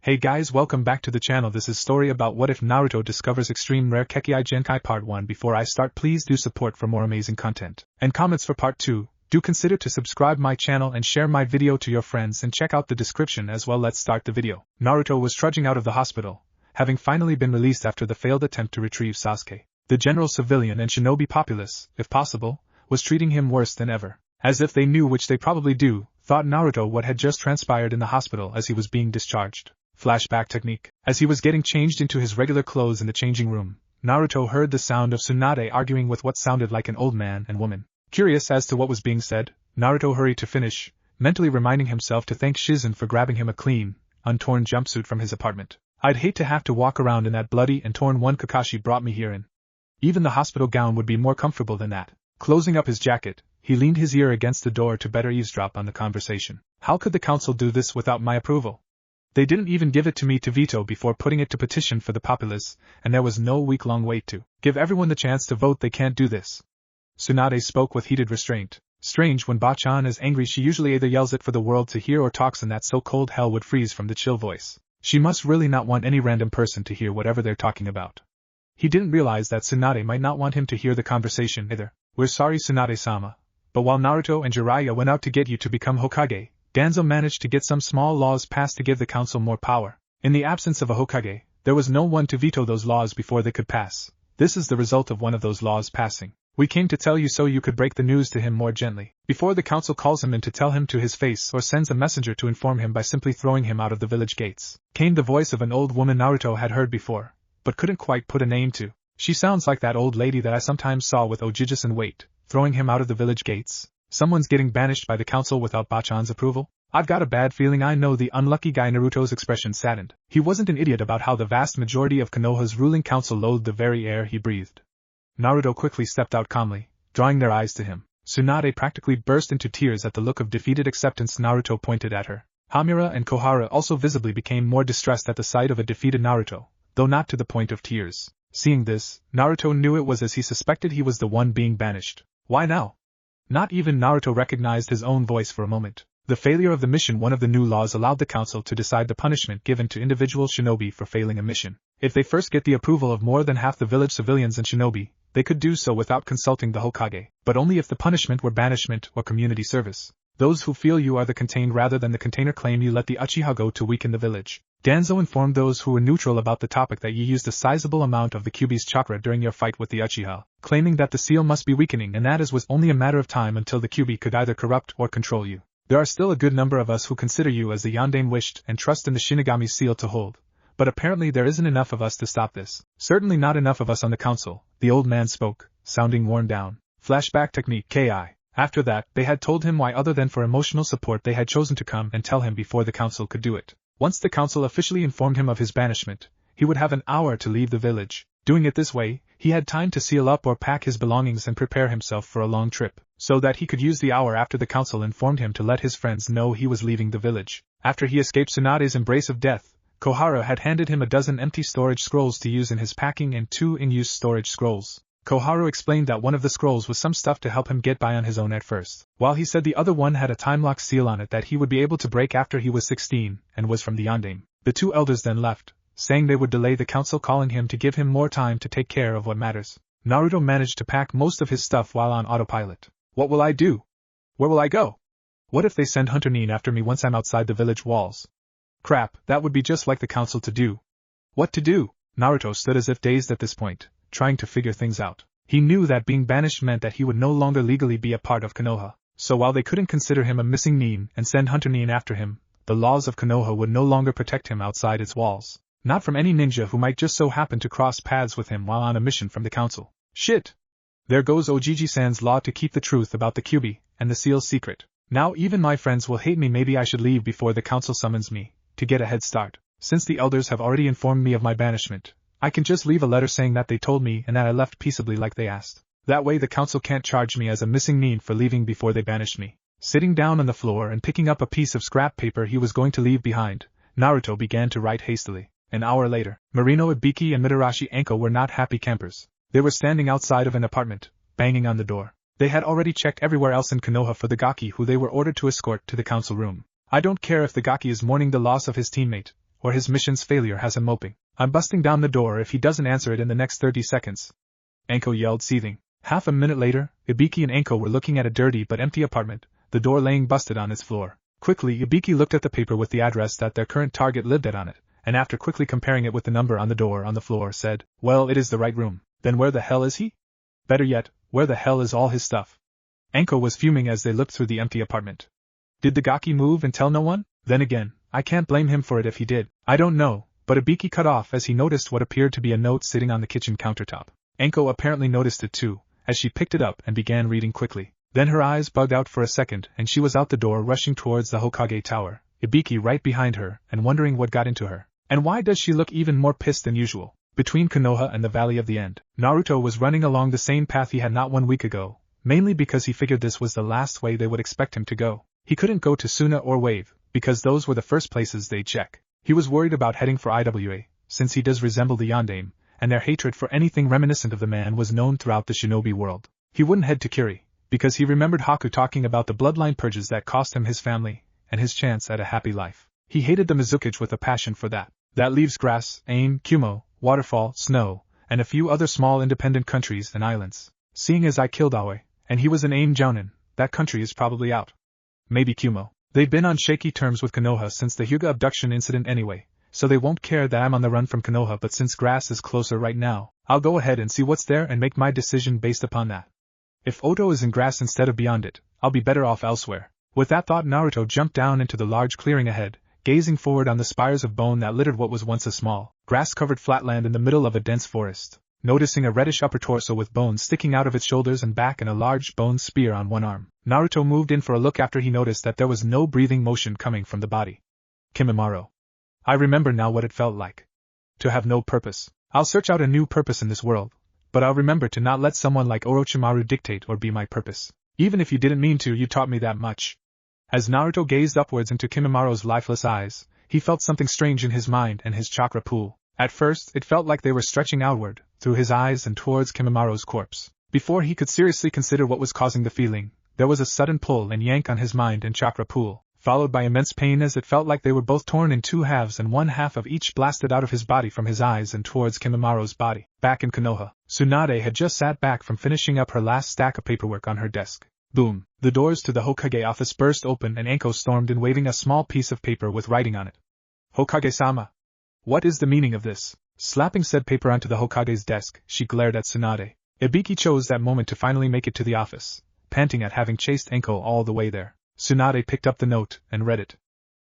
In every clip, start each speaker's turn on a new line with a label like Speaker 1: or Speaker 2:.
Speaker 1: Hey guys, welcome back to the channel. This is story about what if Naruto discovers extreme rare Kekkei Genkai part 1. Before I start, please do support for more amazing content and comments for part 2. Do consider to subscribe my channel and share my video to your friends and check out the description as well. Let's start the video. Naruto was trudging out of the hospital, having finally been released after the failed attempt to retrieve Sasuke. The general civilian and shinobi populace, if possible, was treating him worse than ever. As if they knew, which they probably do, thought Naruto what had just transpired in the hospital as he was being discharged. Flashback technique. As he was getting changed into his regular clothes in the changing room, Naruto heard the sound of Tsunade arguing with what sounded like an old man and woman. Curious as to what was being said, Naruto hurried to finish, mentally reminding himself to thank Shizen for grabbing him a clean, untorn jumpsuit from his apartment. I'd hate to have to walk around in that bloody and torn one Kakashi brought me here in. Even the hospital gown would be more comfortable than that. Closing up his jacket, he leaned his ear against the door to better eavesdrop on the conversation. How could the council do this without my approval? They didn't even give it to me to veto before putting it to petition for the populace, and there was no week-long wait to give everyone the chance to vote. They can't do this. Tsunade spoke with heated restraint. Strange, when Bachan is angry she usually either yells it for the world to hear or talks in that so-called hell would freeze from the chill voice. She must really not want any random person to hear whatever they're talking about. He didn't realize that Tsunade might not want him to hear the conversation either. We're sorry, Tsunade-sama, but while Naruto and Jiraiya went out to get you to become Hokage, Danzo managed to get some small laws passed to give the council more power. In the absence of a Hokage, there was no one to veto those laws before they could pass. This is the result of one of those laws passing. We came to tell you so you could break the news to him more gently, before the council calls him in to tell him to his face or sends a messenger to inform him by simply throwing him out of the village gates. Came the voice of an old woman Naruto had heard before, but couldn't quite put a name to. She sounds like that old lady that I sometimes saw with Ojijisen. Wait, throwing him out of the village gates? Someone's getting banished by the council without Bachan's approval? I've got a bad feeling I know the unlucky guy. Naruto's expression saddened. He wasn't an idiot about how the vast majority of Konoha's ruling council loathed the very air he breathed. Naruto quickly stepped out calmly, drawing their eyes to him. Tsunade practically burst into tears at the look of defeated acceptance Naruto pointed at her. Hamura and Kohara also visibly became more distressed at the sight of a defeated Naruto, though not to the point of tears. Seeing this, Naruto knew it was as he suspected. He was the one being banished. Why now? Not even Naruto recognized his own voice for a moment. The failure of the mission. One of the new laws allowed the council to decide the punishment given to individual shinobi for failing a mission. If they first get the approval of more than half the village civilians and shinobi, they could do so without consulting the Hokage, but only if the punishment were banishment or community service. Those who feel you are the contained rather than the container claim you let the Uchiha go to weaken the village. Danzo informed those who were neutral about the topic that you used a sizable amount of the Kyuubi's chakra during your fight with the Uchiha, claiming that the seal must be weakening and that it was only a matter of time until the Kyuubi could either corrupt or control you. There are still a good number of us who consider you as the Yandane wished and trust in the Shinigami seal to hold, but apparently there isn't enough of us to stop this. Certainly not enough of us on the council, the old man spoke, sounding worn down. Flashback technique. Kekkei. After that, they had told him why other than for emotional support they had chosen to come and tell him before the council could do it. Once the council officially informed him of his banishment, he would have an hour to leave the village. Doing it this way, he had time to seal up or pack his belongings and prepare himself for a long trip, so that he could use the hour after the council informed him to let his friends know he was leaving the village. After he escaped Tsunade's embrace of death, Kohara had handed him a dozen empty storage scrolls to use in his packing and 2 in-use storage scrolls. Koharu explained that one of the scrolls was some stuff to help him get by on his own at first, while he said the other one had a time-lock seal on it that he would be able to break after he was 16 and was from the Yandane. The 2 elders then left, saying they would delay the council calling him to give him more time to take care of what matters. Naruto managed to pack most of his stuff while on autopilot. What will I do? Where will I go? What if they send Hunter Nin after me once I'm outside the village walls? Crap, that would be just like the council to do. What to do? Naruto stood as if dazed at this point, trying to figure things out. He knew that being banished meant that he would no longer legally be a part of Konoha, so while they couldn't consider him a missing Nin and send Hunter Nin after him, the laws of Konoha would no longer protect him outside its walls. Not from any ninja who might just so happen to cross paths with him while on a mission from the council. Shit! There goes Ojiji-san's law to keep the truth about the Kyuubi and the seal's secret. Now even my friends will hate me. Maybe I should leave before the council summons me, to get a head start. Since the elders have already informed me of my banishment, I can just leave a letter saying that they told me and that I left peaceably like they asked. That way the council can't charge me as a missing Nin for leaving before they banished me. Sitting down on the floor and picking up a piece of scrap paper he was going to leave behind, Naruto began to write hastily. An hour later, Marino Ibiki and Mitarashi Anko were not happy campers. They were standing outside of an apartment, banging on the door. They had already checked everywhere else in Konoha for the Gaki who they were ordered to escort to the council room. I don't care if the Gaki is mourning the loss of his teammate, or his mission's failure has him moping. I'm busting down the door if he doesn't answer it in the next 30 seconds. Anko yelled, seething. Half a minute later, Ibiki and Anko were looking at a dirty but empty apartment, the door laying busted on its floor. Quickly, Ibiki looked at the paper with the address that their current target lived at on it, and after quickly comparing it with the number on the door on the floor, said, well, it is the right room. Then where the hell is he? Better yet, where the hell is all his stuff? Anko was fuming as they looked through the empty apartment. Did the Gaki move and tell no one? Then again, I can't blame him for it if he did. I don't know, but Ibiki cut off as he noticed what appeared to be a note sitting on the kitchen countertop. Anko apparently noticed it too, as she picked it up and began reading quickly. Then her eyes bugged out for a second and she was out the door rushing towards the Hokage tower, Ibiki right behind her and wondering what got into her. And why does she look even more pissed than usual? Between Konoha and the Valley of the End, Naruto was running along the same path he had not 1 week ago, mainly because he figured this was the last way they would expect him to go. He couldn't go to Suna or Wave, because those were the first places they'd check. He was worried about heading for IWA, since he does resemble the Yondaime, and their hatred for anything reminiscent of the man was known throughout the shinobi world. He wouldn't head to Kiri, because he remembered Haku talking about the bloodline purges that cost him his family, and his chance at a happy life. He hated the Mizukage with a passion for that. That leaves grass, aim, Kumo, waterfall, snow, and a few other small independent countries and islands. Seeing as I killed Aoi, and he was an aim Jounin, that country is probably out. Maybe Kumo. They've been on shaky terms with Konoha since the Hyuga abduction incident anyway, so they won't care that I'm on the run from Konoha, but since grass is closer right now, I'll go ahead and see what's there and make my decision based upon that. If Oto is in grass instead of beyond it, I'll be better off elsewhere. With that thought, Naruto jumped down into the large clearing ahead, gazing forward on the spires of bone that littered what was once a small, grass-covered flatland in the middle of a dense forest. Noticing a reddish upper torso with bones sticking out of its shoulders and back and a large bone spear on one arm, Naruto moved in for a look after he noticed that there was no breathing motion coming from the body. Kimimaro. I remember now what it felt like. To have no purpose. I'll search out a new purpose in this world, but I'll remember to not let someone like Orochimaru dictate or be my purpose. Even if you didn't mean to, you taught me that much. As Naruto gazed upwards into Kimimaro's lifeless eyes, he felt something strange in his mind and his chakra pool. At first, it felt like they were stretching outward, through his eyes and towards Kimimaro's corpse. Before he could seriously consider what was causing the feeling, there was a sudden pull and yank on his mind and chakra pool, followed by immense pain as it felt like they were both torn in two halves and one half of each blasted out of his body from his eyes and towards Kimimaro's body. Back in Konoha, Tsunade had just sat back from finishing up her last stack of paperwork on her desk. Boom! The doors to the Hokage office burst open and Anko stormed in waving a small piece of paper with writing on it. Hokage-sama. What is the meaning of this? Slapping said paper onto the Hokage's desk, she glared at Tsunade. Ibiki chose that moment to finally make it to the office, panting at having chased Anko all the way there. Tsunade picked up the note and read it.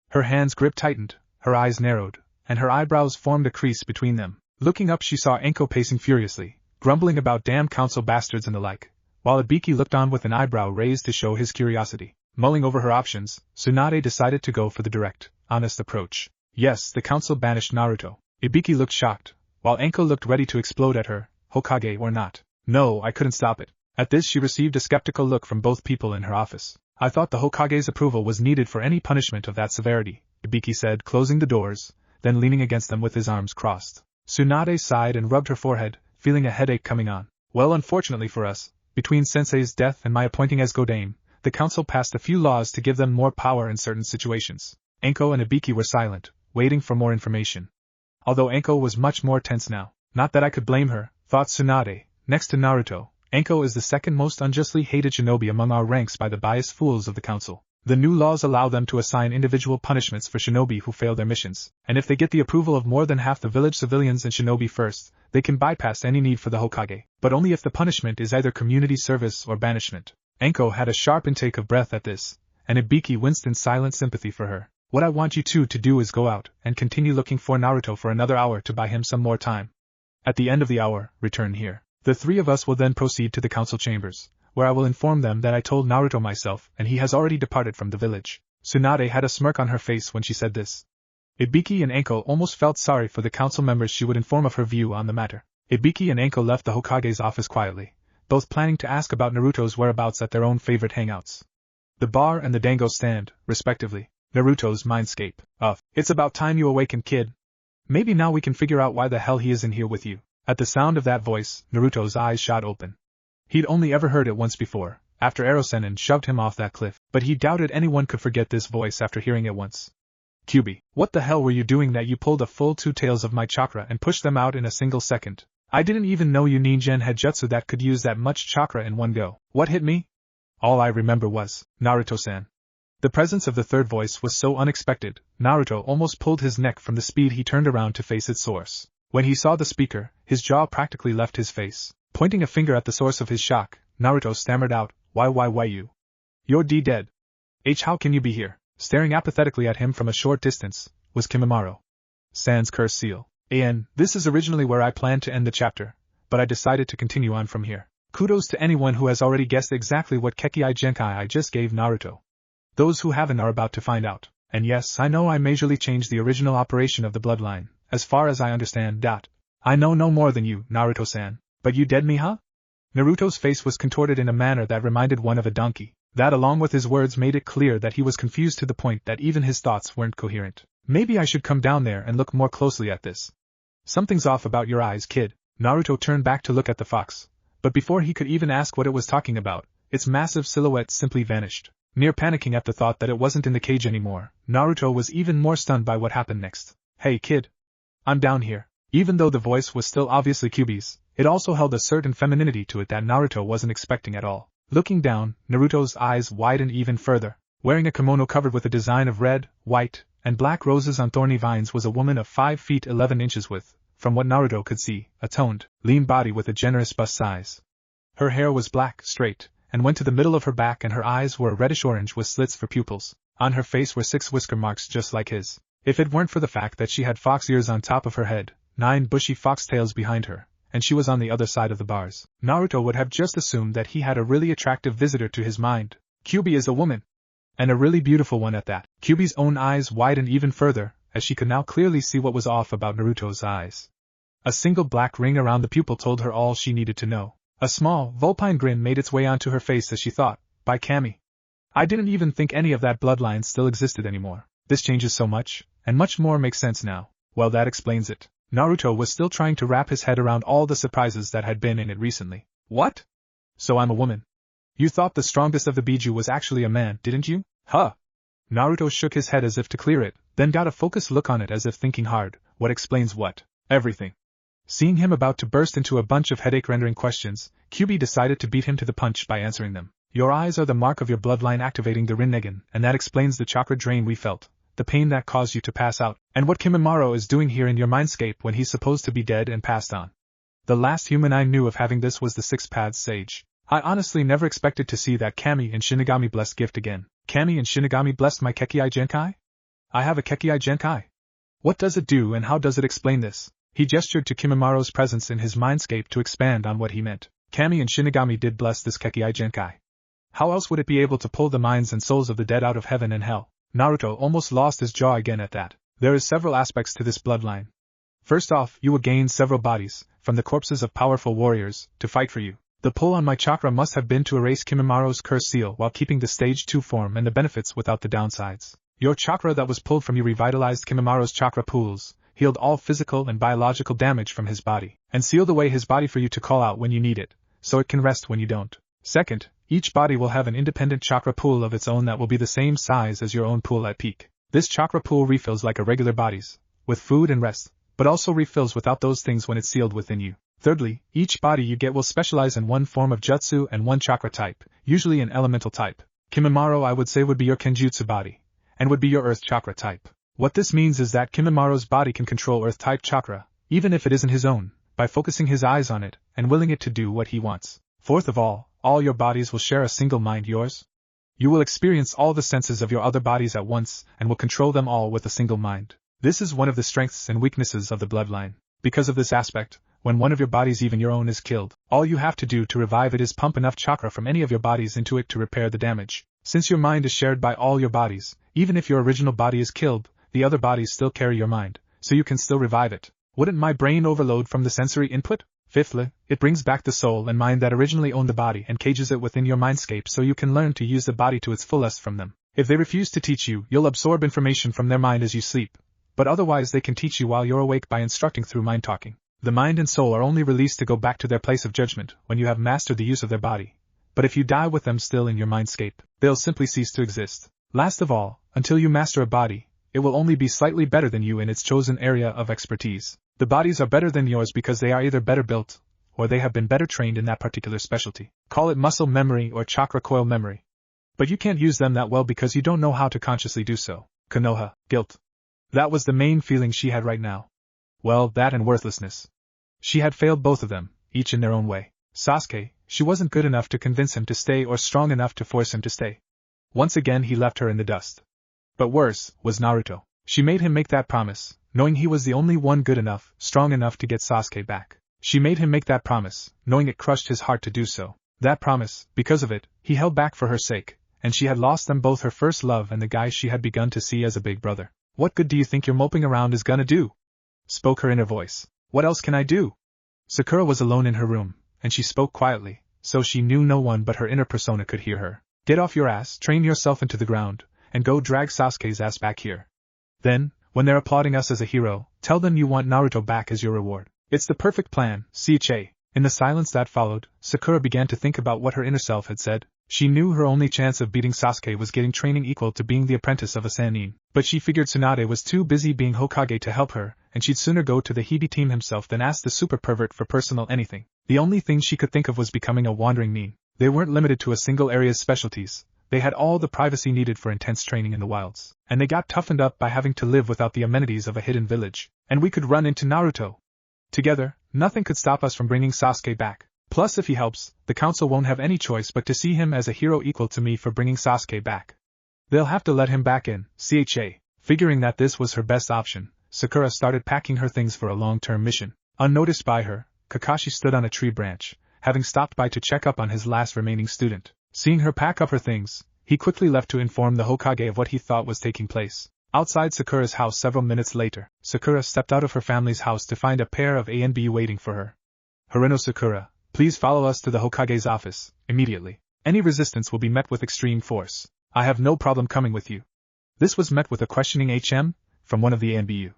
Speaker 1: Her hand's grip tightened, her eyes narrowed, and her eyebrows formed a crease between them. Looking up, she saw Anko pacing furiously, grumbling about damn council bastards and the like, while Ibiki looked on with an eyebrow raised to show his curiosity. Mulling over her options, Tsunade decided to go for the direct, honest approach. Yes, the council banished Naruto. Ibiki looked shocked, while Anko looked ready to explode at her, Hokage or not. No, I couldn't stop it. At this she received a skeptical look from both people in her office. I thought the Hokage's approval was needed for any punishment of that severity, Ibiki said, closing the doors, then leaning against them with his arms crossed. Tsunade sighed and rubbed her forehead, feeling a headache coming on. Well, unfortunately for us, between Sensei's death and my appointing as Godame, the council passed a few laws to give them more power in certain situations. Anko and Ibiki were silent, waiting for more information. Although Anko was much more tense now. Not that I could blame her, thought Tsunade. Next to Naruto, Anko is the second most unjustly hated shinobi among our ranks by the biased fools of the council. The new laws allow them to assign individual punishments for shinobi who fail their missions, and if they get the approval of more than half the village civilians and shinobi first, they can bypass any need for the Hokage, but only if the punishment is either community service or banishment. Anko had a sharp intake of breath at this, and Ibiki winced in silent sympathy for her. What I want you two to do is go out and continue looking for Naruto for another hour to buy him some more time. At the end of the hour, return here. The three of us will then proceed to the council chambers, where I will inform them that I told Naruto myself and he has already departed from the village. Tsunade had a smirk on her face when she said this. Ibiki and Anko almost felt sorry for the council members she would inform of her view on the matter. Ibiki and Anko left the Hokage's office quietly, both planning to ask about Naruto's whereabouts at their own favorite hangouts. The bar and the dango stand, respectively. Naruto's Mindscape. It's about time you awakened, kid. Maybe now we can figure out why the hell he isn't here with you. At the sound of that voice, Naruto's eyes shot open. He'd only ever heard it once before, after Erosenin shoved him off that cliff, but he doubted anyone could forget this voice after hearing it once. QB, what the hell were you doing that you pulled a full 2 tails of my chakra and pushed them out in a single second? I didn't even know you ninja had jutsu that could use that much chakra in one go. What hit me? All I remember was, Naruto-san. The presence of the third voice was so unexpected, Naruto almost pulled his neck from the speed he turned around to face its source. When he saw the speaker, his jaw practically left his face. Pointing a finger at the source of his shock, Naruto stammered out, why you? You're dead. How can you be here? Staring apathetically at him from a short distance, was Kimimaro-san's curse seal. This is originally where I planned to end the chapter, but I decided to continue on from here. Kudos to anyone who has already guessed exactly what Kekkei Genkai I just gave Naruto. Those who haven't are about to find out. And yes, I know I majorly changed the original operation of the bloodline, as far as I understand. I know no more than you, Naruto-san. But you dead me, huh? Naruto's face was contorted in a manner that reminded one of a donkey. That along with his words made it clear that he was confused to the point that even his thoughts weren't coherent. Maybe I should come down there and look more closely at this. Something's off about your eyes, kid. Naruto turned back to look at the fox. But before he could even ask what it was talking about, its massive silhouette simply vanished. Near panicking at the thought that it wasn't in the cage anymore, Naruto was even more stunned by what happened next. Hey kid. I'm down here. Even though the voice was still obviously Kyuubi's, it also held a certain femininity to it that Naruto wasn't expecting at all. Looking down, Naruto's eyes widened even further. Wearing a kimono covered with a design of red, white, and black roses on thorny vines was a woman of 5 feet 11 inches with, from what Naruto could see, a toned, lean body with a generous bust size. Her hair was black, straight, and went to the middle of her back, and her eyes were a reddish-orange with slits for pupils. On her face were 6 whisker marks just like his. If it weren't for the fact that she had fox ears on top of her head, 9 bushy foxtails behind her, and she was on the other side of the bars, Naruto would have just assumed that he had a really attractive visitor to his mind. Kyuubi is a woman. And a really beautiful one at that. Kyuubi's own eyes widened even further, as she could now clearly see what was off about Naruto's eyes. A single black ring around the pupil told her all she needed to know. A small, vulpine grin made its way onto her face as she thought, by Kami. I didn't even think any of that bloodline still existed anymore. This changes so much, and much more makes sense now. Well, that explains it. Naruto was still trying to wrap his head around all the surprises that had been in it recently. What? So I'm a woman. You thought the strongest of the Biju was actually a man, didn't you? Huh? Naruto shook his head as if to clear it, then got a focused look on it as if thinking hard. What explains what? Everything. Seeing him about to burst into a bunch of headache-rendering questions, Kyuubi decided to beat him to the punch by answering them. Your eyes are the mark of your bloodline activating the Rinnegan, and that explains the chakra drain we felt, the pain that caused you to pass out, and what Kimimaro is doing here in your mindscape when he's supposed to be dead and passed on. The last human I knew of having this was the Six-Paths Sage. I honestly never expected to see that Kami and Shinigami blessed gift again. Kami and Shinigami blessed my Kekkei Genkai? I have a Kekkei Genkai. What does it do and how does it explain this? He gestured to Kimimaro's presence in his mindscape to expand on what he meant. Kami and Shinigami did bless this Kekkei Genkai. How else would it be able to pull the minds and souls of the dead out of heaven and hell? Naruto almost lost his jaw again at that. There is several aspects to this bloodline. First off, you will gain several bodies, from the corpses of powerful warriors, to fight for you. The pull on my chakra must have been to erase Kimimaro's curse seal while keeping the stage 2 form and the benefits without the downsides. Your chakra that was pulled from you revitalized Kimimaro's chakra pools, healed all physical and biological damage from his body, and sealed away his body for you to call out when you need it, so it can rest when you don't. Second, each body will have an independent chakra pool of its own that will be the same size as your own pool at peak. This chakra pool refills like a regular body's, with food and rest, but also refills without those things when it's sealed within you. Thirdly, each body you get will specialize in one form of jutsu and one chakra type, usually an elemental type. Kimimaro I would say would be your kenjutsu body, and would be your earth chakra type. What this means is that Kimimaro's body can control earth-type chakra, even if it isn't his own, by focusing his eyes on it and willing it to do what he wants. Fourth of all your bodies will share a single mind. Yours? You will experience all the senses of your other bodies at once and will control them all with a single mind. This is one of the strengths and weaknesses of the bloodline. Because of this aspect, when one of your bodies, even your own, is killed, all you have to do to revive it is pump enough chakra from any of your bodies into it to repair the damage. Since your mind is shared by all your bodies, even if your original body is killed, the other bodies still carry your mind, so you can still revive it. Wouldn't my brain overload from the sensory input? Fifthly, it brings back the soul and mind that originally owned the body and cages it within your mindscape so you can learn to use the body to its fullest from them. If they refuse to teach you, you'll absorb information from their mind as you sleep, but otherwise they can teach you while you're awake by instructing through mind talking. The mind and soul are only released to go back to their place of judgment when you have mastered the use of their body, but if you die with them still in your mindscape, they'll simply cease to exist. Last of all, until you master a body, it will only be slightly better than you in its chosen area of expertise. The bodies are better than yours because they are either better built, or they have been better trained in that particular specialty. Call it muscle memory or chakra coil memory. But you can't use them that well because you don't know how to consciously do so. Konoha, guilt. That was the main feeling she had right now. Well, that and worthlessness. She had failed both of them, each in their own way. Sasuke, she wasn't good enough to convince him to stay or strong enough to force him to stay. Once again he left her in the dust. But worse was Naruto. She made him make that promise, knowing he was the only one good enough, strong enough to get Sasuke back. She made him make that promise, knowing it crushed his heart to do so. That promise, because of it, he held back for her sake, and she had lost them both, her first love and the guy she had begun to see as a big brother. What good do you think your moping around is gonna do? Spoke her inner voice. What else can I do? Sakura was alone in her room, and she spoke quietly, so she knew no one but her inner persona could hear her. Get off your ass, train yourself into the ground, and go drag Sasuke's ass back here. Then, when they're applauding us as a hero, tell them you want Naruto back as your reward. It's the perfect plan, CHA. In the silence that followed, Sakura began to think about what her inner self had said. She knew her only chance of beating Sasuke was getting training equal to being the apprentice of a Sannin, but she figured Tsunade was too busy being Hokage to help her, and she'd sooner go to the Hebe team himself than ask the super pervert for personal anything. The only thing she could think of was becoming a wandering nin. They weren't limited to a single area's specialties. They had all the privacy needed for intense training in the wilds, and they got toughened up by having to live without the amenities of a hidden village. And we could run into Naruto. Together, nothing could stop us from bringing Sasuke back. Plus, if he helps, the council won't have any choice but to see him as a hero equal to me for bringing Sasuke back. They'll have to let him back in, CHA. Figuring that this was her best option, Sakura started packing her things for a long-term mission. Unnoticed by her, Kakashi stood on a tree branch, having stopped by to check up on his last remaining student. Seeing her pack up her things, he quickly left to inform the Hokage of what he thought was taking place. Outside Sakura's house several minutes later, Sakura stepped out of her family's house to find a pair of ANBU waiting for her. Harino Sakura, please follow us to the Hokage's office, immediately. Any resistance will be met with extreme force. I have no problem coming with you. This was met with a questioning HM from one of the ANBU.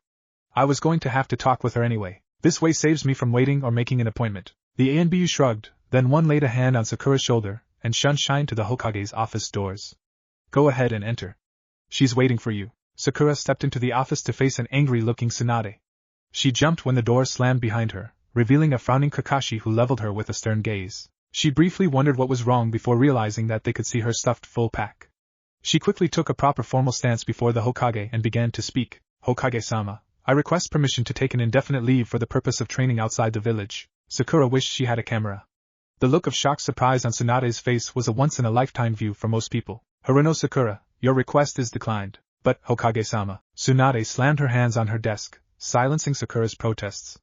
Speaker 1: I was going to have to talk with her anyway. This way saves me from waiting or making an appointment. The ANBU shrugged, then one laid a hand on Sakura's shoulder, and shined to the Hokage's office doors. Go ahead and enter. She's waiting for you. Sakura stepped into the office to face an angry-looking Tsunade. She jumped when the door slammed behind her, revealing a frowning Kakashi who leveled her with a stern gaze. She briefly wondered what was wrong before realizing that they could see her stuffed full pack. She quickly took a proper formal stance before the Hokage and began to speak. Hokage-sama, I request permission to take an indefinite leave for the purpose of training outside the village. Sakura wished she had a camera. The look of shocked surprise on Tsunade's face was a once-in-a-lifetime view for most people. Harino Sakura, your request is declined. But, Hokage-sama, Tsunade slammed her hands on her desk, silencing Sakura's protests.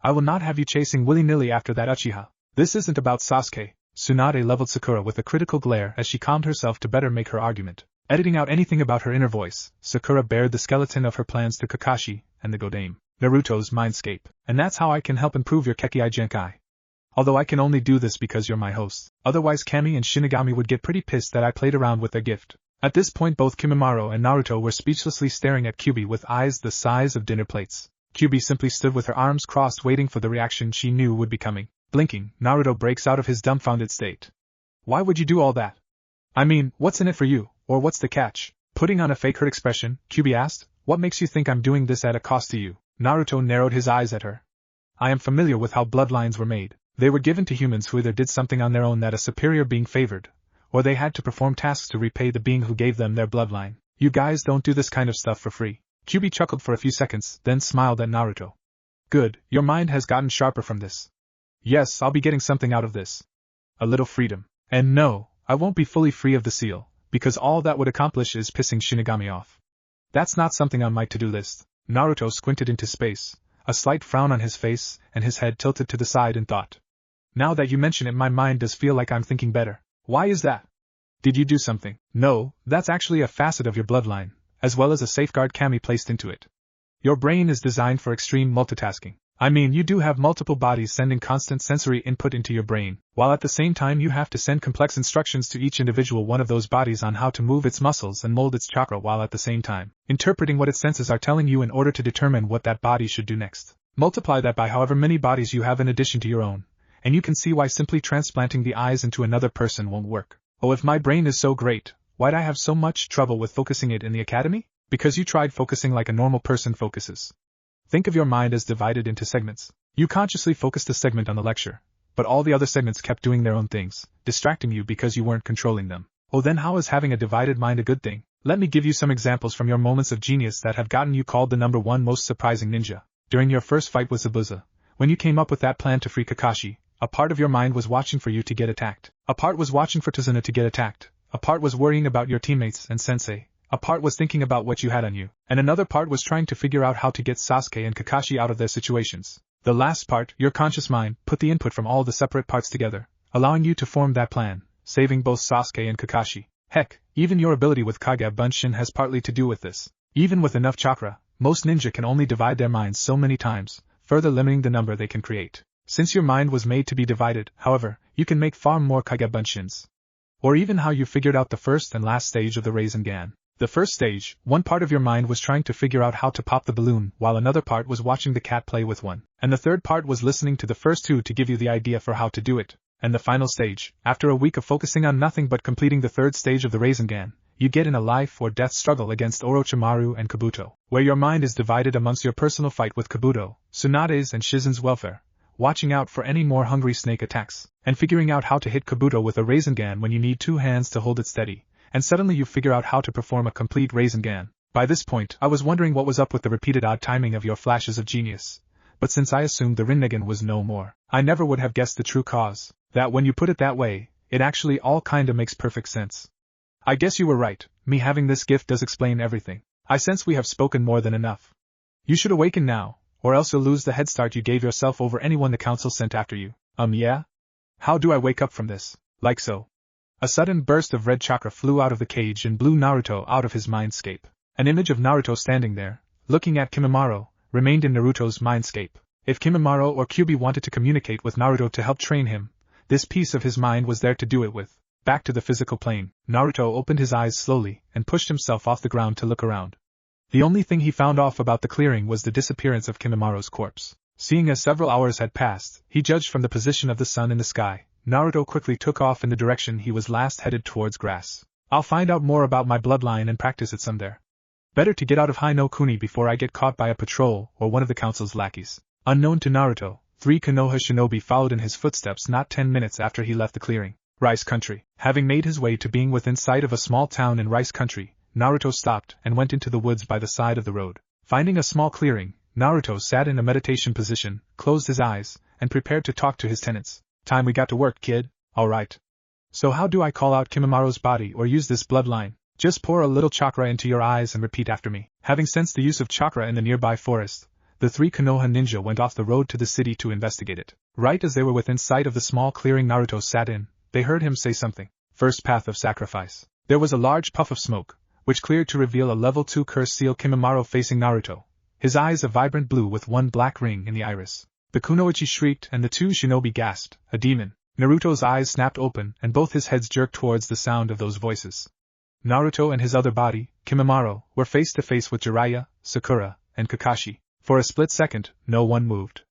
Speaker 1: I will not have you chasing willy-nilly after that Uchiha. This isn't about Sasuke. Tsunade leveled Sakura with a critical glare as she calmed herself to better make her argument. Editing out anything about her inner voice, Sakura bared the skeleton of her plans to Kakashi and the Godame, Naruto's Mindscape. And that's how I can help improve your Kekkei Genkai. Although I can only do this because you're my host. Otherwise Kami and Shinigami would get pretty pissed that I played around with their gift. At this point both Kimimaro and Naruto were speechlessly staring at Kyubi with eyes the size of dinner plates. Kyubi simply stood with her arms crossed waiting for the reaction she knew would be coming. Blinking, Naruto breaks out of his dumbfounded state. Why would you do all that? I mean, what's in it for you, or what's the catch? Putting on a fake hurt expression, Kyubi asked, what makes you think I'm doing this at a cost to you? Naruto narrowed his eyes at her. I am familiar with how bloodlines were made. They were given to humans who either did something on their own that a superior being favored, or they had to perform tasks to repay the being who gave them their bloodline. You guys don't do this kind of stuff for free. Kyubi chuckled for a few seconds, then smiled at Naruto. Good, your mind has gotten sharper from this. Yes, I'll be getting something out of this. A little freedom. And no, I won't be fully free of the seal, because all that would accomplish is pissing Shinigami off. That's not something on my to-do list. Naruto squinted into space, a slight frown on his face, and his head tilted to the side in thought. Now that you mention it, my mind does feel like I'm thinking better. Why is that? Did you do something? No, that's actually a facet of your bloodline, as well as a safeguard Kami placed into it. Your brain is designed for extreme multitasking. I mean, you do have multiple bodies sending constant sensory input into your brain, while at the same time you have to send complex instructions to each individual one of those bodies on how to move its muscles and mold its chakra while at the same time interpreting what its senses are telling you in order to determine what that body should do next. Multiply that by however many bodies you have in addition to your own, and you can see why simply transplanting the eyes into another person won't work. Oh, if my brain is so great, why'd I have so much trouble with focusing it in the academy? Because you tried focusing like a normal person focuses. Think of your mind as divided into segments. You consciously focused a segment on the lecture, but all the other segments kept doing their own things, distracting you because you weren't controlling them. Oh, then how is having a divided mind a good thing? Let me give you some examples from your moments of genius that have gotten you called the #1 most surprising ninja. During your first fight with Zabuza, when you came up with that plan to free Kakashi, a part of your mind was watching for you to get attacked. A part was watching for Tsunade to get attacked. A part was worrying about your teammates and sensei. A part was thinking about what you had on you. And another part was trying to figure out how to get Sasuke and Kakashi out of their situations. The last part, your conscious mind, put the input from all the separate parts together, allowing you to form that plan, saving both Sasuke and Kakashi. Heck, even your ability with Kage Bunshin has partly to do with this. Even with enough chakra, most ninja can only divide their minds so many times, further limiting the number they can create. Since your mind was made to be divided, however, you can make far more Kage Bunshins. Or even how you figured out the first and last stage of the Rinnegan. The first stage, one part of your mind was trying to figure out how to pop the balloon, while another part was watching the cat play with one. And the third part was listening to the first two to give you the idea for how to do it. And the final stage, after a week of focusing on nothing but completing the third stage of the Rinnegan, you get in a life or death struggle against Orochimaru and Kabuto, where your mind is divided amongst your personal fight with Kabuto, Tsunade's and Shizen's welfare, watching out for any more hungry snake attacks, and figuring out how to hit Kabuto with a Rinnegan when you need 2 hands to hold it steady, and suddenly you figure out how to perform a complete Rinnegan. By this point, I was wondering what was up with the repeated odd timing of your flashes of genius. But since I assumed the Rinnegan was no more, I never would have guessed the true cause. That when you put it that way, it actually all kinda makes perfect sense. I guess you were right, me having this gift does explain everything. I sense we have spoken more than enough. You should awaken now, or else you'll lose the head start you gave yourself over anyone the council sent after you. Yeah? How do I wake up from this? Like so. A sudden burst of red chakra flew out of the cage and blew Naruto out of his mindscape. An image of Naruto standing there, looking at Kimimaro, remained in Naruto's mindscape. If Kimimaro or Kyuubi wanted to communicate with Naruto to help train him, this piece of his mind was there to do it with. Back to the physical plane, Naruto opened his eyes slowly and pushed himself off the ground to look around. The only thing he found off about the clearing was the disappearance of Kimimaro's corpse. Seeing as several hours had passed, he judged from the position of the sun in the sky. Naruto quickly took off in the direction he was last headed towards grass. I'll find out more about my bloodline and practice it some there. Better to get out of Hino Kuni before I get caught by a patrol or one of the council's lackeys. Unknown to Naruto, 3 Konoha shinobi followed in his footsteps not 10 minutes after he left the clearing. Rice Country. Having made his way to being within sight of a small town in Rice Country, Naruto stopped and went into the woods by the side of the road. Finding a small clearing, Naruto sat in a meditation position, closed his eyes, and prepared to talk to his tenants. Time we got to work, kid. Alright. So how do I call out Kimimaro's body or use this bloodline? Just pour a little chakra into your eyes and repeat after me. Having sensed the use of chakra in the nearby forest, the 3 Konoha ninja went off the road to the city to investigate it. Right as they were within sight of the small clearing Naruto sat in, they heard him say something. First path of sacrifice. There was a large puff of smoke, which cleared to reveal a level 2 curse seal Kimimaro facing Naruto, his eyes a vibrant blue with one black ring in the iris. The kunoichi shrieked and the 2 shinobi gasped, a demon. Naruto's eyes snapped open and both his heads jerked towards the sound of those voices. Naruto and his other body, Kimimaro, were face to face with Jiraiya, Sakura, and Kakashi. For a split second, no one moved.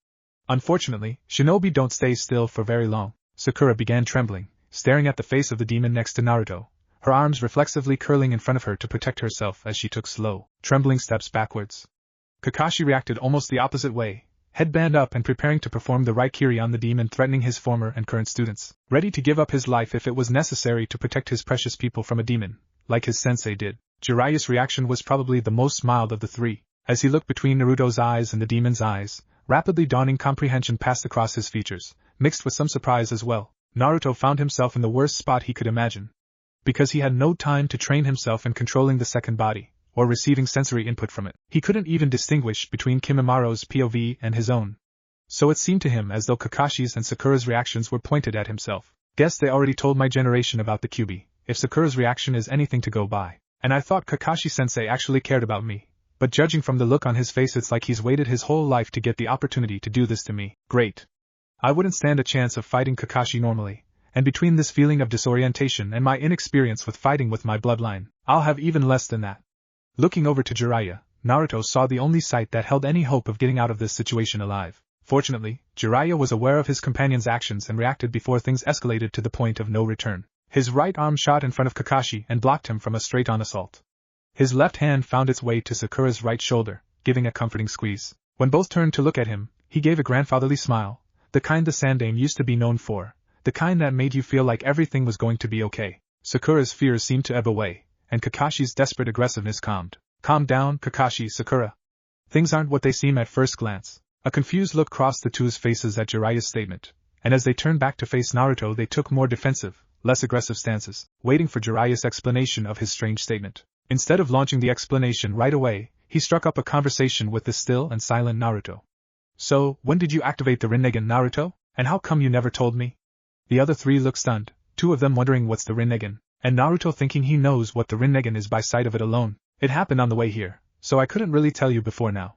Speaker 1: Unfortunately, shinobi don't stay still for very long. Sakura began trembling, staring at the face of the demon next to Naruto, her arms reflexively curling in front of her to protect herself as she took slow, trembling steps backwards. Kakashi reacted almost the opposite way, headband up and preparing to perform the Raikiri on the demon, threatening his former and current students, ready to give up his life if it was necessary to protect his precious people from a demon, like his sensei did. Jiraiya's reaction was probably the most mild of the three. As he looked between Naruto's eyes and the demon's eyes, rapidly dawning comprehension passed across his features, mixed with some surprise as well. Naruto found himself in the worst spot he could imagine. Because he had no time to train himself in controlling the second body, or receiving sensory input from it. He couldn't even distinguish between Kimimaro's POV and his own. So it seemed to him as though Kakashi's and Sakura's reactions were pointed at himself. Guess they already told my generation about the Kyuubi, if Sakura's reaction is anything to go by. And I thought Kakashi-sensei actually cared about me. But judging from the look on his face, it's like he's waited his whole life to get the opportunity to do this to me. Great. I wouldn't stand a chance of fighting Kakashi normally, and between this feeling of disorientation and my inexperience with fighting with my bloodline, I'll have even less than that. Looking over to Jiraiya, Naruto saw the only sight that held any hope of getting out of this situation alive. Fortunately, Jiraiya was aware of his companion's actions and reacted before things escalated to the point of no return. His right arm shot in front of Kakashi and blocked him from a straight-on assault. His left hand found its way to Sakura's right shoulder, giving a comforting squeeze. When both turned to look at him, he gave a grandfatherly smile, the kind the Sandaime used to be known for, the kind that made you feel like everything was going to be okay. Sakura's fears seemed to ebb away, and Kakashi's desperate aggressiveness calmed. Calm down, Kakashi, Sakura. Things aren't what they seem at first glance. A confused look crossed the two's faces at Jiraiya's statement, and as they turned back to face Naruto they took more defensive, less aggressive stances, waiting for Jiraiya's explanation of his strange statement. Instead of launching the explanation right away, he struck up a conversation with the still and silent Naruto. So, when did you activate the Rinnegan, Naruto? And how come you never told me? The other three looked stunned, two of them wondering what's the Rinnegan, and Naruto thinking he knows what the Rinnegan is by sight of it alone. It happened on the way here, so I couldn't really tell you before now.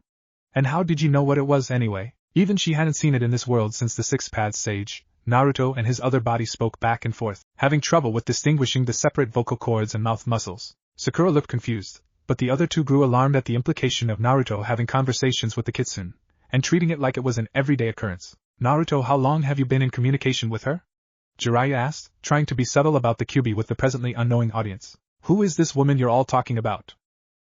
Speaker 1: And how did you know what it was anyway? Even she hadn't seen it in this world since the six-path sage. Naruto and his other body spoke back and forth, having trouble with distinguishing the separate vocal cords and mouth muscles. Sakura looked confused, but the other two grew alarmed at the implication of Naruto having conversations with the kitsune, and treating it like it was an everyday occurrence. Naruto, how long have you been in communication with her? Jiraiya asked, trying to be subtle about the QB with the presently unknowing audience. Who is this woman you're all talking about?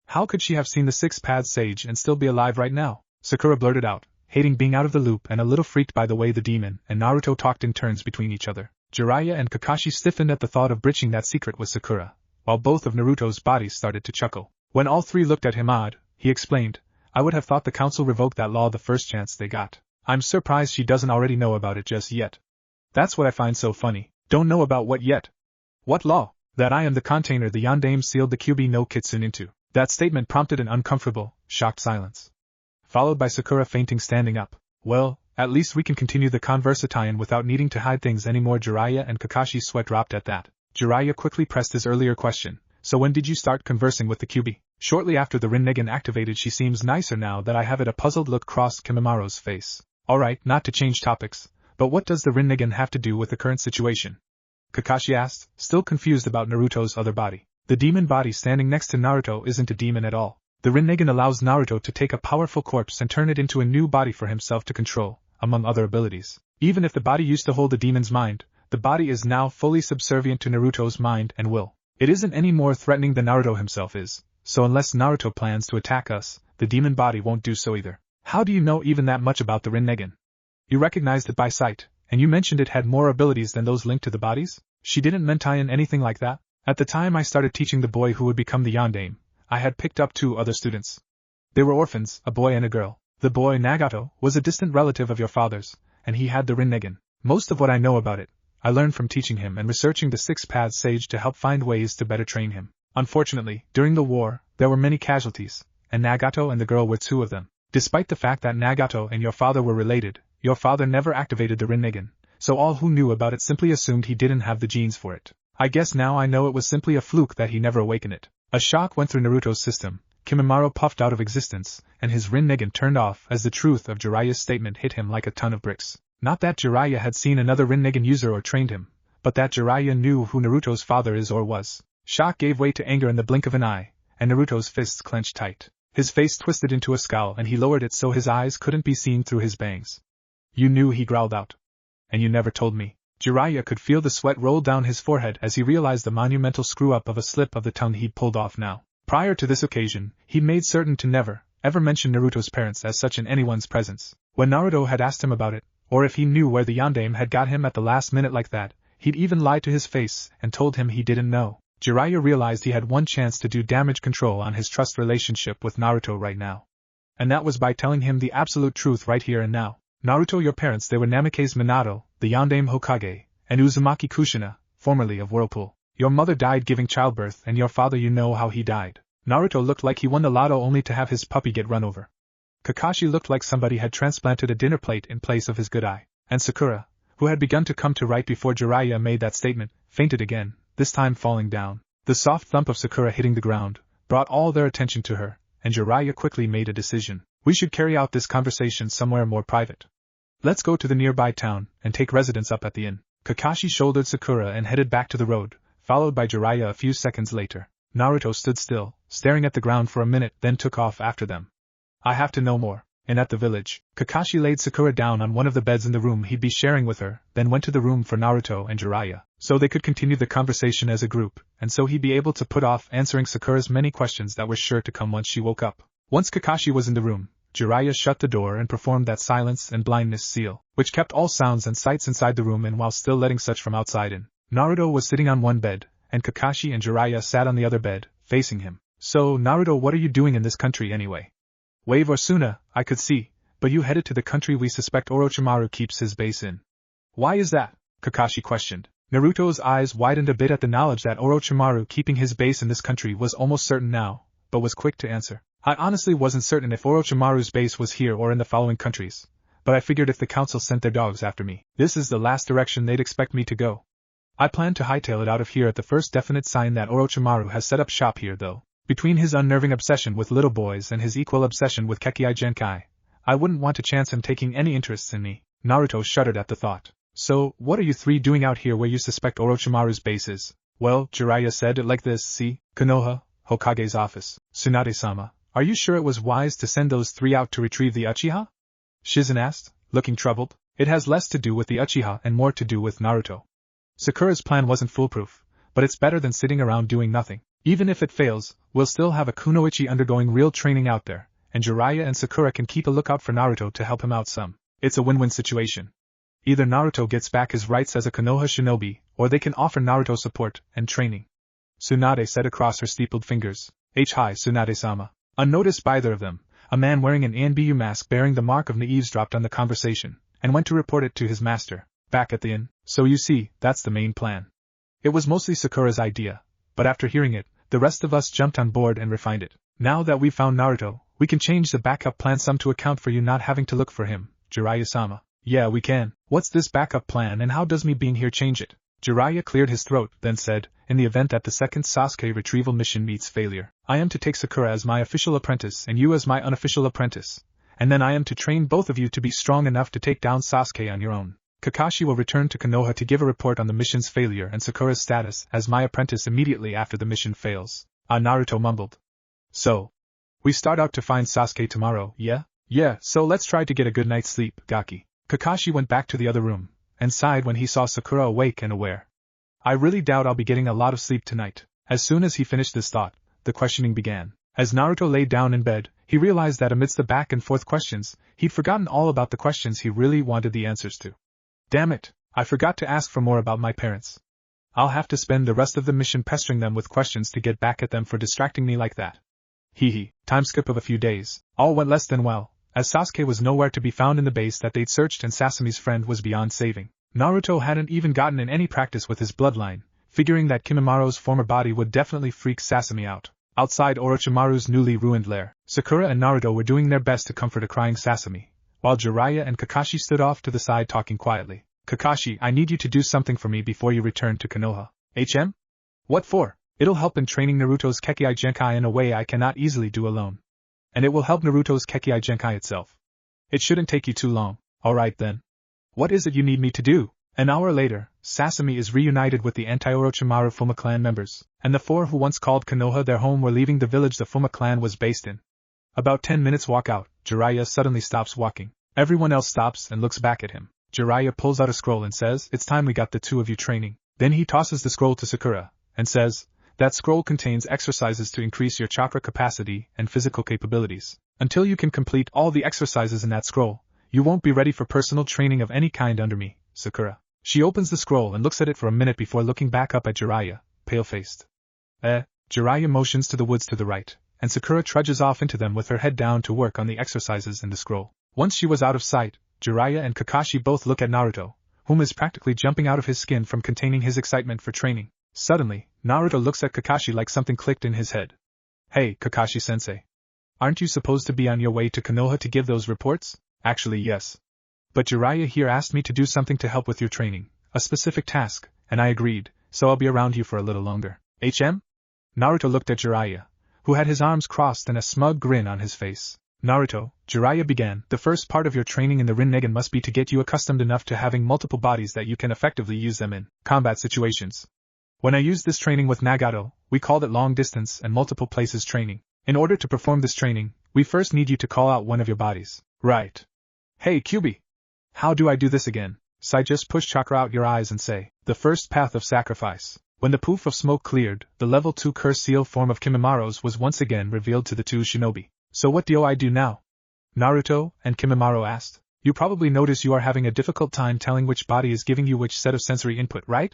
Speaker 1: How could she have seen the six-path sage and still be alive right now? Sakura blurted out, hating being out of the loop and a little freaked by the way the demon and Naruto talked in turns between each other. Jiraiya and Kakashi stiffened at the thought of breaching that secret with Sakura, while both of Naruto's bodies started to chuckle. When all three looked at him odd, he explained, I would have thought the council revoked that law the first chance they got. I'm surprised she doesn't already know about it just yet. That's what I find so funny. Don't know about what yet? What law? That I am the container the Yondaime sealed the QB no Kitsune into. That statement prompted an uncomfortable, shocked silence, followed by Sakura fainting, standing up. Well, at least we can continue the conversation without needing to hide things anymore. Jiraiya and Kakashi's sweat dropped at that. Jiraiya quickly pressed his earlier question. So when did you start conversing with the QB? Shortly after the Rinnegan activated. She seems nicer now that I have it. A puzzled look crossed Kimimara's face. Alright, not to change topics, but what does the Rinnegan have to do with the current situation? Kakashi asked, still confused about Naruto's other body. The demon body standing next to Naruto isn't a demon at all. The Rinnegan allows Naruto to take a powerful corpse and turn it into a new body for himself to control, among other abilities. Even if the body used to hold the demon's mind, the body is now fully subservient to Naruto's mind and will. It isn't any more threatening than Naruto himself is, so unless Naruto plans to attack us, the demon body won't do so either. How do you know even that much about the Rinnegan? You recognized it by sight, and you mentioned it had more abilities than those linked to the bodies? She didn't mention anything like that. At the time I started teaching the boy who would become the Yondaime, I had picked up 2 other students. They were orphans, a boy and a girl. The boy, Nagato, was a distant relative of your father's, and he had the Rinnegan. Most of what I know about it, I learned from teaching him and researching the six-path sage to help find ways to better train him. Unfortunately, during the war, there were many casualties, and Nagato and the girl were 2 of them. Despite the fact that Nagato and your father were related, your father never activated the Rinnegan, so all who knew about it simply assumed he didn't have the genes for it. I guess now I know it was simply a fluke that he never awakened it. A shock went through Naruto's system. Kimimaro puffed out of existence, and his Rinnegan turned off as the truth of Jiraiya's statement hit him like a ton of bricks. Not that Jiraiya had seen another Rinnegan user or trained him, but that Jiraiya knew who Naruto's father is or was. Shock gave way to anger in the blink of an eye, and Naruto's fists clenched tight. His face twisted into a scowl and he lowered it so his eyes couldn't be seen through his bangs. You knew, he growled out. And you never told me. Jiraiya could feel the sweat roll down his forehead as he realized the monumental screw-up of a slip of the tongue he'd pulled off now. Prior to this occasion, he'd made certain to never, ever mention Naruto's parents as such in anyone's presence. When Naruto had asked him about it, or if he knew where the Yondaime had got him at the last minute like that, he'd even lied to his face and told him he didn't know. Jiraiya realized he had one chance to do damage control on his trust relationship with Naruto right now. And that was by telling him the absolute truth right here and now. Naruto, your parents, they were Namikaze Minato, the Yondaime Hokage, and Uzumaki Kushina, formerly of Whirlpool. Your mother died giving childbirth, and your father, you know how he died. Naruto looked like he won the lotto only to have his puppy get run over. Kakashi looked like somebody had transplanted a dinner plate in place of his good eye. And Sakura, who had begun to come to right before Jiraiya made that statement, fainted again, this time falling down. The soft thump of Sakura hitting the ground brought all their attention to her, and Jiraiya quickly made a decision. We should carry out this conversation somewhere more private. Let's go to the nearby town and take residence up at the inn. Kakashi shouldered Sakura and headed back to the road, followed by Jiraiya a few seconds later. Naruto stood still, staring at the ground for a minute, then took off after them. I have to know more. And at the village, Kakashi laid Sakura down on one of the beds in the room he'd be sharing with her, then went to the room for Naruto and Jiraiya, so they could continue the conversation as a group, and so he'd be able to put off answering Sakura's many questions that were sure to come once she woke up. Once Kakashi was in the room, Jiraiya shut the door and performed that silence and blindness seal, which kept all sounds and sights inside the room in while still letting such from outside in. Naruto was sitting on one bed, and Kakashi and Jiraiya sat on the other bed, facing him. So, Naruto, what are you doing in this country anyway? Wave or Suna, I could see, but you headed to the country we suspect Orochimaru keeps his base in. Why is that? Kakashi questioned. Naruto's eyes widened a bit at the knowledge that Orochimaru keeping his base in this country was almost certain now, but was quick to answer. I honestly wasn't certain if Orochimaru's base was here or in the following countries, but I figured if the council sent their dogs after me, this is the last direction they'd expect me to go. I plan to hightail it out of here at the first definite sign that Orochimaru has set up shop here though. Between his unnerving obsession with little boys and his equal obsession with Kekkei Genkai, I wouldn't want to chance him taking any interests in me. Naruto shuddered at the thought. So, what are you three doing out here where you suspect Orochimaru's base is? Well, Jiraiya said it like this, see, Konoha, Hokage's office, Tsunade-sama, are you sure it was wise to send those three out to retrieve the Uchiha? Shizen asked, looking troubled. It has less to do with the Uchiha and more to do with Naruto. Sakura's plan wasn't foolproof, but it's better than sitting around doing nothing. Even if it fails, we'll still have a kunoichi undergoing real training out there, and Jiraiya and Sakura can keep a lookout for Naruto to help him out some. It's a win-win situation. Either Naruto gets back his rights as a Konoha shinobi, or they can offer Naruto support and training. Tsunade said across her steepled fingers. Hi Tsunade-sama. Unnoticed by either of them, a man wearing an ANBU mask bearing the mark of Naives dropped on the conversation, and went to report it to his master, back at the inn. So you see, that's the main plan. It was mostly Sakura's idea, but after hearing it, the rest of us jumped on board and refined it. Now that we've found Naruto, we can change the backup plan some to account for you not having to look for him, Jiraiya-sama. Yeah, we can. What's this backup plan and how does me being here change it? Jiraiya cleared his throat, then said, in the event that the second Sasuke retrieval mission meets failure, I am to take Sakura as my official apprentice and you as my unofficial apprentice, and then I am to train both of you to be strong enough to take down Sasuke on your own. Kakashi will return to Konoha to give a report on the mission's failure and Sakura's status as my apprentice immediately after the mission fails. Naruto mumbled. So, we start out to find Sasuke tomorrow, yeah? Yeah, so let's try to get a good night's sleep, Gaki. Kakashi went back to the other room, and sighed when he saw Sakura awake and aware. I really doubt I'll be getting a lot of sleep tonight. As soon as he finished this thought, the questioning began. As Naruto lay down in bed, he realized that amidst the back and forth questions, he'd forgotten all about the questions he really wanted the answers to. Damn it, I forgot to ask for more about my parents. I'll have to spend the rest of the mission pestering them with questions to get back at them for distracting me like that. Time skip of a few days. All went less than well, as Sasuke was nowhere to be found in the base that they'd searched and Sasame's friend was beyond saving. Naruto hadn't even gotten in any practice with his bloodline, figuring that Kimimara's former body would definitely freak Sasame out. Outside Orochimaru's newly ruined lair, Sakura and Naruto were doing their best to comfort a crying Sasame, while Jiraiya and Kakashi stood off to the side talking quietly. Kakashi, I need you to do something for me before you return to Konoha. What for? It'll help in training Naruto's Kekkei Genkai in a way I cannot easily do alone. And it will help Naruto's Kekkei Genkai itself. It shouldn't take you too long. Alright then. What is it you need me to do? An hour later, Sasame is reunited with the anti-Orochimaru Fuma clan members, and the four who once called Konoha their home were leaving the village the Fuma clan was based in. About 10 minutes walk out, Jiraiya suddenly stops walking. Everyone else stops and looks back at him. Jiraiya pulls out a scroll and says, it's time we got the two of you training. Then he tosses the scroll to Sakura, and says, that scroll contains exercises to increase your chakra capacity and physical capabilities. Until you can complete all the exercises in that scroll, you won't be ready for personal training of any kind under me, Sakura. She opens the scroll and looks at it for a minute before looking back up at Jiraiya, pale-faced. Jiraiya motions to the woods to the right, and Sakura trudges off into them with her head down to work on the exercises in the scroll. Once she was out of sight, Jiraiya and Kakashi both look at Naruto, whom is practically jumping out of his skin from containing his excitement for training. Suddenly, Naruto looks at Kakashi like something clicked in his head. Hey, Kakashi-sensei. Aren't you supposed to be on your way to Konoha to give those reports? Actually, yes. But Jiraiya here asked me to do something to help with your training, a specific task, and I agreed, so I'll be around you for a little longer. Naruto looked at Jiraiya, who had his arms crossed and a smug grin on his face. Naruto, Jiraiya began, the first part of your training in the Rinnegan must be to get you accustomed enough to having multiple bodies that you can effectively use them in combat situations. When I used this training with Nagato, we called it long distance and multiple places training. In order to perform this training, we first need you to call out one of your bodies. Right. Hey, QB! How do I do this again? Sai, just push chakra out your eyes and say, the first path of sacrifice. When the poof of smoke cleared, the level 2 curse seal form of Kimimara's was once again revealed to the two shinobi. So what do I do now? Naruto and Kimimaro asked. You probably notice you are having a difficult time telling which body is giving you which set of sensory input, right?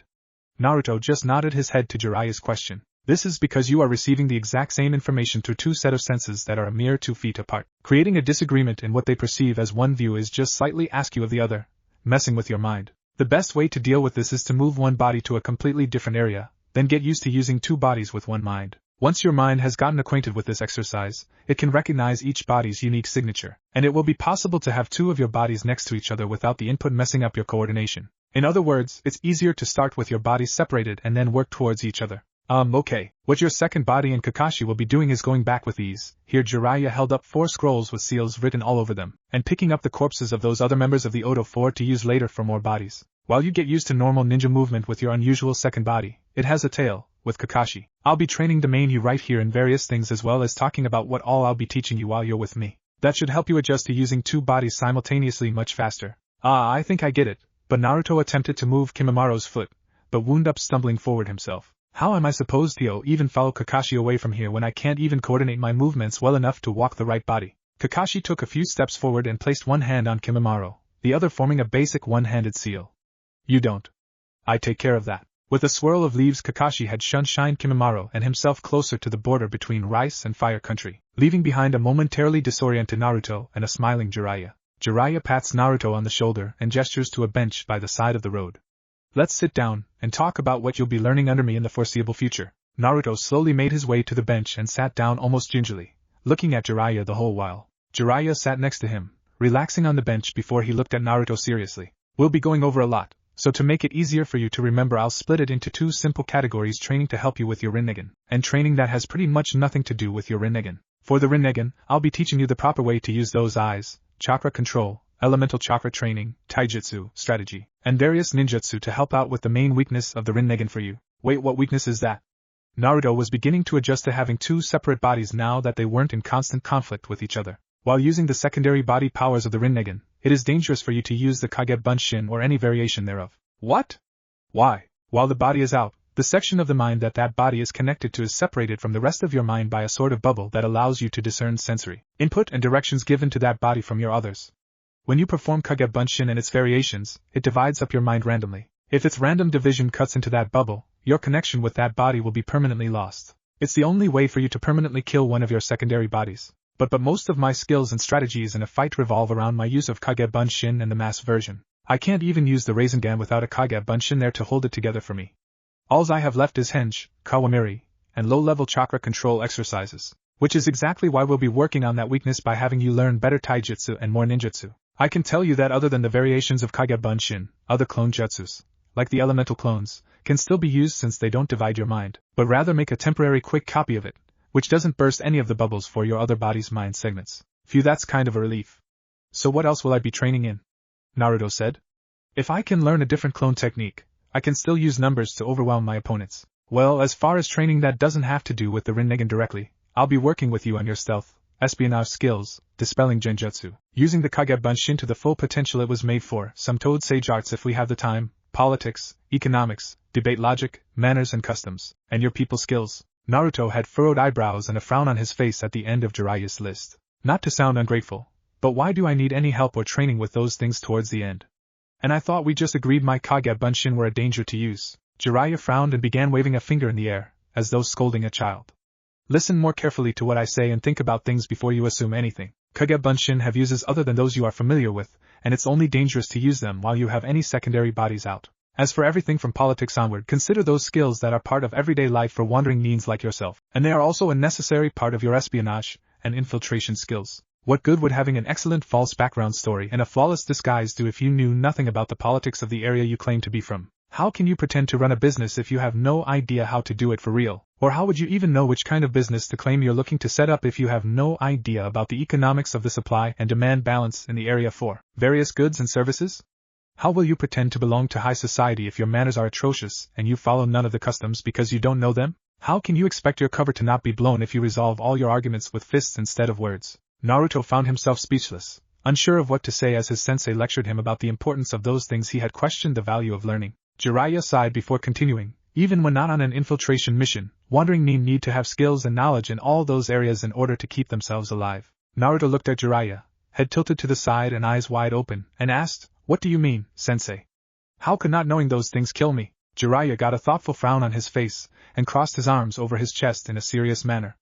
Speaker 1: Naruto just nodded his head to Jiraiya's question. This is because you are receiving the exact same information through two sets of senses that are a mere 2 feet apart. Creating a disagreement in what they perceive as one view is just slightly askew of the other, messing with your mind. The best way to deal with this is to move one body to a completely different area, then get used to using two bodies with one mind. Once your mind has gotten acquainted with this exercise, it can recognize each body's unique signature, and it will be possible to have two of your bodies next to each other without the input messing up your coordination. In other words, it's easier to start with your bodies separated and then work towards each other. Okay. What your second body and Kakashi will be doing is going back with ease. Here Jiraiya held up 4 scrolls with seals written all over them, and picking up the corpses of those other members of the Odo 4 to use later for more bodies. While you get used to normal ninja movement with your unusual second body, it has a tail. With Kakashi, I'll be training the main you right here in various things as well as talking about what all I'll be teaching you while you're with me. That should help you adjust to using two bodies simultaneously much faster. I think I get it, but Naruto attempted to move Kimimara's foot, but wound up stumbling forward himself. How am I supposed to even follow Kakashi away from here when I can't even coordinate my movements well enough to walk the right body? Kakashi took a few steps forward and placed one hand on Kimimaro, the other forming a basic one-handed seal. You don't. I take care of that. With a swirl of leaves, Kakashi had shined Kimimaro and himself closer to the border between rice and fire country, leaving behind a momentarily disoriented Naruto and a smiling Jiraiya. Jiraiya pats Naruto on the shoulder and gestures to a bench by the side of the road. Let's sit down and talk about what you'll be learning under me in the foreseeable future. Naruto slowly made his way to the bench and sat down almost gingerly, looking at Jiraiya the whole while. Jiraiya sat next to him, relaxing on the bench before he looked at Naruto seriously. We'll be going over a lot, so to make it easier for you to remember I'll split it into 2 simple categories: training to help you with your Rinnegan, and training that has pretty much nothing to do with your Rinnegan. For the Rinnegan, I'll be teaching you the proper way to use those eyes, chakra control, elemental chakra training, taijutsu, strategy, and various ninjutsu to help out with the main weakness of the Rinnegan for you. Wait, what weakness is that? Naruto was beginning to adjust to having 2 separate bodies now that they weren't in constant conflict with each other. While using the secondary body powers of the Rinnegan, it is dangerous for you to use the Kage Bunshin or any variation thereof. What? Why? While the body is out, the section of the mind that body is connected to is separated from the rest of your mind by a sort of bubble that allows you to discern sensory input and directions given to that body from your others. When you perform Kage Bunshin and its variations, it divides up your mind randomly. If its random division cuts into that bubble, your connection with that body will be permanently lost. It's the only way for you to permanently kill one of your secondary bodies. But most of my skills and strategies in a fight revolve around my use of Kage Bunshin and the mass version. I can't even use the Rasengan without a Kage Bunshin there to hold it together for me. Alls I have left is Henge, Kawamiri, and low-level chakra control exercises, which is exactly why we'll be working on that weakness by having you learn better taijutsu and more ninjutsu. I can tell you that other than the variations of Kage Bunshin, other clone jutsus, like the elemental clones, can still be used since they don't divide your mind, but rather make a temporary quick copy of it, which doesn't burst any of the bubbles for your other body's mind segments. Phew, that's kind of a relief. So what else will I be training in? Naruto said. If I can learn a different clone technique, I can still use numbers to overwhelm my opponents. Well, as far as training that doesn't have to do with the Rinnegan directly, I'll be working with you on your stealth, espionage skills, dispelling genjutsu, using the Kage Bunshin to the full potential it was made for, some Toad Sage arts if we have the time, politics, economics, debate logic, manners and customs, and your people skills. Naruto had furrowed eyebrows and a frown on his face at the end of Jiraiya's list. Not to sound ungrateful, but why do I need any help or training with those things towards the end? And I thought we just agreed my Kage Bunshin were a danger to use. Jiraiya frowned and began waving a finger in the air, as though scolding a child. Listen more carefully to what I say and think about things before you assume anything. Kage Bunshin have uses other than those you are familiar with, and it's only dangerous to use them while you have any secondary bodies out. As for everything from politics onward, consider those skills that are part of everyday life for wandering neens like yourself, and they are also a necessary part of your espionage and infiltration skills. What good would having an excellent false background story and a flawless disguise do if you knew nothing about the politics of the area you claim to be from? How can you pretend to run a business if you have no idea how to do it for real? Or how would you even know which kind of business to claim you're looking to set up if you have no idea about the economics of the supply and demand balance in the area for various goods and services? How will you pretend to belong to high society if your manners are atrocious and you follow none of the customs because you don't know them? How can you expect your cover to not be blown if you resolve all your arguments with fists instead of words? Naruto found himself speechless, unsure of what to say as his sensei lectured him about the importance of those things he had questioned the value of learning. Jiraiya sighed before continuing. Even when not on an infiltration mission, wandering nin need to have skills and knowledge in all those areas in order to keep themselves alive. Naruto looked at Jiraiya, head tilted to the side and eyes wide open, and asked, "What do you mean, sensei? How could not knowing those things kill me?" Jiraiya got a thoughtful frown on his face, and crossed his arms over his chest in a serious manner.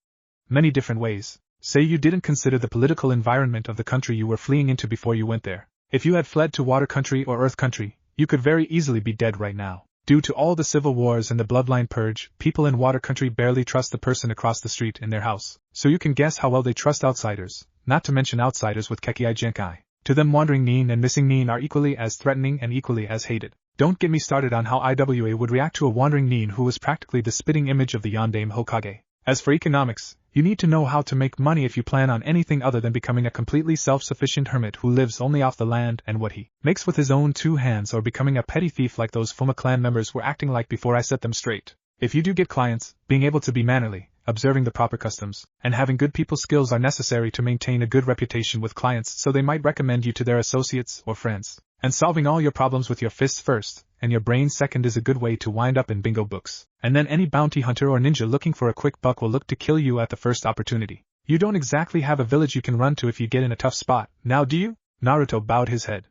Speaker 1: "Many different ways. Say you didn't consider the political environment of the country you were fleeing into before you went there. If you had fled to water country or earth country, you could very easily be dead right now. Due to all the civil wars and the bloodline purge, people in water country barely trust the person across the street in their house, so you can guess how well they trust outsiders, not to mention outsiders with Kekkei Genkai. To them wandering nin and missing nin are equally as threatening and equally as hated. Don't get me started on how IWA would react to a wandering nin who was practically the spitting image of the Yondaime Hokage. As for economics, you need to know how to make money if you plan on anything other than becoming a completely self-sufficient hermit who lives only off the land and what he makes with his own 2 hands, or becoming a petty thief like those Fuma clan members were acting like before I set them straight. If you do get clients, being able to be mannerly, observing the proper customs, and having good people skills are necessary to maintain a good reputation with clients, so they might recommend you to their associates or friends. And solving all your problems with your fists first, and your brain second is a good way to wind up in bingo books. And then any bounty hunter or ninja looking for a quick buck will look to kill you at the first opportunity. You don't exactly have a village you can run to if you get in a tough spot, now do you?" Naruto bowed his head.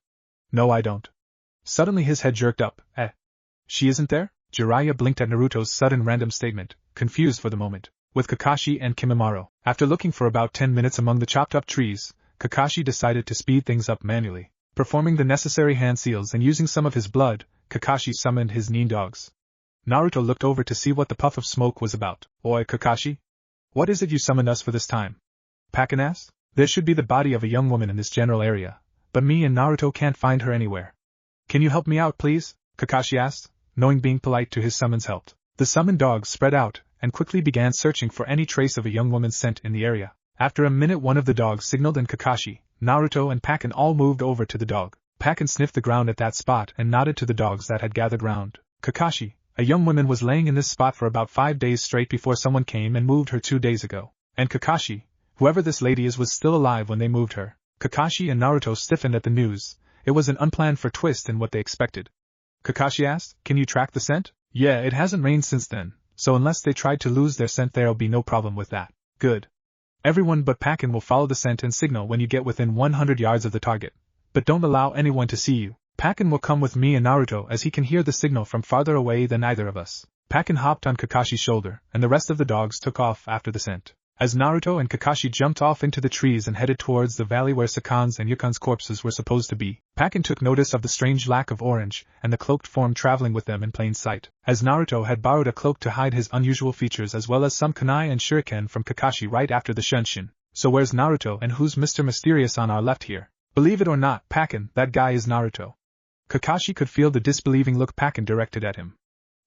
Speaker 1: "No, I don't." Suddenly his head jerked up. She isn't there?" Jiraiya blinked at Naruto's sudden random statement, confused for the moment. With Kakashi and Kimimaro. After looking for about 10 minutes among the chopped-up trees, Kakashi decided to speed things up manually. Performing the necessary hand seals and using some of his blood, Kakashi summoned his nin dogs. Naruto looked over to see what the puff of smoke was about. "Oi, Kakashi? What is it you summoned us for this time?" Pakken asked. "There should be the body of a young woman in this general area, but me and Naruto can't find her anywhere. Can you help me out, please?" Kakashi asked, knowing being polite to his summons helped. The summoned dogs spread out, and quickly began searching for any trace of a young woman's scent in the area. After a minute one of the dogs signaled and Kakashi, Naruto and Pakken all moved over to the dog. Pakken sniffed the ground at that spot and nodded to the dogs that had gathered round. "Kakashi, a young woman was laying in this spot for about 5 days straight before someone came and moved her 2 days ago. And Kakashi, whoever this lady is, was still alive when they moved her." Kakashi and Naruto stiffened at the news. It was an unplanned for twist in what they expected. Kakashi asked, "Can you track the scent?" "Yeah, it hasn't rained since then, so unless they tried to lose their scent there'll be no problem with that." "Good. Everyone but Pakken will follow the scent and signal when you get within 100 yards of the target. But don't allow anyone to see you. Pakken will come with me and Naruto as he can hear the signal from farther away than either of us." Pakken hopped on Kakashi's shoulder, and the rest of the dogs took off after the scent. As Naruto and Kakashi jumped off into the trees and headed towards the valley where Sakan's and Yukon's corpses were supposed to be, Pakken took notice of the strange lack of orange and the cloaked form traveling with them in plain sight. As Naruto had borrowed a cloak to hide his unusual features as well as some kunai and shuriken from Kakashi right after the Shunshin. So where's Naruto and who's Mr. Mysterious on our left here? Believe it or not, Pakken, that guy is Naruto. Kakashi could feel the disbelieving look Pakken directed at him.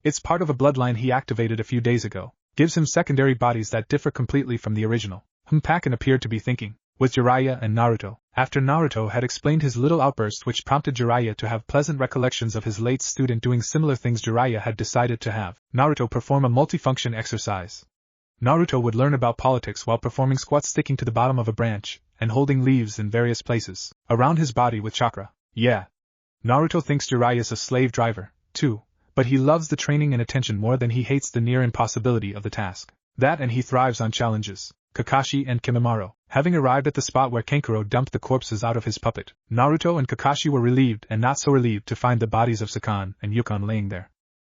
Speaker 1: It's part of a bloodline he activated a few days ago. Gives him secondary bodies that differ completely from the original. Pakken appeared to be thinking, with Jiraiya and Naruto. After Naruto had explained his little outburst which prompted Jiraiya to have pleasant recollections of his late student doing similar things Jiraiya had decided to have Naruto perform a multifunction exercise. Naruto would learn about politics while performing squats sticking to the bottom of a branch, and holding leaves in various places around his body with chakra. Yeah. Naruto thinks Jiraiya is a slave driver, too. But he loves the training and attention more than he hates the near impossibility of the task. That and he thrives on challenges. Kakashi and Kimimaro, having arrived at the spot where Kankuro dumped the corpses out of his puppet, Naruto and Kakashi were relieved and not so relieved to find the bodies of Sakan and Yukon laying there.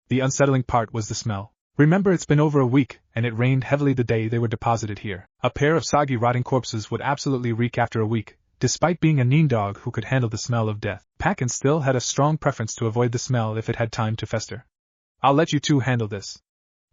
Speaker 1: The unsettling part was the smell. Remember, it's been over a week, and it rained heavily the day they were deposited here. A pair of soggy rotting corpses would absolutely reek after a week. Despite being a nin dog who could handle the smell of death, Pakken still had a strong preference to avoid the smell if it had time to fester. "I'll let you two handle this.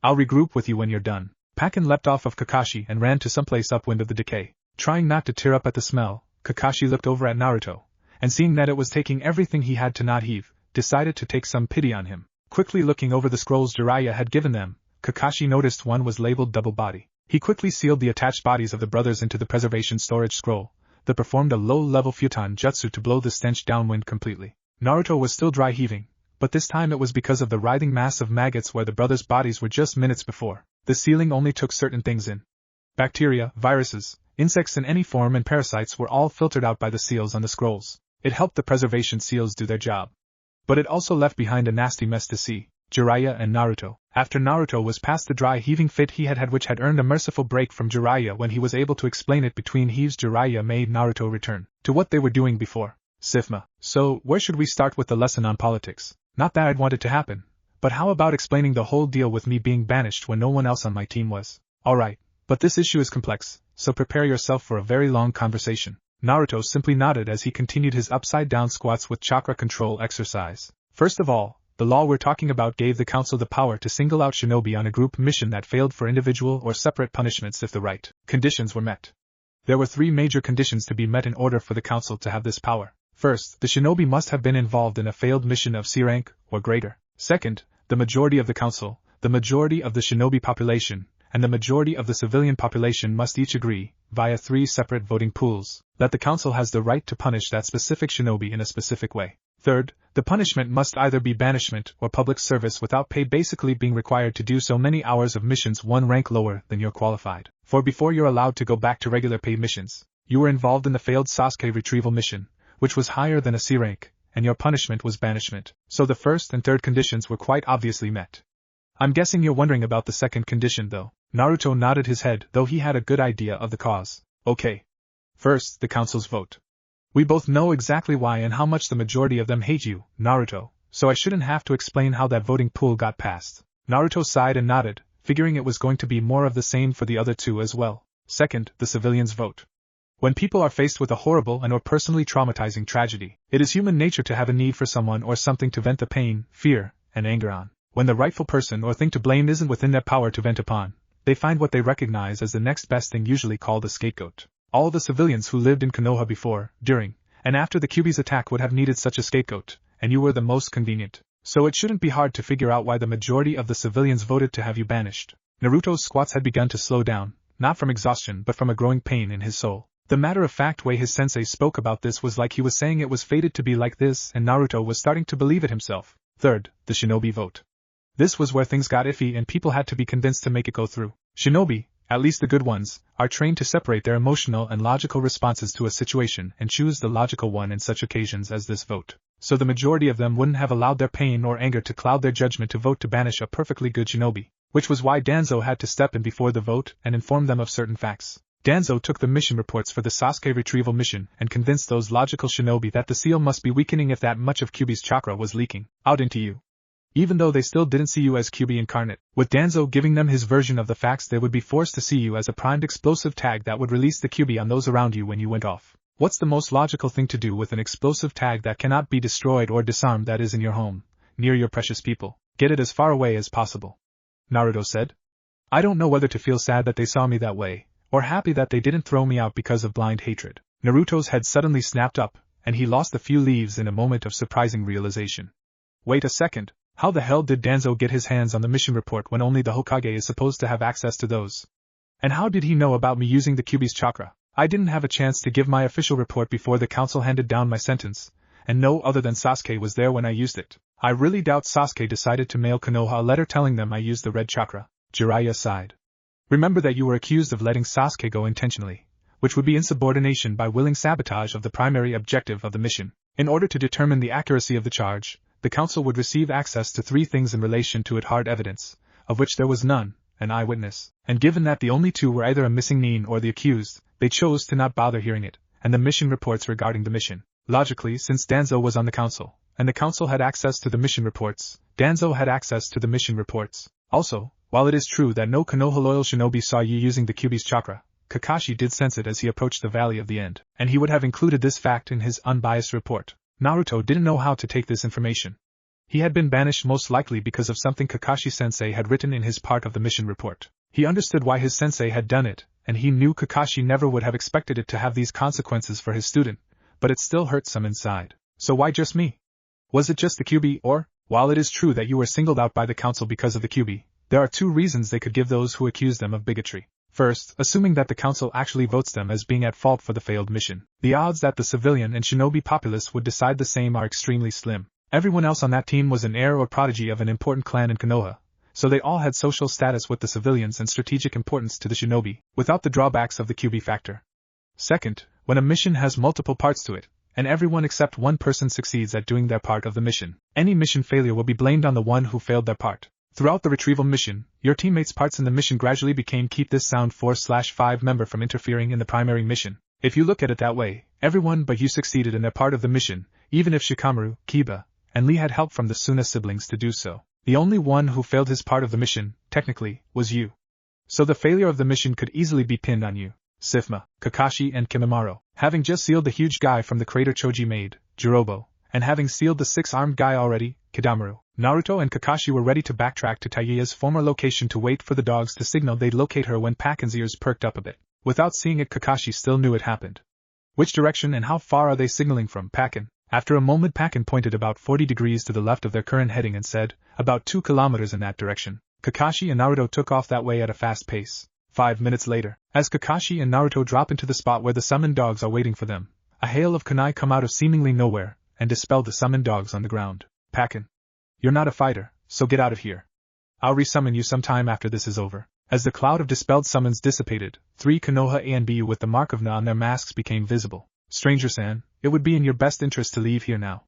Speaker 1: I'll regroup with you when you're done." Pakken leapt off of Kakashi and ran to someplace upwind of the decay. Trying not to tear up at the smell, Kakashi looked over at Naruto, and seeing that it was taking everything he had to not heave, decided to take some pity on him. Quickly looking over the scrolls Jiraiya had given them, Kakashi noticed one was labeled double body. He quickly sealed the attached bodies of the brothers into the preservation storage scroll, that performed a low-level futon jutsu to blow the stench downwind completely. Naruto was still dry heaving, but this time it was because of the writhing mass of maggots where the brothers' bodies were just minutes before. The sealing only took certain things in. Bacteria, viruses, insects in any form and parasites were all filtered out by the seals on the scrolls. It helped the preservation seals do their job. But it also left behind a nasty mess to see. Jiraiya and Naruto. After Naruto was past the dry heaving fit he had which had earned a merciful break from Jiraiya when he was able to explain it between heaves, Jiraiya made Naruto return to what they were doing before. Sifma. So, where should we start with the lesson on politics? Not that I'd want it to happen. But how about explaining the whole deal with me being banished when no one else on my team was? Alright, but this issue is complex, so prepare yourself for a very long conversation. Naruto simply nodded as he continued his upside-down squats with chakra control exercise. First of all, the law we're talking about gave the council the power to single out shinobi on a group mission that failed for individual or separate punishments if the right conditions were met. There were 3 major conditions to be met in order for the council to have this power. First, the shinobi must have been involved in a failed mission of C rank or greater. Second, the majority of the council, the majority of the shinobi population, and the majority of the civilian population must each agree, via 3 separate voting pools, that the council has the right to punish that specific shinobi in a specific way. Third, the punishment must either be banishment or public service without pay, basically being required to do so many hours of missions 1 rank lower than you're qualified for before you're allowed to go back to regular pay missions. You were involved in the failed Sasuke retrieval mission, which was higher than a C rank, and your punishment was banishment, so the first and third conditions were quite obviously met. I'm guessing you're wondering about the second condition though. Naruto nodded his head, though he had a good idea of the cause. Okay. First, the council's vote. We both know exactly why and how much the majority of them hate you, Naruto, so I shouldn't have to explain how that voting pool got passed. Naruto sighed and nodded, figuring it was going to be more of the same for the other 2 as well. Second, the civilians' vote. When people are faced with a horrible and or personally traumatizing tragedy, it is human nature to have a need for someone or something to vent the pain, fear, and anger on. When the rightful person or thing to blame isn't within their power to vent upon, they find what they recognize as the next best thing, usually called a scapegoat. All the civilians who lived in Konoha before, during, and after the Kyuubi's attack would have needed such a scapegoat, and you were the most convenient. So it shouldn't be hard to figure out why the majority of the civilians voted to have you banished. Naruto's squats had begun to slow down, not from exhaustion but from a growing pain in his soul. The matter-of-fact way his sensei spoke about this was like he was saying it was fated to be like this, and Naruto was starting to believe it himself. Third, the shinobi vote. This was where things got iffy and people had to be convinced to make it go through. Shinobi, at least the good ones, are trained to separate their emotional and logical responses to a situation and choose the logical one in such occasions as this vote. So the majority of them wouldn't have allowed their pain or anger to cloud their judgment to vote to banish a perfectly good shinobi, which was why Danzo had to step in before the vote and inform them of certain facts. Danzo took the mission reports for the Sasuke retrieval mission and convinced those logical shinobi that the seal must be weakening if that much of Kyuubi's chakra was leaking out into you. Even though they still didn't see you as Kyuubi incarnate, with Danzo giving them his version of the facts, they would be forced to see you as a primed explosive tag that would release the Kyuubi on those around you when you went off. What's the most logical thing to do with an explosive tag that cannot be destroyed or disarmed that is in your home, near your precious people? Get it as far away as possible. Naruto said. I don't know whether to feel sad that they saw me that way, or happy that they didn't throw me out because of blind hatred. Naruto's head suddenly snapped up, and he lost a few leaves in a moment of surprising realization. Wait a second. How the hell did Danzo get his hands on the mission report when only the Hokage is supposed to have access to those? And how did he know about me using the Kyuubi's chakra? I didn't have a chance to give my official report before the council handed down my sentence, and no other than Sasuke was there when I used it. I really doubt Sasuke decided to mail Konoha a letter telling them I used the red chakra. Jiraiya sighed. Remember that you were accused of letting Sasuke go intentionally, which would be insubordination by willing sabotage of the primary objective of the mission. In order to determine the accuracy of the charge, the council would receive access to 3 things in relation to it: hard evidence, of which there was none, an eyewitness, and given that the only 2 were either a missing nin or the accused, they chose to not bother hearing it, and the mission reports regarding the mission. Logically, since Danzo was on the council, and the council had access to the mission reports, Danzo had access to the mission reports. Also, while it is true that no Konoha loyal shinobi saw you using the Kyuubi's chakra, Kakashi did sense it as he approached the Valley of the End, and he would have included this fact in his unbiased report. Naruto didn't know how to take this information. He had been banished most likely because of something Kakashi-sensei had written in his part of the mission report. He understood why his sensei had done it, and he knew Kakashi never would have expected it to have these consequences for his student, but it still hurt some inside. So why just me? Was it just the Kyuubi, or, while it is true that you were singled out by the council because of the Kyuubi, there are 2 reasons they could give those who accuse them of bigotry. First, assuming that the council actually votes them as being at fault for the failed mission, the odds that the civilian and shinobi populace would decide the same are extremely slim. Everyone else on that team was an heir or prodigy of an important clan in Konoha, so they all had social status with the civilians and strategic importance to the shinobi, without the drawbacks of the QB factor. Second, when a mission has multiple parts to it, and everyone except one person succeeds at doing their part of the mission, any mission failure will be blamed on the one who failed their part. Throughout the retrieval mission, your teammates' parts in the mission gradually became keep this sound 4/5 member from interfering in the primary mission. If you look at it that way, everyone but you succeeded in their part of the mission, even if Shikamaru, Kiba, and Lee had help from the Suna siblings to do so. The only one who failed his part of the mission, technically, was you. So the failure of the mission could easily be pinned on you. Sifma, Kakashi and Kimimaro, having just sealed the huge guy from the crater Choji made, Jirobo, and having sealed the 6-armed guy already, Kidamaru, Naruto and Kakashi were ready to backtrack to Tayuya's former location to wait for the dogs to signal they'd locate her when Pakin's ears perked up a bit. Without seeing it, Kakashi still knew it happened. Which direction and how far are they signaling from, Pakin? After a moment, Pakin pointed about 40 degrees to the left of their current heading and said, about 2 kilometers in that direction. Kakashi and Naruto took off that way at a fast pace. 5 minutes later, as Kakashi and Naruto drop into the spot where the summoned dogs are waiting for them, a hail of kunai come out of seemingly nowhere, and dispel the summoned dogs on the ground. Pakin, you're not a fighter, so get out of here. I'll resummon you sometime after this is over. As the cloud of dispelled summons dissipated, 3 Konoha A and B with the mark of Na on their masks became visible. Stranger-san, it would be in your best interest to leave here now.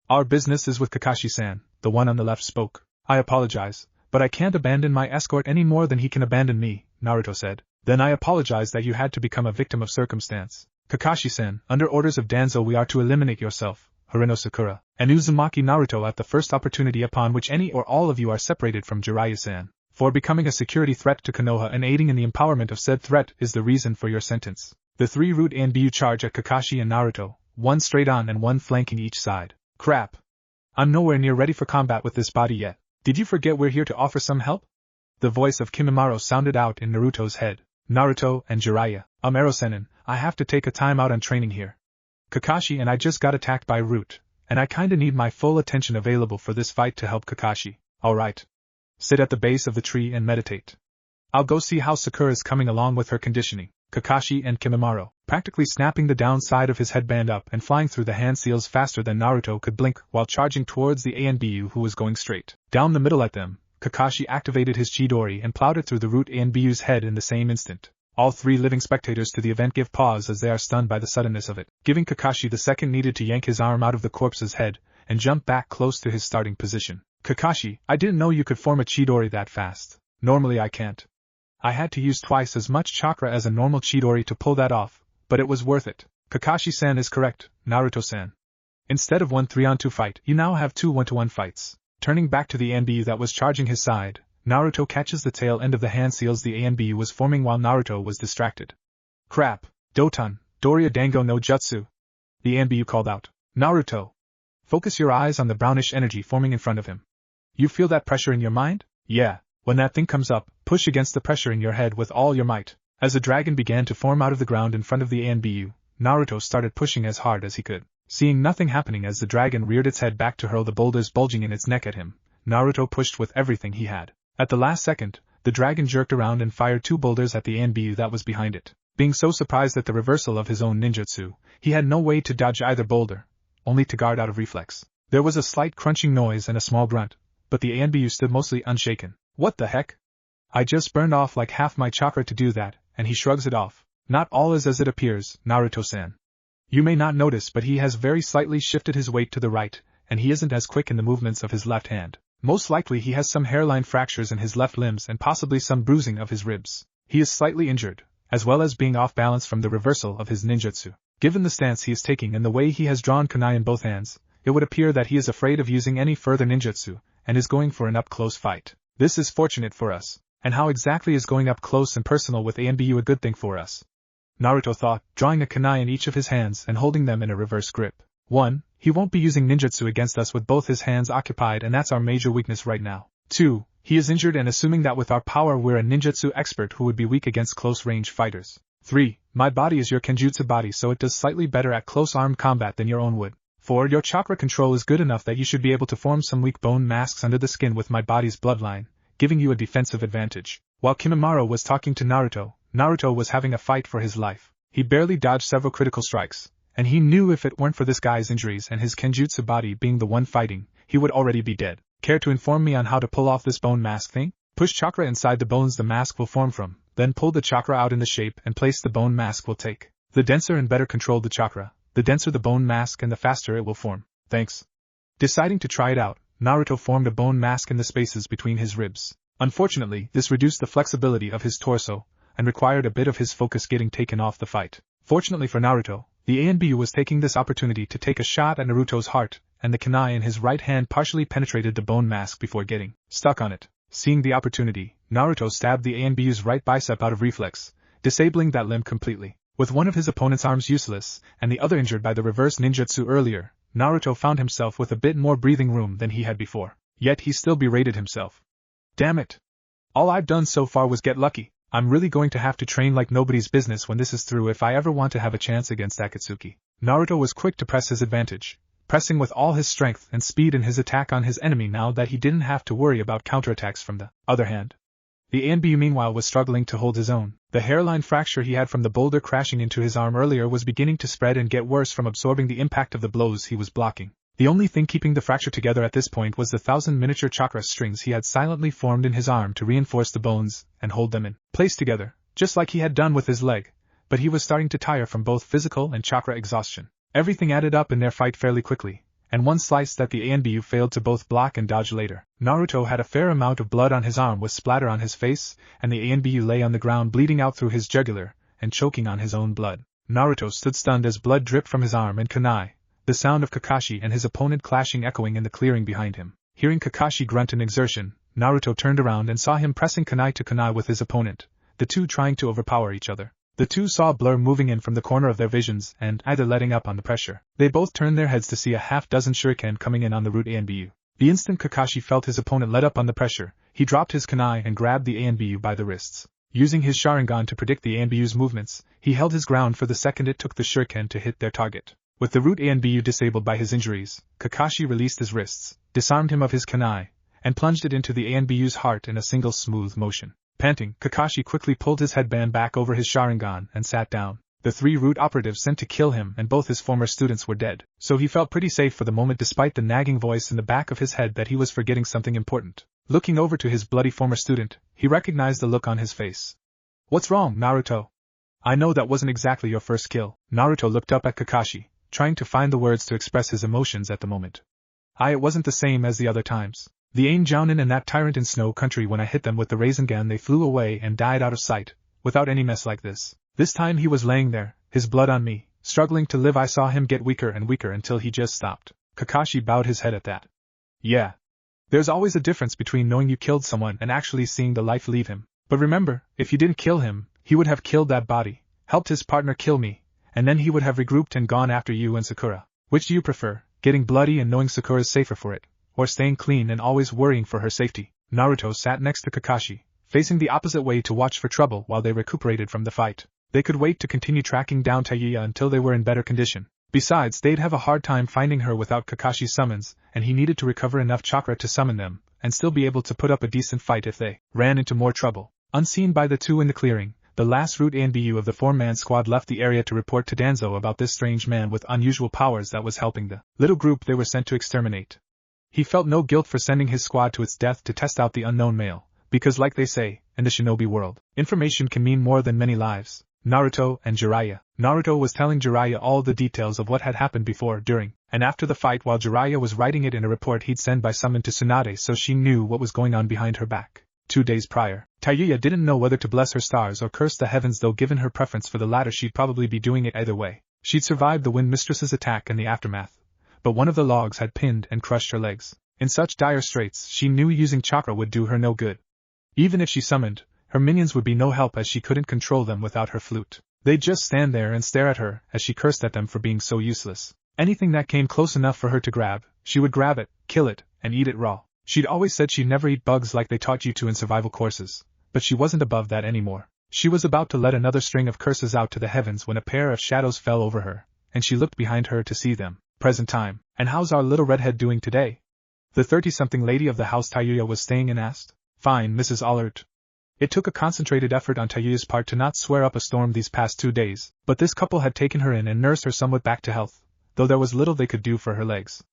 Speaker 1: Our business is with Kakashi-san, the one on the left spoke. I apologize, but I can't abandon my escort any more than he can abandon me, Naruto said. Then I apologize that you had to become a victim of circumstance. Kakashi-san, under orders of Danzo we are to eliminate yourself, Harino Sakura, and Uzumaki Naruto at the first opportunity upon which any or all of you are separated from Jiraiya-san. For becoming a security threat to Konoha and aiding in the empowerment of said threat is the reason for your sentence. The 3 Root A and B charge at Kakashi and Naruto, one straight on and one flanking each side. Crap. I'm nowhere near ready for combat with this body yet. Did you forget we're here to offer some help? The voice of Kimimaro sounded out in Naruto's head. Naruto and Jiraiya, Amero-senin, I have to take a time out on training here. Kakashi and I just got attacked by Root, and I kinda need my full attention available for this fight to help Kakashi. Alright. Sit at the base of the tree and meditate. I'll go see how Sakura is coming along with her conditioning. Kakashi and Kimimaro, practically snapping the downside of his headband up and flying through the hand seals faster than Naruto could blink while charging towards the ANBU who was going straight down the middle at them. Kakashi activated his Chidori and plowed it through the Root ANBU's head in the same instant. All 3 living spectators to the event give pause as they are stunned by the suddenness of it, giving Kakashi the second needed to yank his arm out of the corpse's head and jump back close to his starting position. Kakashi, I didn't know you could form a Chidori that fast. Normally I can't. I had to use twice as much chakra as a normal Chidori to pull that off, but it was worth it. Kakashi-san is correct, Naruto-san. Instead of 1 3-on-2 fight, you now have 2 1-to-1 fights. Turning back to the ANBU that was charging his side, Naruto catches the tail end of the hand seals the ANBU was forming while Naruto was distracted. Crap, Doton, Doria Dango no Jutsu. The ANBU called out. Naruto. Focus your eyes on the brownish energy forming in front of him. You feel that pressure in your mind? Yeah. When that thing comes up, push against the pressure in your head with all your might. As the dragon began to form out of the ground in front of the ANBU, Naruto started pushing as hard as he could. Seeing nothing happening as the dragon reared its head back to hurl the boulders bulging in its neck at him, Naruto pushed with everything he had. At the last second, the dragon jerked around and fired 2 boulders at the ANBU that was behind it. Being so surprised at the reversal of his own ninjutsu, he had no way to dodge either boulder, only to guard out of reflex. There was a slight crunching noise and a small grunt, but the ANBU stood mostly unshaken. What the heck? I just burned off like half my chakra to do that, and he shrugs it off. Not all is as it appears, Naruto-san. You may not notice but he has very slightly shifted his weight to the right, and he isn't as quick in the movements of his left hand. Most likely he has some hairline fractures in his left limbs and possibly some bruising of his ribs. He is slightly injured, as well as being off balance from the reversal of his ninjutsu. Given the stance he is taking and the way he has drawn kunai in both hands, it would appear that he is afraid of using any further ninjutsu, and is going for an up-close fight. This is fortunate for us. And how exactly is going up close and personal with ANBU a good thing for us? Naruto thought, drawing a kunai in each of his hands and holding them in a reverse grip. 1. He won't be using ninjutsu against us with both his hands occupied, and that's our major weakness right now. 2. He is injured, and assuming that with our power we're a ninjutsu expert who would be weak against close-range fighters. 3. My body is your kenjutsu body, so it does slightly better at close-armed combat than your own would. 4. Your chakra control is good enough that you should be able to form some weak bone masks under the skin with my body's bloodline, giving you a defensive advantage. While Kimimaro was talking to Naruto, Naruto was having a fight for his life. He barely dodged several critical strikes, and he knew if it weren't for this guy's injuries and his kenjutsu body being the one fighting, he would already be dead. Care to inform me on how to pull off this bone mask thing? Push chakra inside the bones the mask will form from, then pull the chakra out in the shape and place the bone mask will take. The denser and better controlled the chakra, the denser the bone mask and the faster it will form. Thanks. Deciding to try it out, Naruto formed a bone mask in the spaces between his ribs. Unfortunately, this reduced the flexibility of his torso, and required a bit of his focus getting taken off the fight. Fortunately for Naruto, the ANBU was taking this opportunity to take a shot at Naruto's heart, and the kunai in his right hand partially penetrated the bone mask before getting stuck on it. Seeing the opportunity, Naruto stabbed the ANBU's right bicep out of reflex, disabling that limb completely. With one of his opponent's arms useless, and the other injured by the reverse ninjutsu earlier, Naruto found himself with a bit more breathing room than he had before. Yet he still berated himself. Damn it! All I've done so far was get lucky. I'm really going to have to train like nobody's business when this is through if I ever want to have a chance against Akatsuki. Naruto was quick to press his advantage, pressing with all his strength and speed in his attack on his enemy now that he didn't have to worry about counterattacks from the other hand. The ANBU meanwhile was struggling to hold his own. The hairline fracture he had from the boulder crashing into his arm earlier was beginning to spread and get worse from absorbing the impact of the blows he was blocking. The only thing keeping the fracture together at this point was the 1,000 miniature chakra strings he had silently formed in his arm to reinforce the bones and hold them in place together, just like he had done with his leg, but he was starting to tire from both physical and chakra exhaustion. Everything added up in their fight fairly quickly, and one slice that the ANBU failed to both block and dodge later. Naruto had a fair amount of blood on his arm with splatter on his face, and the ANBU lay on the ground bleeding out through his jugular, and choking on his own blood. Naruto stood stunned as blood dripped from his arm and kunai, the sound of Kakashi and his opponent clashing echoing in the clearing behind him. Hearing Kakashi grunt in exertion, Naruto turned around and saw him pressing kunai to kunai with his opponent, the two trying to overpower each other. The two saw a blur moving in from the corner of their visions and, either letting up on the pressure, they both turned their heads to see a half-dozen shuriken coming in on the root ANBU. The instant Kakashi felt his opponent let up on the pressure, he dropped his kunai and grabbed the ANBU by the wrists. Using his Sharingan to predict the ANBU's movements, he held his ground for the second it took the shuriken to hit their target. With the root ANBU disabled by his injuries, Kakashi released his wrists, disarmed him of his kunai, and plunged it into the ANBU's heart in a single smooth motion. Panting, Kakashi quickly pulled his headband back over his Sharingan and sat down. The 3 root operatives sent to kill him and both his former students were dead, so he felt pretty safe for the moment despite the nagging voice in the back of his head that he was forgetting something important. Looking over to his bloody former student, he recognized the look on his face. "What's wrong, Naruto? I know that wasn't exactly your first kill." Naruto looked up at Kakashi, trying to find the words to express his emotions at the moment. It wasn't the same as the other times. The Ain Jounin and that tyrant in Snow Country, when I hit them with the Rasengan they flew away and died out of sight, without any mess like this. This time he was laying there, his blood on me, struggling to live. I saw him get weaker and weaker until he just stopped. Kakashi bowed his head at that. Yeah. There's always a difference between knowing you killed someone and actually seeing the life leave him. But remember, if you didn't kill him, he would have killed that body, helped his partner kill me, and then he would have regrouped and gone after you and Sakura. Which do you prefer, getting bloody and knowing Sakura's safer for it, or staying clean and always worrying for her safety? Naruto sat next to Kakashi, facing the opposite way to watch for trouble while they recuperated from the fight. They could wait to continue tracking down Tayuya until they were in better condition. Besides, they'd have a hard time finding her without Kakashi's summons, and he needed to recover enough chakra to summon them, and still be able to put up a decent fight if they ran into more trouble. Unseen by the two in the clearing, the last root ANBU of the 4-man squad left the area to report to Danzo about this strange man with unusual powers that was helping the little group they were sent to exterminate. He felt no guilt for sending his squad to its death to test out the unknown male, because like they say, in the shinobi world, information can mean more than many lives. Naruto and Jiraiya. Naruto was telling Jiraiya all the details of what had happened before, during, and after the fight while Jiraiya was writing it in a report he'd send by summon to Tsunade so she knew what was going on behind her back. 2 days prior, Tayuya didn't know whether to bless her stars or curse the heavens, though given her preference for the latter she'd probably be doing it either way. She'd survived the Wind Mistress's attack and the aftermath, but one of the logs had pinned and crushed her legs. In such dire straits, she knew using chakra would do her no good. Even if she summoned, her minions would be no help as she couldn't control them without her flute. They'd just stand there and stare at her as she cursed at them for being so useless. Anything that came close enough for her to grab, she would grab it, kill it, and eat it raw. She'd always said she'd never eat bugs like they taught you to in survival courses, but she wasn't above that anymore. She was about to let another string of curses out to the heavens when a pair of shadows fell over her, and she looked behind her to see them. Present time. "And how's our little redhead doing today?" the 30-something lady of the house Tayuya was staying in asked. "Fine, Mrs. Allert." It took a concentrated effort on Tayuya's part to not swear up a storm these past 2 days, but this couple had taken her in and nursed her somewhat back to health, though there was little they could do for her legs.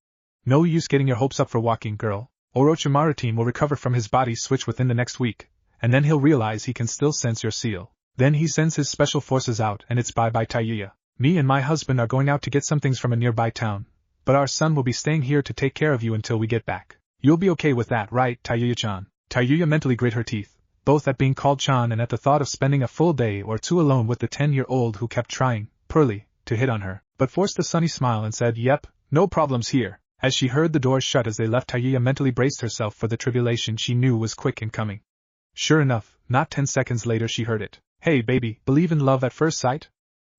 Speaker 1: "No use getting your hopes up for walking, girl. Orochimaru team will recover from his body switch within the next week, and then he'll realize he can still sense your seal. Then he sends his special forces out and it's bye-bye Tayuya. Me and my husband are going out to get some things from a nearby town, but our son will be staying here to take care of you until we get back. You'll be okay with that, right, Tayuya-chan? Tayuya mentally grit her teeth, both at being called Chan and at the thought of spending a full day or two alone with the 10-year-old who kept trying, poorly, to hit on her, but forced a sunny smile and said, "Yep, no problems here." As she heard the doors shut as they left, Tayuya mentally braced herself for the tribulation she knew was quick in coming. Sure enough, not 10 seconds later she heard it. "Hey baby, believe in love at first sight?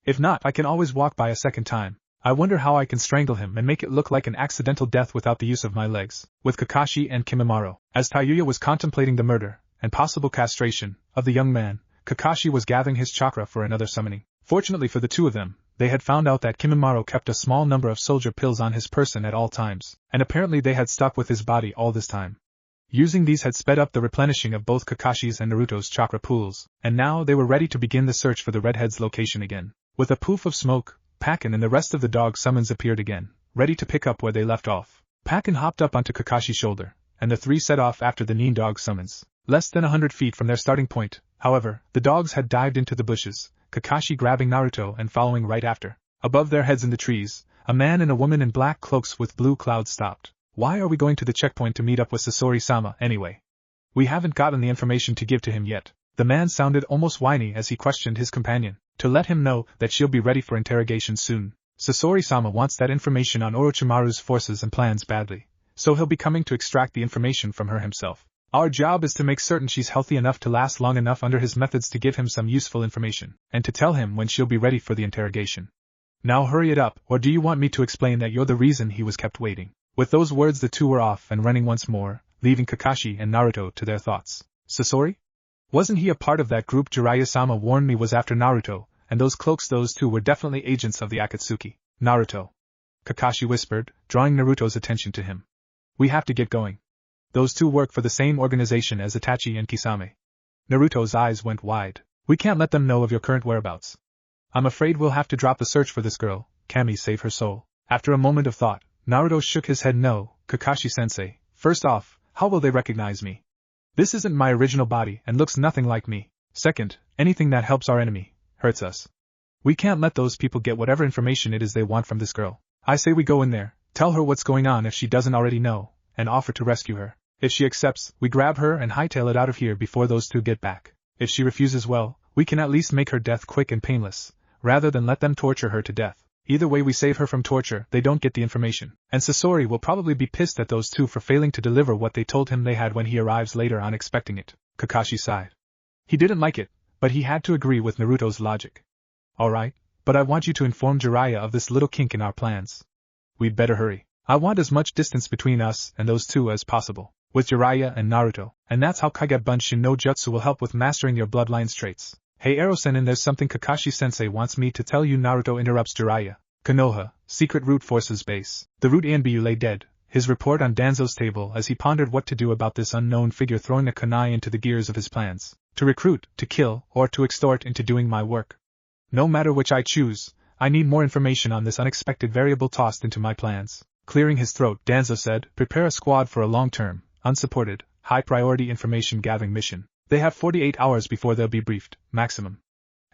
Speaker 1: If not, I can always walk by a second time. I wonder how I can strangle him and make it look like an accidental death without the use of my legs." With Kakashi and Kimimaro. As Tayuya was contemplating the murder, and possible castration, of the young man, Kakashi was gathering his chakra for another summoning. Fortunately for the two of them, they had found out that Kimimaro kept a small number of soldier pills on his person at all times, and apparently they had stuck with his body all this time. Using these had sped up the replenishing of both Kakashi's and Naruto's chakra pools, and now they were ready to begin the search for the redhead's location again. With a poof of smoke, Pakin and the rest of the dog summons appeared again, ready to pick up where they left off. Pakin hopped up onto Kakashi's shoulder, and the three set off after the Nin dog summons. Less than 100 feet from their starting point, however, the dogs had dived into the bushes, Kakashi grabbing Naruto and following right after. Above their heads in the trees, a man and a woman in black cloaks with blue clouds stopped. "Why are we going to the checkpoint to meet up with Sasori-sama, anyway? We haven't gotten the information to give to him yet." The man sounded almost whiny as he questioned his companion, to let him know that she'll be ready for interrogation soon. Sasori-sama wants that information on Orochimaru's forces and plans badly, so he'll be coming to extract the information from her himself. Our job is to make certain she's healthy enough to last long enough under his methods to give him some useful information, and to tell him when she'll be ready for the interrogation. Now hurry it up, or do you want me to explain that you're the reason he was kept waiting? With those words the two were off and running once more, leaving Kakashi and Naruto to their thoughts. Sasori? Wasn't he a part of that group Jiraiya-sama warned me was after Naruto, and those cloaks, those two were definitely agents of the Akatsuki. Naruto. Kakashi whispered, drawing Naruto's attention to him. We have to get going. Those two work for the same organization as Itachi and Kisame. Naruto's eyes went wide. We can't let them know of your current whereabouts. I'm afraid we'll have to drop the search for this girl, Kami save her soul. After a moment of thought, Naruto shook his head. No, Kakashi-sensei, first off, how will they recognize me? This isn't my original body and looks nothing like me. Second, anything that helps our enemy hurts us. We can't let those people get whatever information it is they want from this girl. I say we go in there, tell her what's going on if she doesn't already know, and offer to rescue her. If she accepts, we grab her and hightail it out of here before those two get back. If she refuses, well, we can at least make her death quick and painless, rather than let them torture her to death. Either way we save her from torture, they don't get the information. And Sasori will probably be pissed at those two for failing to deliver what they told him they had when he arrives later on expecting it. Kakashi sighed. He didn't like it, but he had to agree with Naruto's logic. Alright, but I want you to inform Jiraiya of this little kink in our plans. We'd better hurry. I want as much distance between us and those two as possible, with Jiraiya and Naruto, and that's how Kage Bunshin no Jutsu will help with mastering your bloodline's traits. Hey Ero-sen, there's something Kakashi-sensei wants me to tell you. Naruto interrupts Jiraiya. Konoha, Secret Root Forces Base. The Root Anbu lay dead, his report on Danzo's table as he pondered what to do about this unknown figure throwing a kunai into the gears of his plans. To recruit, to kill, or to extort into doing my work. No matter which I choose, I need more information on this unexpected variable tossed into my plans. Clearing his throat, Danzo said, prepare a squad for a long-term, unsupported, high-priority information-gathering mission. They have 48 hours before they'll be briefed, maximum.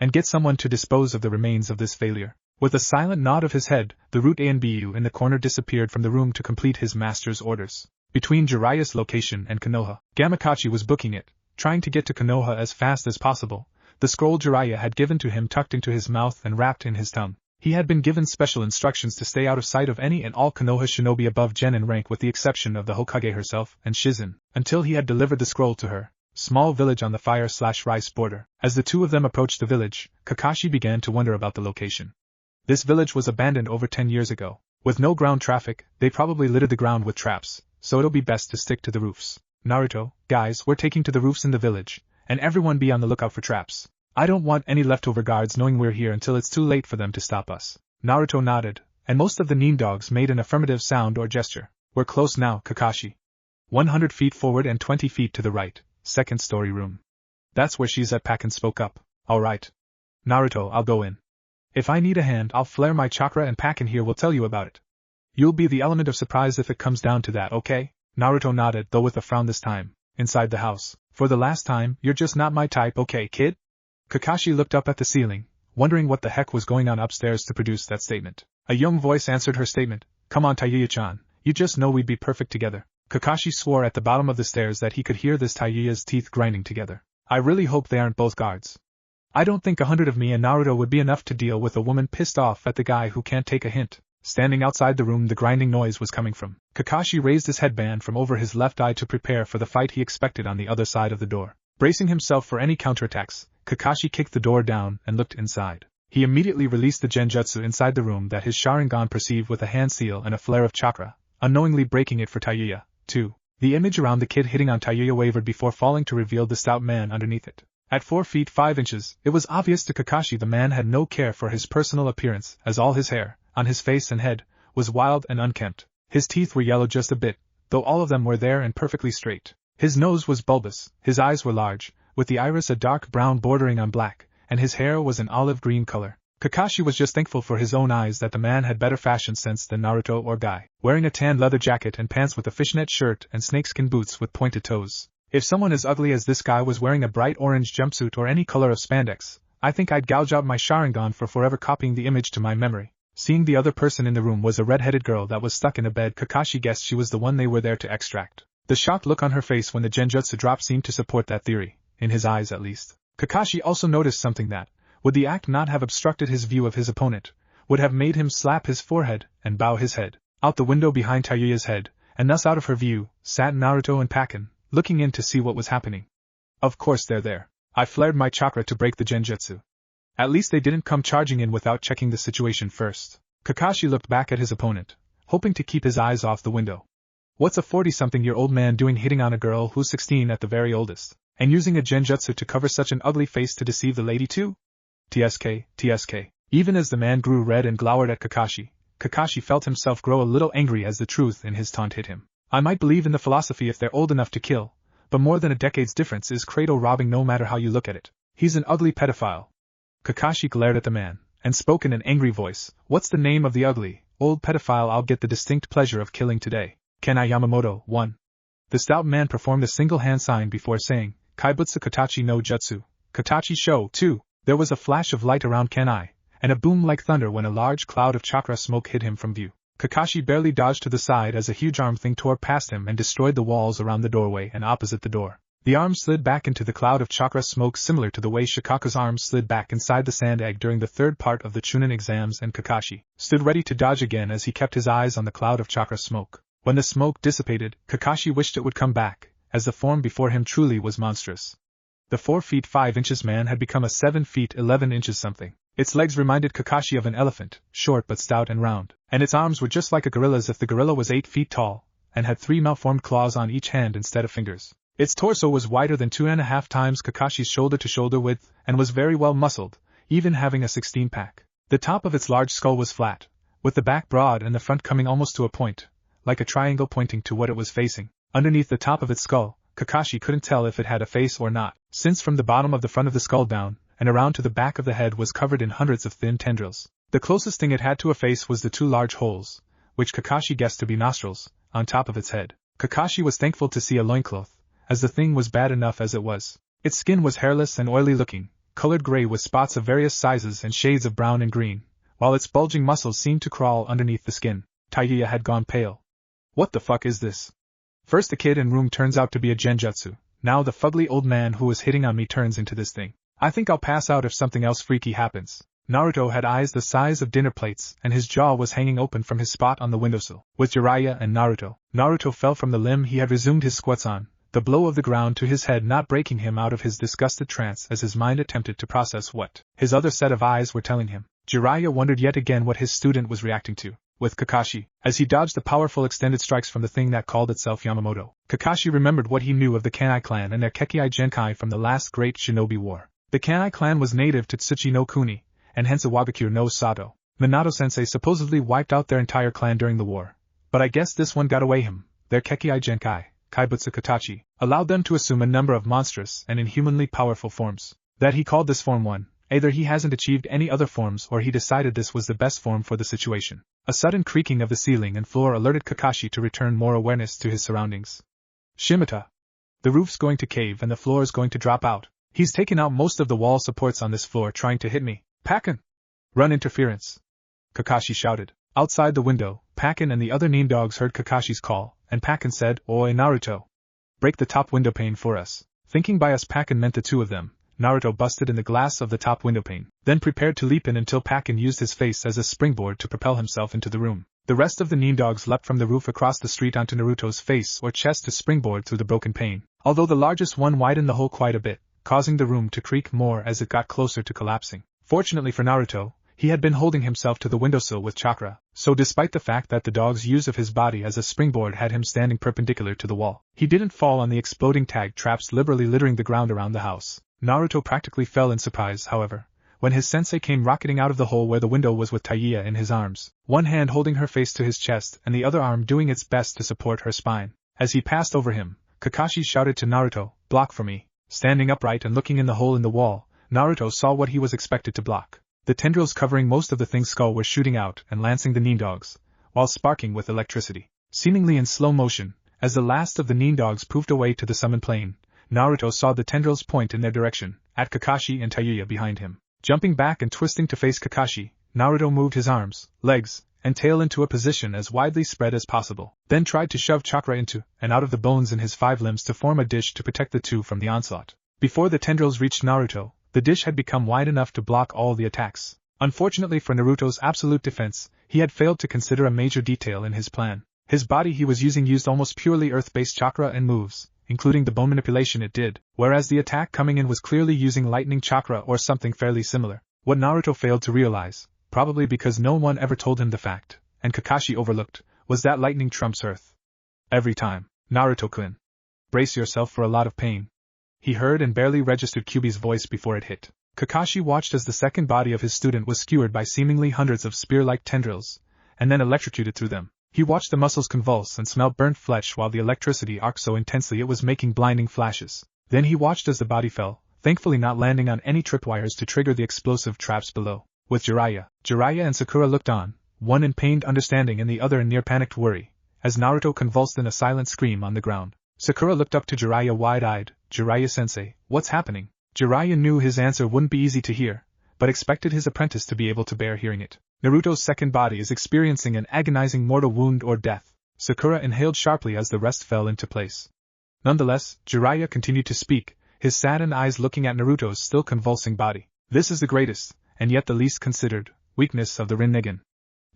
Speaker 1: And get someone to dispose of the remains of this failure. With a silent nod of his head, the Root Anbu in the corner disappeared from the room to complete his master's orders. Between Jiraiya's location and Konoha, Gamakachi was booking it, trying to get to Konoha as fast as possible. The scroll Jiraiya had given to him tucked into his mouth and wrapped in his tongue. He had been given special instructions to stay out of sight of any and all Konoha shinobi above Gen in rank with the exception of the Hokage herself and Shizen, until he had delivered the scroll to her. Small village on the fire/rice border. As the two of them approached the village, Kakashi began to wonder about the location. This village was abandoned over 10 years ago. With no ground traffic, they probably littered the ground with traps, so it'll be best to stick to the roofs. Naruto, guys, we're taking to the roofs in the village, and everyone be on the lookout for traps. I don't want any leftover guards knowing we're here until it's too late for them to stop us. Naruto nodded, and most of the Nin dogs made an affirmative sound or gesture. We're close now, Kakashi. 100 feet forward and 20 feet to the right, second story room. That's where she's at. Pakin spoke up. Alright. Naruto, I'll go in. If I need a hand, I'll flare my chakra and Pakin here will tell you about it. You'll be the element of surprise if it comes down to that, okay? Naruto nodded, though with a frown this time. Inside the house. For the last time, you're just not my type, okay, kid? Kakashi looked up at the ceiling, wondering what the heck was going on upstairs to produce that statement. A young voice answered her statement. Come on, Tayuya-chan, you just know we'd be perfect together. Kakashi swore at the bottom of the stairs that he could hear this Tayuya's teeth grinding together. I really hope they aren't both guards. I don't think 100 of me and Naruto would be enough to deal with a woman pissed off at the guy who can't take a hint. Standing outside the room the grinding noise was coming from. Kakashi raised his headband from over his left eye to prepare for the fight he expected on the other side of the door. Bracing himself for any counterattacks, Kakashi kicked the door down and looked inside. He immediately released the genjutsu inside the room that his Sharingan perceived with a hand seal and a flare of chakra, unknowingly breaking it for Tayuya, too. The image around the kid hitting on Tayuya wavered before falling to reveal the stout man underneath it. At 4 feet 5 inches, it was obvious to Kakashi the man had no care for his personal appearance, as all his hair, on his face and head, was wild and unkempt. His teeth were yellow just a bit, though all of them were there and perfectly straight. His nose was bulbous, his eyes were large, with the iris a dark brown bordering on black, and his hair was an olive green color. Kakashi was just thankful for his own eyes that the man had better fashion sense than Naruto or Guy, wearing a tan leather jacket and pants with a fishnet shirt and snakeskin boots with pointed toes. If someone as ugly as this guy was wearing a bright orange jumpsuit or any color of spandex, I think I'd gouge out my Sharingan for forever copying the image to my memory. Seeing the other person in the room was a red-headed girl that was stuck in a bed, Kakashi guessed she was the one they were there to extract. The shocked look on her face when the genjutsu dropped seemed to support that theory, in his eyes at least. Kakashi also noticed something that, would the act not have obstructed his view of his opponent, would have made him slap his forehead and bow his head. Out the window behind Tayuya's head, and thus out of her view, sat Naruto and Pakken, looking in to see what was happening. Of course they're there. I flared my chakra to break the genjutsu. At least they didn't come charging in without checking the situation first. Kakashi looked back at his opponent, hoping to keep his eyes off the window. What's a 40-something-year-old man doing hitting on a girl who's 16 at the very oldest, and using a genjutsu to cover such an ugly face to deceive the lady too? TSK. Even as the man grew red and glowered at Kakashi, Kakashi felt himself grow a little angry as the truth in his taunt hit him. I might believe in the philosophy if they're old enough to kill, but more than a decade's difference is cradle robbing no matter how you look at it. He's an ugly pedophile. Kakashi glared at the man, and spoke in an angry voice. What's the name of the ugly, old pedophile I'll get the distinct pleasure of killing today? Kenai Yamamoto, 1. The stout man performed a single hand sign before saying, Kaibutsu Katachi no Jutsu, Katachi Sho, 2. There was a flash of light around Kenai, and a boom like thunder when a large cloud of chakra smoke hid him from view. Kakashi barely dodged to the side as a huge arm thing tore past him and destroyed the walls around the doorway and opposite the door. The arm slid back into the cloud of chakra smoke similar to the way Shikaka's arm slid back inside the sand egg during the third part of the Chunin exams, and Kakashi stood ready to dodge again as he kept his eyes on the cloud of chakra smoke. When the smoke dissipated, Kakashi wished it would come back, as the form before him truly was monstrous. The 4 feet 5 inches man had become a 7 feet 11 inches something. Its legs reminded Kakashi of an elephant, short but stout and round, and its arms were just like a gorilla's if the gorilla was 8 feet tall, and had 3 malformed claws on each hand instead of fingers. Its torso was wider than 2.5 times Kakashi's shoulder-to-shoulder width, and was very well muscled, even having a 16-pack. The top of its large skull was flat, with the back broad and the front coming almost to a point, like a triangle pointing to what it was facing. Underneath the top of its skull, Kakashi couldn't tell if it had a face or not, since from the bottom of the front of the skull down, and around to the back of the head was covered in hundreds of thin tendrils. The closest thing it had to a face was the 2 large holes, which Kakashi guessed to be nostrils, on top of its head. Kakashi was thankful to see a loincloth, as the thing was bad enough as it was. Its skin was hairless and oily looking, colored gray with spots of various sizes and shades of brown and green, while its bulging muscles seemed to crawl underneath the skin. Tayuya had gone pale. What the fuck is this? First the kid in room turns out to be a genjutsu, now the fugly old man who was hitting on me turns into this thing. I think I'll pass out if something else freaky happens. Naruto had eyes the size of dinner plates and his jaw was hanging open from his spot on the windowsill. With Jiraiya and Naruto fell from the limb he had resumed his squats on, the blow of the ground to his head not breaking him out of his disgusted trance as his mind attempted to process what his other set of eyes were telling him. Jiraiya wondered yet again what his student was reacting to. With Kakashi, as he dodged the powerful extended strikes from the thing that called itself Yamamoto, Kakashi remembered what he knew of the Kanai clan and their Kekkei Genkai from the last great shinobi war. The Kanai clan was native to Tsuchi no Kuni, and hence a Wagakure no Sato. Minato-sensei supposedly wiped out their entire clan during the war, but I guess this one got away him. Their Kekkei Genkai, Kaibutsu Katachi, allowed them to assume a number of monstrous and inhumanly powerful forms. That he called this form 1, either he hasn't achieved any other forms or he decided this was the best form for the situation. A sudden creaking of the ceiling and floor alerted Kakashi to return more awareness to his surroundings. Shimata! The roof's going to cave and the floor's going to drop out. He's taken out most of the wall supports on this floor trying to hit me. Pakken! Run interference! Kakashi shouted. Outside the window, Pakken and the other Nin dogs heard Kakashi's call, and Pakken said, "Oi Naruto! Break the top window pane for us." Thinking by us Pakken meant the two of them, Naruto busted in the glass of the top window pane, then prepared to leap in until Pakken used his face as a springboard to propel himself into the room. The rest of the Nin dogs leapt from the roof across the street onto Naruto's face or chest to springboard through the broken pane, although the largest one widened the hole quite a bit, causing the room to creak more as it got closer to collapsing. Fortunately for Naruto, he had been holding himself to the windowsill with Chakra, so despite the fact that the dog's use of his body as a springboard had him standing perpendicular to the wall, he didn't fall on the exploding tag traps liberally littering the ground around the house. Naruto practically fell in surprise, however, when his sensei came rocketing out of the hole where the window was with Tayuya in his arms, one hand holding her face to his chest and the other arm doing its best to support her spine. As he passed over him, Kakashi shouted to Naruto, "Block for me." Standing upright and looking in the hole in the wall, Naruto saw what he was expected to block. The tendrils covering most of the thing's skull were shooting out and lancing the Nin dogs, while sparking with electricity. Seemingly in slow motion, as the last of the Nin dogs poofed away to the summon plane, Naruto saw the tendrils point in their direction, at Kakashi and Tayuya behind him. Jumping back and twisting to face Kakashi, Naruto moved his arms, legs, and tail into a position as widely spread as possible, then tried to shove Chakra into and out of the bones in his 5 limbs to form a dish to protect the two from the onslaught. Before the tendrils reached Naruto, the dish had become wide enough to block all the attacks. Unfortunately for Naruto's absolute defense, he had failed to consider a major detail in his plan. His body he was using used almost purely earth-based chakra and moves, including the bone manipulation it did, whereas the attack coming in was clearly using lightning chakra or something fairly similar. What Naruto failed to realize, probably because no one ever told him the fact, and Kakashi overlooked, was that lightning trumps earth. Every time. Naruto-kun. Brace yourself for a lot of pain. He heard and barely registered Kyuubi's voice before it hit. Kakashi watched as the second body of his student was skewered by seemingly hundreds of spear-like tendrils, and then electrocuted through them. He watched the muscles convulse and smelled burnt flesh while the electricity arced so intensely it was making blinding flashes. Then he watched as the body fell, thankfully not landing on any tripwires to trigger the explosive traps below. With Jiraiya and Sakura looked on, one in pained understanding and the other in near-panicked worry, as Naruto convulsed in a silent scream on the ground. Sakura looked up to Jiraiya wide-eyed. "Jiraiya-sensei, what's happening?" Jiraiya knew his answer wouldn't be easy to hear, but expected his apprentice to be able to bear hearing it. Naruto's second body is experiencing an agonizing mortal wound or death. Sakura inhaled sharply as the rest fell into place. Nonetheless, Jiraiya continued to speak, his saddened eyes looking at Naruto's still convulsing body. "This is the greatest, and yet the least considered, weakness of the Rinnegan.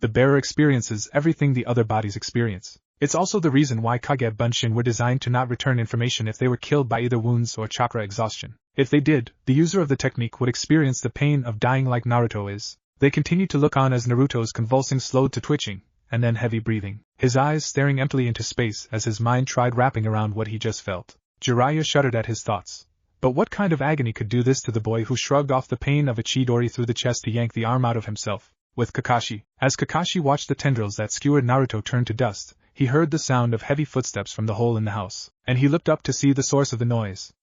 Speaker 1: The bearer experiences everything the other bodies experience. It's also the reason why Kage Bunshin were designed to not return information if they were killed by either wounds or chakra exhaustion. If they did, the user of the technique would experience the pain of dying like Naruto is." They continued to look on as Naruto's convulsing slowed to twitching, and then heavy breathing, his eyes staring emptily into space as his mind tried wrapping around what he just felt. Jiraiya shuddered at his thoughts. But what kind of agony could do this to the boy who shrugged off the pain of a Chidori through the chest to yank the arm out of himself? With Kakashi. As Kakashi watched the tendrils that skewered Naruto turn to dust, he heard the sound of heavy footsteps from the hole in the house, and he looked up to see the source of the noise.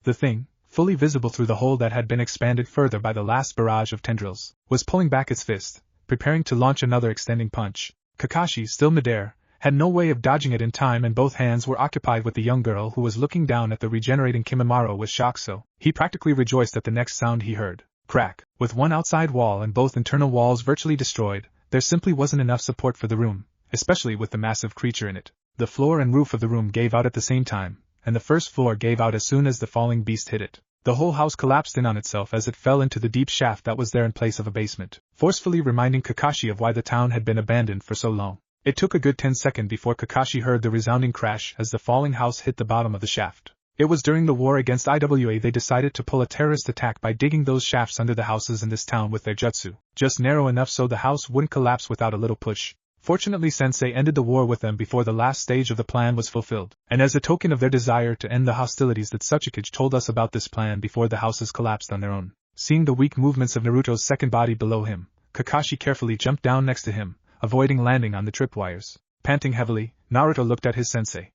Speaker 1: The thing, fully visible through the hole that had been expanded further by the last barrage of tendrils, was pulling back its fist, preparing to launch another extending punch. Kakashi, still midair, had no way of dodging it in time and both hands were occupied with the young girl who was looking down at the regenerating Kimimaro with shock, so he practically rejoiced at the next sound he heard. Crack. With one outside wall and both internal walls virtually destroyed, there simply wasn't enough support for the room, especially with the massive creature in it. The floor and roof of the room gave out at the same time, and the first floor gave out as soon as the falling beast hit it. The whole house collapsed in on itself as it fell into the deep shaft that was there in place of a basement, forcefully reminding Kakashi of why the town had been abandoned for so long. It took a good 10 seconds before Kakashi heard the resounding crash as the falling house hit the bottom of the shaft. It was during the war against IWA they decided to pull a terrorist attack by digging those shafts under the houses in this town with their jutsu, just narrow enough so the house wouldn't collapse without a little push. Fortunately, Sensei ended the war with them before the last stage of the plan was fulfilled, and as a token of their desire to end the hostilities that Tsuchikage told us about this plan before the houses collapsed on their own. Seeing the weak movements of Naruto's second body below him, Kakashi carefully jumped down next to him, avoiding landing on the tripwires. Panting heavily, Naruto looked at his sensei.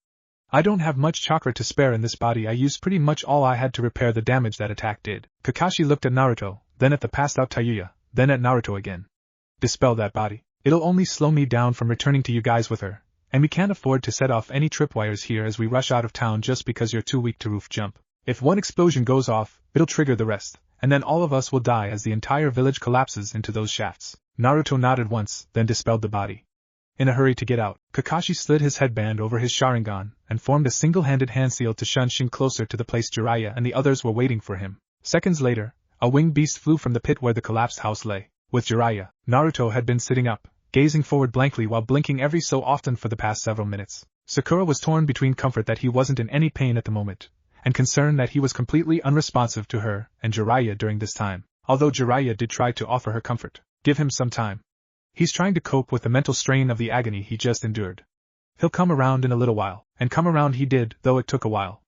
Speaker 1: "I don't have much chakra to spare in this body. I used pretty much all I had to repair the damage that attack did." Kakashi looked at Naruto, then at the passed out Tayuya, then at Naruto again. "Dispel that body." It'll only slow me down from returning to you guys with her, and we can't afford to set off any tripwires here as we rush out of town just because you're too weak to roof jump. If one explosion goes off, it'll trigger the rest, and then all of us will die as the entire village collapses into those shafts. Naruto nodded once, then dispelled the body. In a hurry to get out, Kakashi slid his headband over his Sharingan and formed a single-handed hand seal to shun Shin closer to the place Jiraiya and the others were waiting for him. Seconds later, a winged beast flew from the pit where the collapsed house lay. With Jiraiya, Naruto had been sitting up, gazing forward blankly while blinking every so often for the past several minutes. Sakura was torn between comfort that he wasn't in any pain at the moment, and concern that he was completely unresponsive to her and Jiraiya during this time. Although Jiraiya did try to offer her comfort, give him some time. He's trying to cope with the mental strain of the agony he just endured. He'll come around in a little while, and come around he did, though it took a while.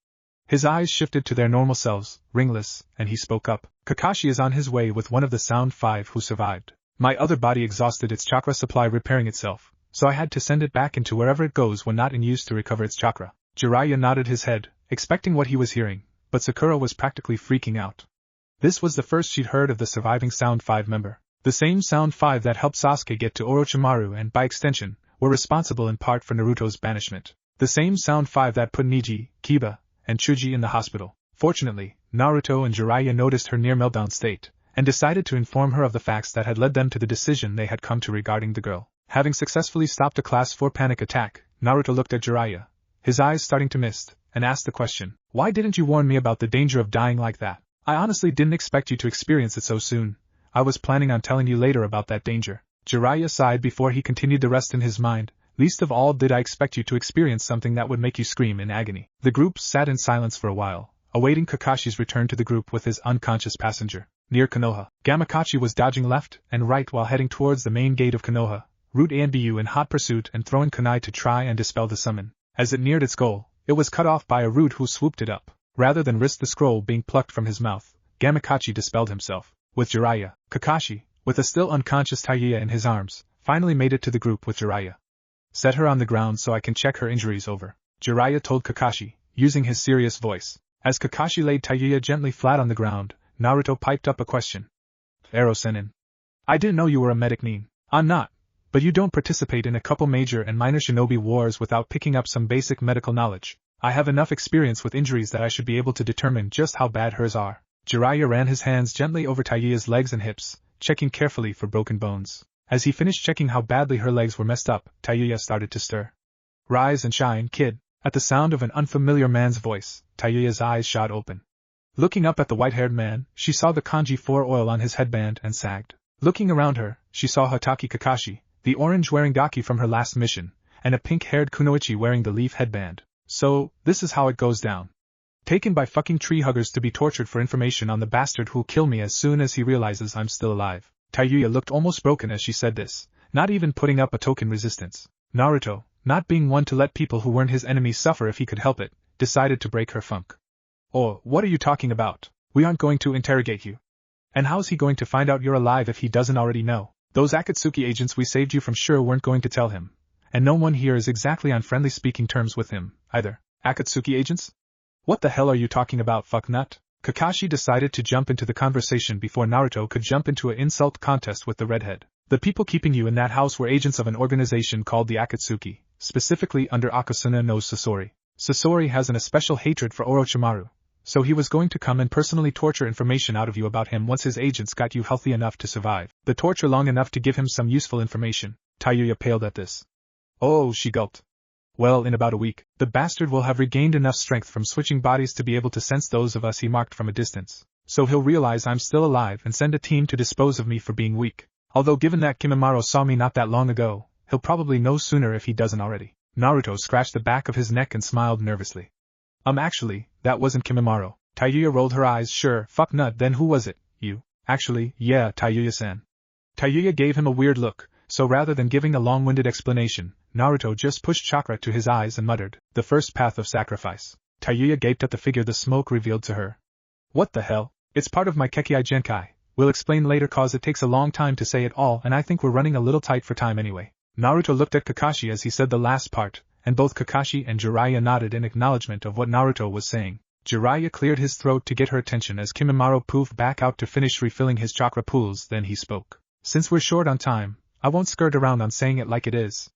Speaker 1: His eyes shifted to their normal selves, ringless, and he spoke up. Kakashi is on his way with one of the Sound 5 who survived. My other body exhausted its chakra supply repairing itself, so I had to send it back into wherever it goes when not in use to recover its chakra. Jiraiya nodded his head, expecting what he was hearing, but Sakura was practically freaking out. This was the first she'd heard of the surviving Sound 5 member. The same Sound 5 that helped Sasuke get to Orochimaru and, by extension, were responsible in part for Naruto's banishment. The same Sound 5 that put Neji, Kiba, and Chuji in the hospital. Fortunately, Naruto and Jiraiya noticed her near meltdown state, and decided to inform her of the facts that had led them to the decision they had come to regarding the girl. Having successfully stopped a Class 4 panic attack, Naruto looked at Jiraiya, his eyes starting to mist, and asked the question, "Why didn't you warn me about the danger of dying like that? I honestly didn't expect you to experience it so soon. I was planning on telling you later about that danger." Jiraiya sighed before he continued the rest in his mind, "Least of all did I expect you to experience something that would make you scream in agony." The group sat in silence for a while, awaiting Kakashi's return to the group with his unconscious passenger. Near Konoha, Gamakachi was dodging left and right while heading towards the main gate of Konoha, Route Anbu in hot pursuit and throwing kunai to try and dispel the summon. As it neared its goal, it was cut off by a Root who swooped it up. Rather than risk the scroll being plucked from his mouth, Gamakachi dispelled himself. With Jiraiya, Kakashi, with a still unconscious Tayuya in his arms, finally made it to the group with Jiraiya. "Set her on the ground so I can check her injuries over," Jiraiya told Kakashi, using his serious voice. As Kakashi laid Tayuya gently flat on the ground, Naruto piped up a question. "Ero Sennin. I didn't know you were a medic nin." "I'm not. But you don't participate in a couple major and minor shinobi wars without picking up some basic medical knowledge. I have enough experience with injuries that I should be able to determine just how bad hers are." Jiraiya ran his hands gently over Tayuya's legs and hips, checking carefully for broken bones. As he finished checking how badly her legs were messed up, Tayuya started to stir. "Rise and shine, kid." At the sound of an unfamiliar man's voice, Tayuya's eyes shot open. Looking up at the white-haired man, she saw the kanji 4 oil on his headband and sagged. Looking around her, she saw Hatake Kakashi, the orange wearing gaki from her last mission, and a pink-haired kunoichi wearing the leaf headband. "So, this is how it goes down. Taken by fucking tree huggers to be tortured for information on the bastard who'll kill me as soon as he realizes I'm still alive." Tayuya looked almost broken as she said this, not even putting up a token resistance. Naruto, not being one to let people who weren't his enemies suffer if he could help it, decided to break her funk. "Oh, what are you talking about? We aren't going to interrogate you. And how's he going to find out you're alive if he doesn't already know? Those Akatsuki agents we saved you from sure weren't going to tell him. And no one here is exactly on friendly speaking terms with him, either." "Akatsuki agents? What the hell are you talking about, fucknut?" Kakashi decided to jump into the conversation before Naruto could jump into an insult contest with the redhead. "The people keeping you in that house were agents of an organization called the Akatsuki, specifically under Akasuna no Sasori. Sasori has an especial hatred for Orochimaru, so he was going to come and personally torture information out of you about him once his agents got you healthy enough to survive. The torture long enough to give him some useful information." Tayuya paled at this. "Oh," she gulped. "Well, in about a week, the bastard will have regained enough strength from switching bodies to be able to sense those of us he marked from a distance. So he'll realize I'm still alive and send a team to dispose of me for being weak. Although given that Kimimaro saw me not that long ago, he'll probably know sooner if he doesn't already." Naruto scratched the back of his neck and smiled nervously. Actually, that wasn't Kimimaro." Tayuya rolled her eyes. "Sure, fuck nut, then who was it? You?" "Actually, yeah, Tayuya-san." Tayuya gave him a weird look, so rather than giving a long-winded explanation, Naruto just pushed chakra to his eyes and muttered, "The first path of sacrifice." Tayuya gaped at the figure the smoke revealed to her. "What the hell? It's part of my Kekkei Genkai. We'll explain later cause it takes a long time to say it all and I think we're running a little tight for time anyway." Naruto looked at Kakashi as he said the last part, and both Kakashi and Jiraiya nodded in acknowledgement of what Naruto was saying. Jiraiya cleared his throat to get her attention as Kimimaro poofed back out to finish refilling his chakra pools, then he spoke. "Since we're short on time, I won't skirt around on saying it like it is.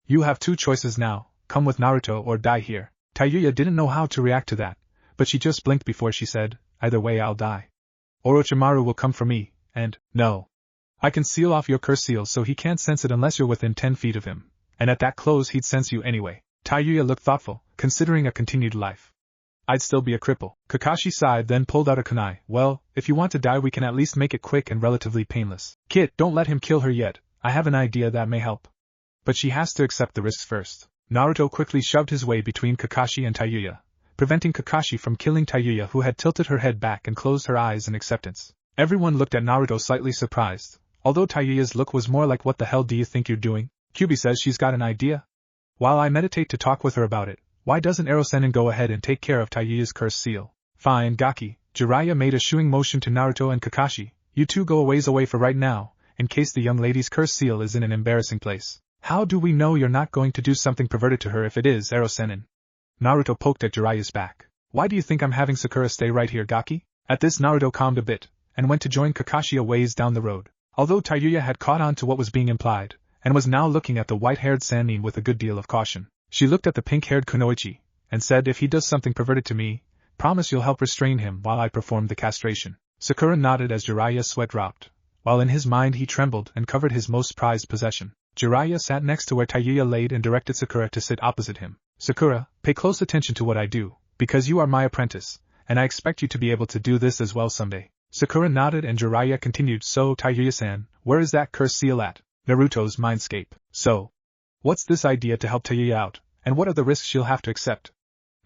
Speaker 1: You have two choices now, come with Naruto or die here. Tayuya didn't know how to react to that, but she just blinked before she said, either way I'll die. Orochimaru will come for me, and, no. I can seal off your curse seal so he can't sense it unless you're within 10 feet of him, and at that close he'd sense you anyway. Tayuya looked thoughtful, considering a continued life. I'd still be a cripple. Kakashi sighed, then pulled out a kunai. Well, if you want to die we can at least make it quick and relatively painless. Kid, don't let him kill her yet, I have an idea that may help. But she has to accept the risks first. Naruto quickly shoved his way between Kakashi and Tayuya, preventing Kakashi from killing Tayuya, who had tilted her head back and closed her eyes in acceptance. Everyone looked at Naruto slightly surprised, although Tayuya's look was more like what the hell do you think you're doing? Kyuubi says she's got an idea. While I meditate to talk with her about it, why doesn't Ero-sennin go ahead and take care of Tayuya's curse seal? Fine, Gaki. Jiraiya made a shooing motion to Naruto and Kakashi. You two go a ways away for right now, in case the young lady's curse seal is in an embarrassing place. How do we know you're not going to do something perverted to her if it is Ero-sennin? Naruto poked at Jiraiya's back. Why do you think I'm having Sakura stay right here, Gaki? At this Naruto calmed a bit, and went to join Kakashi a ways down the road. Although Tayuya had caught on to what was being implied, and was now looking at the white-haired Sannin with a good deal of caution, she looked at the pink-haired Kunoichi, and said, if he does something perverted to me, promise you'll help restrain him while I perform the castration. Sakura nodded as Jiraiya's sweat dropped, while in his mind he trembled and covered his most prized possession. Jiraiya sat next to where Tayuya laid and directed Sakura to sit opposite him. Sakura, pay close attention to what I do, because you are my apprentice, and I expect you to be able to do this as well someday. Sakura nodded and Jiraiya continued, so Tayuya-san, where is that curse seal at? Naruto's Mindscape. So, what's this idea to help Tayuya out, and what are the risks she'll have to accept?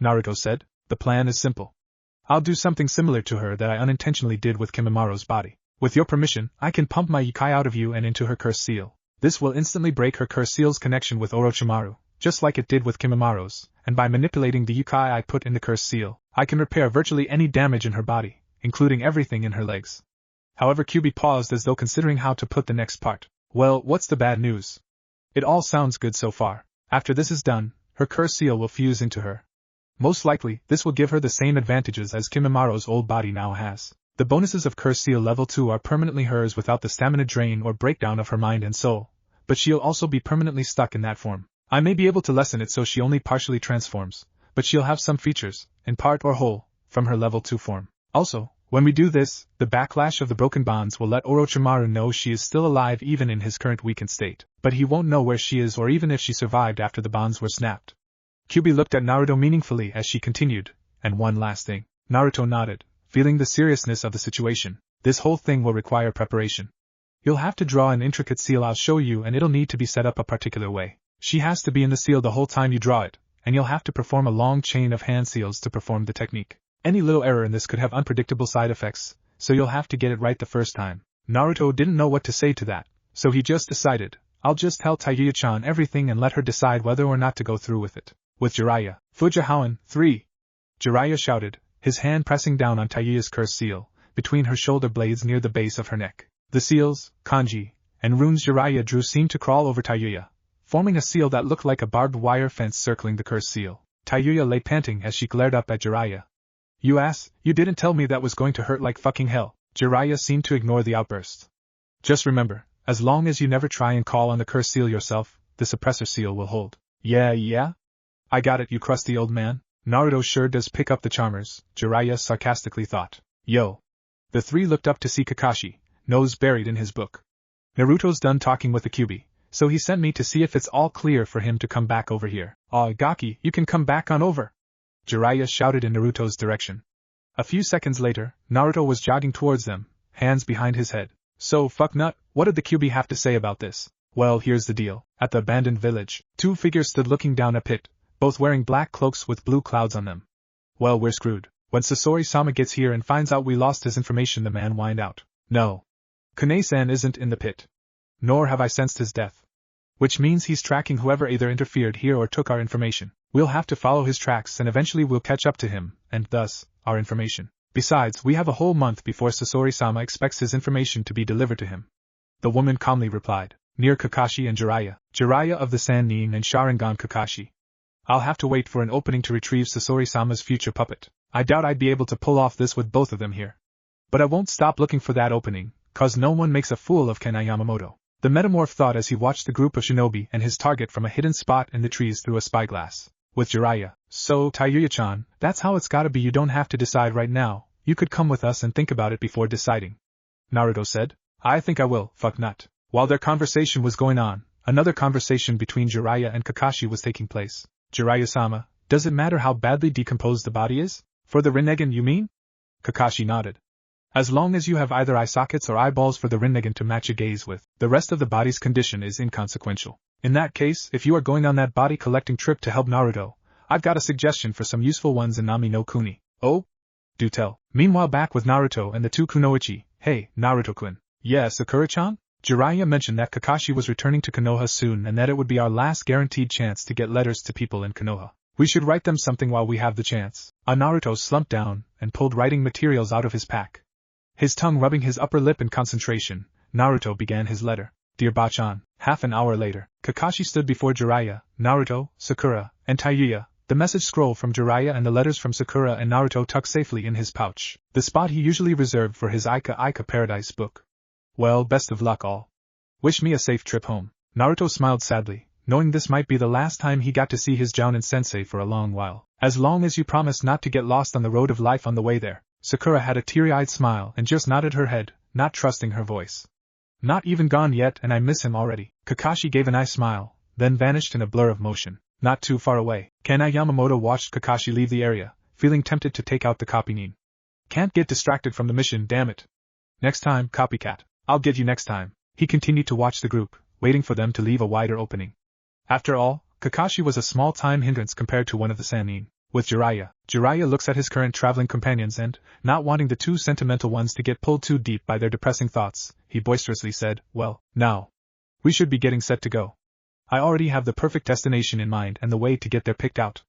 Speaker 1: Naruto said, the plan is simple. I'll do something similar to her that I unintentionally did with Kimimara's body. With your permission, I can pump my Yukai out of you and into her curse seal. This will instantly break her curse seal's connection with Orochimaru, just like it did with Kimimara's, and by manipulating the Yukai I put in the curse seal, I can repair virtually any damage in her body, including everything in her legs. However, Kyuubi paused as though considering how to put the next part. Well, what's the bad news? It all sounds good so far. After this is done, her curse seal will fuse into her. Most likely, this will give her the same advantages as Kimimara's old body now has. The bonuses of curse seal level 2 are permanently hers without the stamina drain or breakdown of her mind and soul, but she'll also be permanently stuck in that form. I may be able to lessen it so she only partially transforms, but she'll have some features, in part or whole, from her level 2 form. Also, when we do this, the backlash of the broken bonds will let Orochimaru know she is still alive even in his current weakened state, but he won't know where she is or even if she survived after the bonds were snapped. Kyuubi looked at Naruto meaningfully as she continued, and one last thing. Naruto nodded, feeling the seriousness of the situation. This whole thing will require preparation. You'll have to draw an intricate seal I'll show you and it'll need to be set up a particular way. She has to be in the seal the whole time you draw it, and you'll have to perform a long chain of hand seals to perform the technique. Any little error in this could have unpredictable side effects, so you'll have to get it right the first time. Naruto didn't know what to say to that, so he just decided, I'll just tell Tayuya-chan everything and let her decide whether or not to go through with it. With Jiraiya, Fujihouen, 3. Jiraiya shouted, his hand pressing down on Tayuya's curse seal, between her shoulder blades near the base of her neck. The seals, kanji, and runes Jiraiya drew seemed to crawl over Tayuya, forming a seal that looked like a barbed wire fence circling the curse seal. Tayuya lay panting as she glared up at Jiraiya. You ass, you didn't tell me that was going to hurt like fucking hell. Jiraiya seemed to ignore the outburst. Just remember, as long as you never try and call on the curse seal yourself, the suppressor seal will hold. Yeah? I got it, you crusty old man. Naruto sure does pick up the charmers, Jiraiya sarcastically thought. Yo. The three looked up to see Kakashi, nose buried in his book. Naruto's done talking with the Kyuubi, so he sent me to see if it's all clear for him to come back over here. Aw, Gaki, you can come back on over. Jiraiya shouted in Naruto's direction. A few seconds later, Naruto was jogging towards them, hands behind his head. So, fucknut, what did the Kyuubi have to say about this? Well, here's the deal. At the abandoned village, two figures stood looking down a pit, both wearing black cloaks with blue clouds on them. Well, we're screwed. When Sasori-sama gets here and finds out we lost his information, the man whined out. No. Kane-san isn't in the pit. Nor have I sensed his death. Which means he's tracking whoever either interfered here or took our information. We'll have to follow his tracks and eventually we'll catch up to him, and thus, our information. Besides, we have a whole month before Sasori-sama expects his information to be delivered to him. The woman calmly replied, near Kakashi and Jiraiya of the Sannin and Sharingan Kakashi. I'll have to wait for an opening to retrieve Sasori-sama's future puppet. I doubt I'd be able to pull off this with both of them here. But I won't stop looking for that opening, cause no one makes a fool of Ken Yamamoto. The metamorph thought as he watched the group of shinobi and his target from a hidden spot in the trees through a spyglass. With Jiraiya. So, Tayuya-chan, that's how it's gotta be. You don't have to decide right now. You could come with us and think about it before deciding. Naruto said. I think I will, fuck not. While their conversation was going on, another conversation between Jiraiya and Kakashi was taking place. Jiraiya-sama, does it matter how badly decomposed the body is? For the Rinnegan, you mean? Kakashi nodded. As long as you have either eye sockets or eyeballs for the Rinnegan to match a gaze with, the rest of the body's condition is inconsequential. In that case, if you are going on that body collecting trip to help Naruto, I've got a suggestion for some useful ones in Nami no Kuni. Oh? Do tell. Meanwhile, back with Naruto and the two kunoichi. Hey, Naruto-kun. Yeah, Sakura-chan? Jiraiya mentioned that Kakashi was returning to Konoha soon and that it would be our last guaranteed chance to get letters to people in Konoha. We should write them something while we have the chance. Naruto slumped down and pulled writing materials out of his pack. His tongue rubbing his upper lip in concentration, Naruto began his letter. Dear Bachan. Half an hour later, Kakashi stood before Jiraiya, Naruto, Sakura, and Tayuya, the message scroll from Jiraiya and the letters from Sakura and Naruto tucked safely in his pouch, the spot he usually reserved for his Ika Paradise book. Well, best of luck all. Wish me a safe trip home. Naruto smiled sadly, knowing this might be the last time he got to see his Jounin-sensei for a long while. As long as you promise not to get lost on the road of life on the way there. Sakura had a teary-eyed smile and just nodded her head, not trusting her voice. Not even gone yet and I miss him already. Kakashi gave a nice smile, then vanished in a blur of motion. Not too far away, Kanai Yamamoto watched Kakashi leave the area, feeling tempted to take out the copy. Can't get distracted from the mission, damn it. Next time, copycat. I'll get you next time. He continued to watch the group, waiting for them to leave a wider opening. After all, Kakashi was a small-time hindrance compared to one of the Sannin. With Jiraiya looks at his current traveling companions and, not wanting the two sentimental ones to get pulled too deep by their depressing thoughts, he boisterously said, well, now. We should be getting set to go. I already have the perfect destination in mind and the way to get there picked out.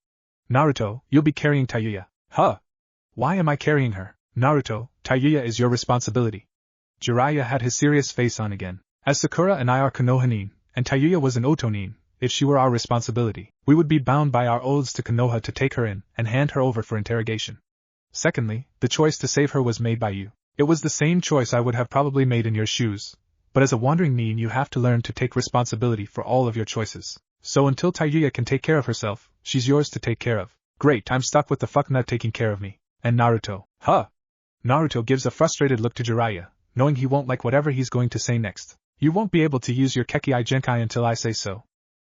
Speaker 1: Naruto, you'll be carrying Tayuya. Huh? Why am I carrying her? Naruto, Tayuya is your responsibility. Jiraiya had his serious face on again. As Sakura and I are Konoha nin, and Tayuya was an Oto nin, if she were our responsibility, we would be bound by our oaths to Konoha to take her in and hand her over for interrogation. Secondly, the choice to save her was made by you. It was the same choice I would have probably made in your shoes. But as a wandering nin you have to learn to take responsibility for all of your choices. So until Tayuya can take care of herself, she's yours to take care of. Great, I'm stuck with the fucknut taking care of me. And Naruto. Huh? Naruto gives a frustrated look to Jiraiya, knowing he won't like whatever he's going to say next. You won't be able to use your Kekkei Genkai until I say so.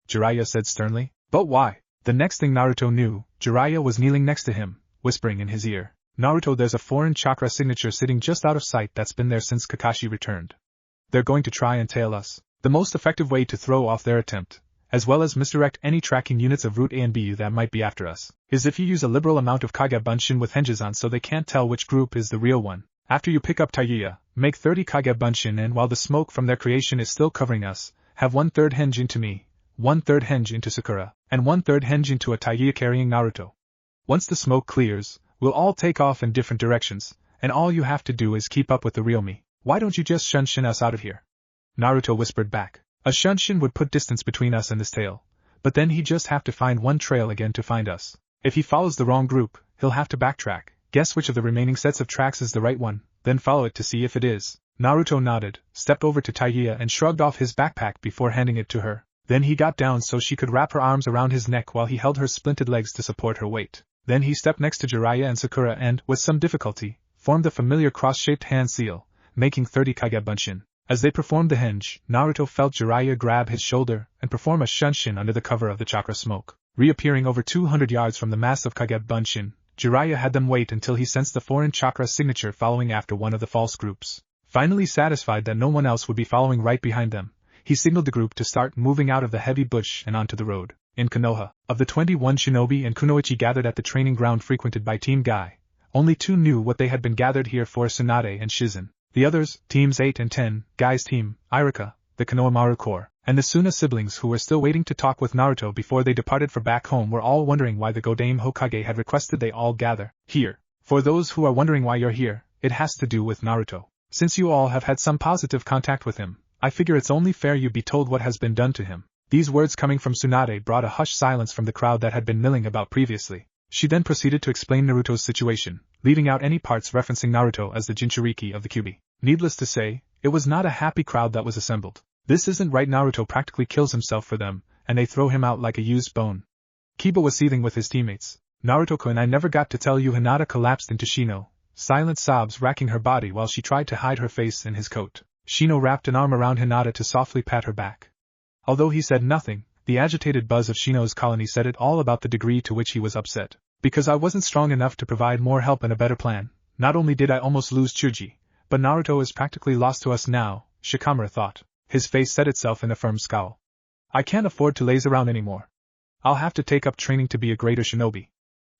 Speaker 1: Jiraiya said sternly. But why? The next thing Naruto knew, Jiraiya was kneeling next to him, whispering in his ear. Naruto, there's a foreign chakra signature sitting just out of sight that's been there since Kakashi returned. They're going to try and tail us. The most effective way to throw off their attempt, as well as misdirect any tracking units of Route A and B that might be after us, is if you use a liberal amount of Kage Bunshin with henges on so they can't tell which group is the real one. After you pick up Tayuya, make 30 Kage Bunshin and while the smoke from their creation is still covering us, have 1/3 henge into me, 1/3 henge into Sakura, and 1/3 henge into a Tayuya carrying Naruto. Once the smoke clears, we'll all take off in different directions, and all you have to do is keep up with the real me. Why don't you just shunshin us out of here? Naruto whispered back. A shunshin would put distance between us and this tail, but then he'd just have to find one trail again to find us. If he follows the wrong group, he'll have to backtrack, guess which of the remaining sets of tracks is the right one, then follow it to see if it is. Naruto nodded, stepped over to Tayuya and shrugged off his backpack before handing it to her. Then he got down so she could wrap her arms around his neck while he held her splinted legs to support her weight. Then he stepped next to Jiraiya and Sakura and, with some difficulty, formed the familiar cross-shaped hand seal, making 30 Kage Bunshin. As they performed the henge, Naruto felt Jiraiya grab his shoulder and perform a shunshin under the cover of the chakra smoke. Reappearing over 200 yards from the mass of Kage Bunshin, Jiraiya had them wait until he sensed the foreign chakra signature following after one of the false groups. Finally satisfied that no one else would be following right behind them, he signaled the group to start moving out of the heavy bush and onto the road. In Konoha, of the 21 shinobi and kunoichi gathered at the training ground frequented by Team Guy, only 2 knew what they had been gathered here for: Tsunade and Shizen. The others, Teams 8 and 10, Guy's team, Irika, the Konohamaru Corps, and the Suna siblings who were still waiting to talk with Naruto before they departed for back home were all wondering why the Godame Hokage had requested they all gather here. For those who are wondering why you're here, it has to do with Naruto. Since you all have had some positive contact with him, I figure it's only fair you be told what has been done to him. These words coming from Tsunade brought a hushed silence from the crowd that had been milling about previously. She then proceeded to explain Naruto's situation, leaving out any parts referencing Naruto as the Jinchuriki of the Kyuubi. Needless to say, it was not a happy crowd that was assembled. This isn't right. Naruto practically kills himself for them, and they throw him out like a used bone. Kiba was seething with his teammates. Naruto-kun, I never got to tell you. Hinata collapsed into Shino, silent sobs racking her body while she tried to hide her face in his coat. Shino wrapped an arm around Hinata to softly pat her back. Although he said nothing, the agitated buzz of Shino's colony said it all about the degree to which he was upset. Because I wasn't strong enough to provide more help and a better plan, not only did I almost lose Chuji, but Naruto is practically lost to us now, Shikamaru thought. His face set itself in a firm scowl. I can't afford to laze around anymore. I'll have to take up training to be a greater shinobi.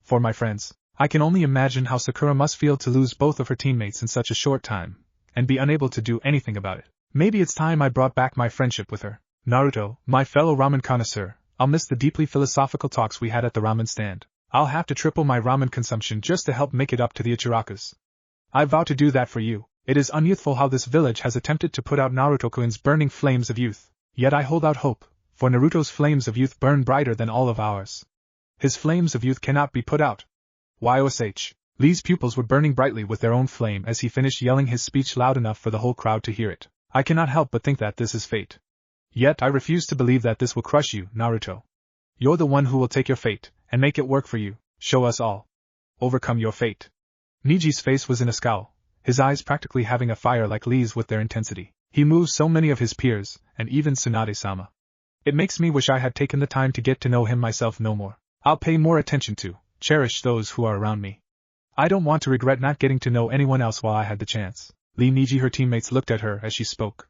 Speaker 1: For my friends, I can only imagine how Sakura must feel to lose both of her teammates in such a short time, and be unable to do anything about it. Maybe it's time I brought back my friendship with her. Naruto, my fellow ramen connoisseur, I'll miss the deeply philosophical talks we had at the ramen stand. I'll have to triple my ramen consumption just to help make it up to the Ichirakas. I vow to do that for you. It is unyouthful how this village has attempted to put out Naruto-kun's burning flames of youth. Yet I hold out hope, for Naruto's flames of youth burn brighter than all of ours. His flames of youth cannot be put out. Yosh. Lee's pupils were burning brightly with their own flame as he finished yelling his speech loud enough for the whole crowd to hear it. I cannot help but think that this is fate. Yet I refuse to believe that this will crush you, Naruto. You're the one who will take your fate, and make it work for you. Show us all. Overcome your fate. Niji's face was in a scowl, his eyes practically having a fire like Lee's with their intensity. He moves so many of his peers, and even Tsunade-sama. It makes me wish I had taken the time to get to know him myself no more. I'll pay more attention to, cherish those who are around me. I don't want to regret not getting to know anyone else while I had the chance. Lee Niji, her teammates looked at her as she spoke.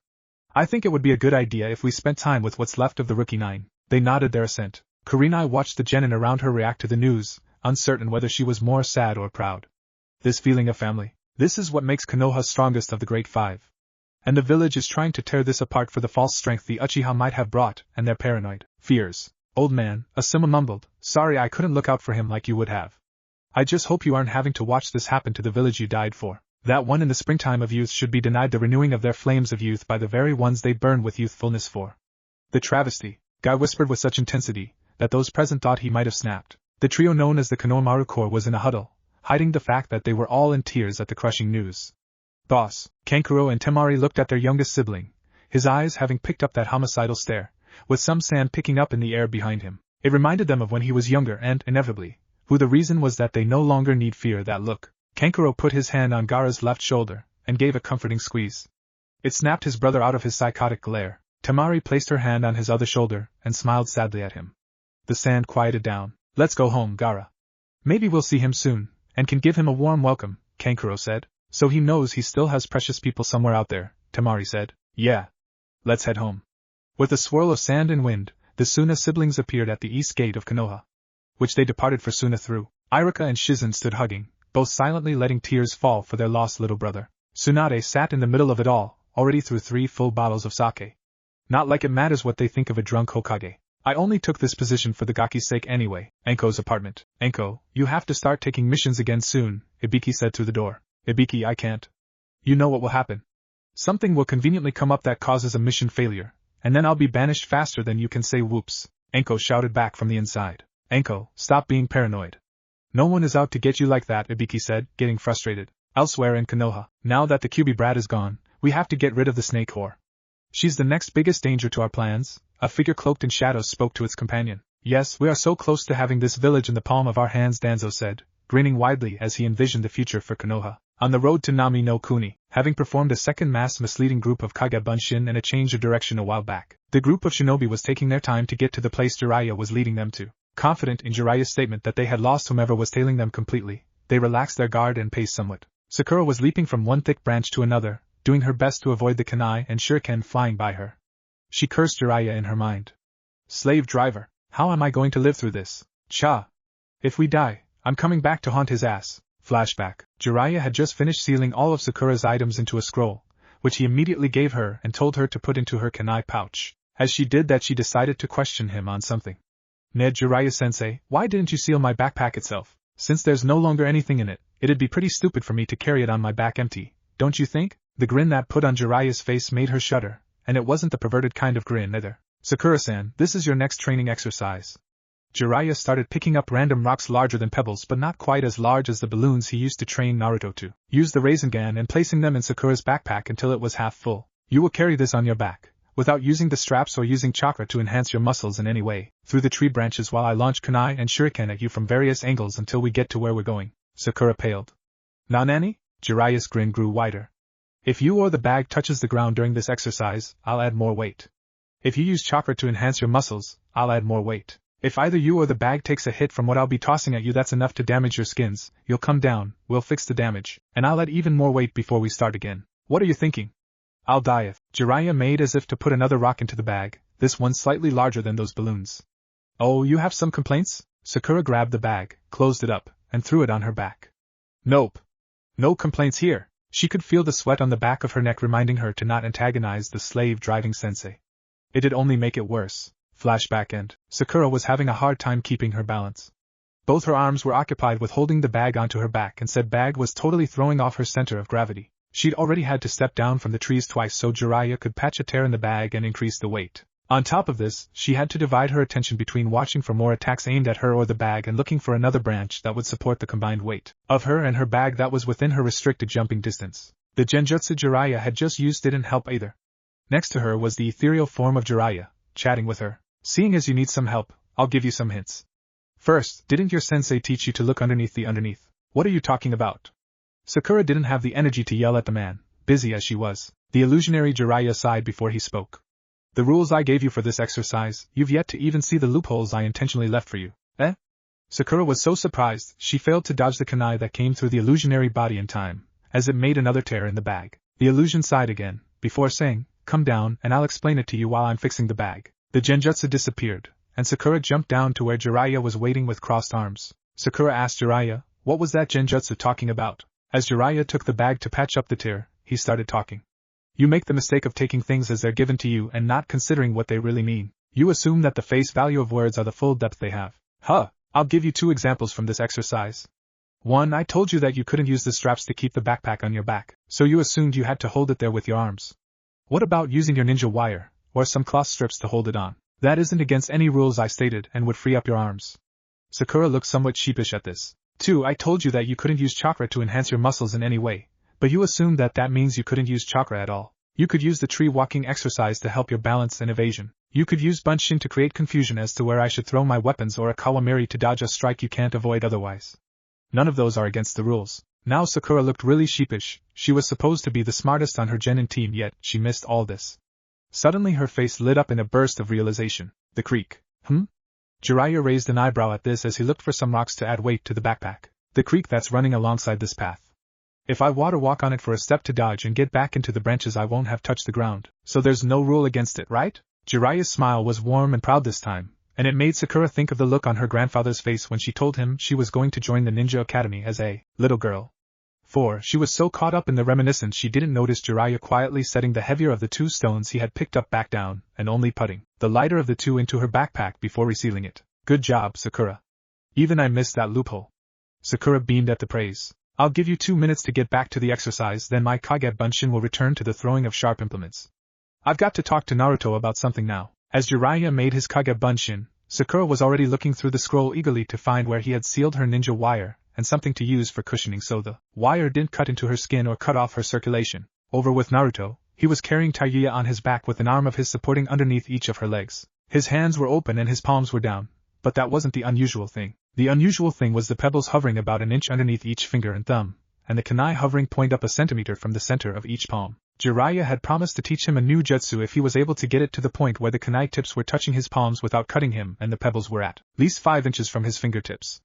Speaker 1: I think it would be a good idea if we spent time with what's left of the Rookie Nine. They nodded their assent. Kurenai watched the genin around her react to the news, uncertain whether she was more sad or proud. This feeling of family, this is what makes Konoha strongest of the Great Five. And the village is trying to tear this apart for the false strength the Uchiha might have brought, and their paranoid fears. Old man, Asuma mumbled, sorry I couldn't look out for him like you would have. I just hope you aren't having to watch this happen to the village you died for. That one in the springtime of youth should be denied the renewing of their flames of youth by the very ones they burn with youthfulness for. The travesty, Guy whispered with such intensity, that those present thought he might have snapped. The trio known as the Konohamaru Corps was in a huddle, hiding the fact that they were all in tears at the crushing news. Boss, Kankuro and Temari looked at their youngest sibling, his eyes having picked up that homicidal stare, with some sand picking up in the air behind him. It reminded them of when he was younger and, inevitably, who the reason was that they no longer need fear that look. Kankuro put his hand on Gaara's left shoulder, and gave a comforting squeeze. It snapped his brother out of his psychotic glare. Temari placed her hand on his other shoulder, and smiled sadly at him. The sand quieted down. Let's go home, Gaara. Maybe we'll see him soon, and can give him a warm welcome, Kankuro said. So he knows he still has precious people somewhere out there, Temari said. Yeah. Let's head home. With a swirl of sand and wind, the Suna siblings appeared at the east gate of Konoha, which they departed for Suna through. Iruka and Shizen stood hugging, both silently letting tears fall for their lost little brother. Tsunade sat in the middle of it all, already through 3 full bottles of sake. Not like it matters what they think of a drunk Hokage. I only took this position for the Gaki's sake anyway. Enko's apartment. Enko, you have to start taking missions again soon, Ibiki said through the door. Ibiki, I can't. You know what will happen. Something will conveniently come up that causes a mission failure, and then I'll be banished faster than you can say whoops. Enko shouted back from the inside. Enko, stop being paranoid. No one is out to get you like that, Ibiki said, getting frustrated. Elsewhere in Konoha, now that the Kyuubi brat is gone, we have to get rid of the snake whore. She's the next biggest danger to our plans. A figure cloaked in shadows spoke to its companion. Yes, we are so close to having this village in the palm of our hands, Danzo said, grinning widely as he envisioned the future for Konoha. On the road to Nami no Kuni, having performed a second mass misleading group of Kage Bunshin and a change of direction a while back, the group of shinobi was taking their time to get to the place Jiraiya was leading them to. Confident in Jiraiya's statement that they had lost whomever was tailing them completely, they relaxed their guard and paced somewhat. Sakura was leaping from one thick branch to another, doing her best to avoid the kunai and shuriken flying by her. She cursed Jiraiya in her mind. Slave driver, how am I going to live through this? Cha! If we die, I'm coming back to haunt his ass. Flashback. Jiraiya had just finished sealing all of Sakura's items into a scroll, which he immediately gave her and told her to put into her kunai pouch. As she did that, she decided to question him on something. Ned, Jiraiya-sensei, why didn't you seal my backpack itself? Since there's no longer anything in it, it'd be pretty stupid for me to carry it on my back empty, don't you think? The grin that put on Jiraiya's face made her shudder, and it wasn't the perverted kind of grin either. Sakura-san, this is your next training exercise. Jiraiya started picking up random rocks larger than pebbles but not quite as large as the balloons he used to train Naruto to. Use the Rasengan and placing them in Sakura's backpack until it was half full. You will carry this on your back, without using the straps or using chakra to enhance your muscles in any way, through the tree branches while I launch kunai and shuriken at you from various angles until we get to where we're going. Sakura paled. "Na nani?" Jiraiya's grin grew wider. "If you or the bag touches the ground during this exercise, I'll add more weight. If you use chakra to enhance your muscles, I'll add more weight. If either you or the bag takes a hit from what I'll be tossing at you that's enough to damage your skins, you'll come down, we'll fix the damage, and I'll add even more weight before we start again. What are you thinking?" "I'll die if." Jiraiya made as if to put another rock into the bag, this one slightly larger than those balloons. "Oh, you have some complaints?" Sakura grabbed the bag, closed it up, and threw it on her back. "Nope. No complaints here." She could feel the sweat on the back of her neck reminding her to not antagonize the slave-driving sensei. It'd only make it worse. Flashback end. Sakura was having a hard time keeping her balance. Both her arms were occupied with holding the bag onto her back, and said bag was totally throwing off her center of gravity. She'd already had to step down from the trees twice so Jiraiya could patch a tear in the bag and increase the weight. On top of this, she had to divide her attention between watching for more attacks aimed at her or the bag and looking for another branch that would support the combined weight of her and her bag that was within her restricted jumping distance. The genjutsu Jiraiya had just used didn't help either. Next to her was the ethereal form of Jiraiya, chatting with her. "Seeing as you need some help, I'll give you some hints. First, didn't your sensei teach you to look underneath the underneath?" "What are you talking about?" Sakura didn't have the energy to yell at the man, busy as she was. The illusionary Jiraiya sighed before he spoke. "The rules I gave you for this exercise, you've yet to even see the loopholes I intentionally left for you." "Eh?" Sakura was so surprised, she failed to dodge the kunai that came through the illusionary body in time, as it made another tear in the bag. The illusion sighed again, before saying, "Come down and I'll explain it to you while I'm fixing the bag." The genjutsu disappeared, and Sakura jumped down to where Jiraiya was waiting with crossed arms. Sakura asked Jiraiya, "What was that genjutsu talking about?" As Jiraiya took the bag to patch up the tear, he started talking. "You make the mistake of taking things as they're given to you and not considering what they really mean. You assume that the face value of words are the full depth they have." "Huh, I'll give you 2 examples from this exercise. 1. I told you that you couldn't use the straps to keep the backpack on your back, so you assumed you had to hold it there with your arms. What about using your ninja wire, or some cloth strips to hold it on? That isn't against any rules I stated and would free up your arms." Sakura looked somewhat sheepish at this. 2. I told you that you couldn't use chakra to enhance your muscles in any way, but you assumed that that means you couldn't use chakra at all. You could use the tree walking exercise to help your balance and evasion. You could use bunshin to create confusion as to where I should throw my weapons or a kawamiri to dodge a strike you can't avoid otherwise. None of those are against the rules. Now Sakura looked really sheepish. She was supposed to be the smartest on her genin team, yet she missed all this. Suddenly her face lit up in a burst of realization. "The creek." Jiraiya raised an eyebrow at this as he looked for some rocks to add weight to the backpack. "The creek that's running alongside this path. If I water walk on it for a step to dodge and get back into the branches, I won't have touched the ground, so there's no rule against it, right?" Jiraiya's smile was warm and proud this time, and it made Sakura think of the look on her grandfather's face when she told him she was going to join the ninja academy as a little girl. For she was so caught up in the reminiscence she didn't notice Jiraiya quietly setting the heavier of the 2 stones he had picked up back down, and only putting the lighter of the 2 into her backpack before resealing it. "Good job, Sakura. Even I missed that loophole." Sakura beamed at the praise. "I'll give you 2 minutes to get back to the exercise, then my Kage Bunshin will return to the throwing of sharp implements. I've got to talk to Naruto about something now." As Jiraiya made his Kage Bunshin, Sakura was already looking through the scroll eagerly to find where he had sealed her ninja wire, and something to use for cushioning so the wire didn't cut into her skin or cut off her circulation. Over with Naruto, he was carrying Tayuya on his back with an arm of his supporting underneath each of her legs. His hands were open and his palms were down, but that wasn't the unusual thing. The unusual thing was the pebbles hovering about an inch underneath each finger and thumb, and the kunai hovering point up a centimeter from the center of each palm. Jiraiya had promised to teach him a new jutsu if he was able to get it to the point where the kunai tips were touching his palms without cutting him and the pebbles were at least 5 inches from his fingertips.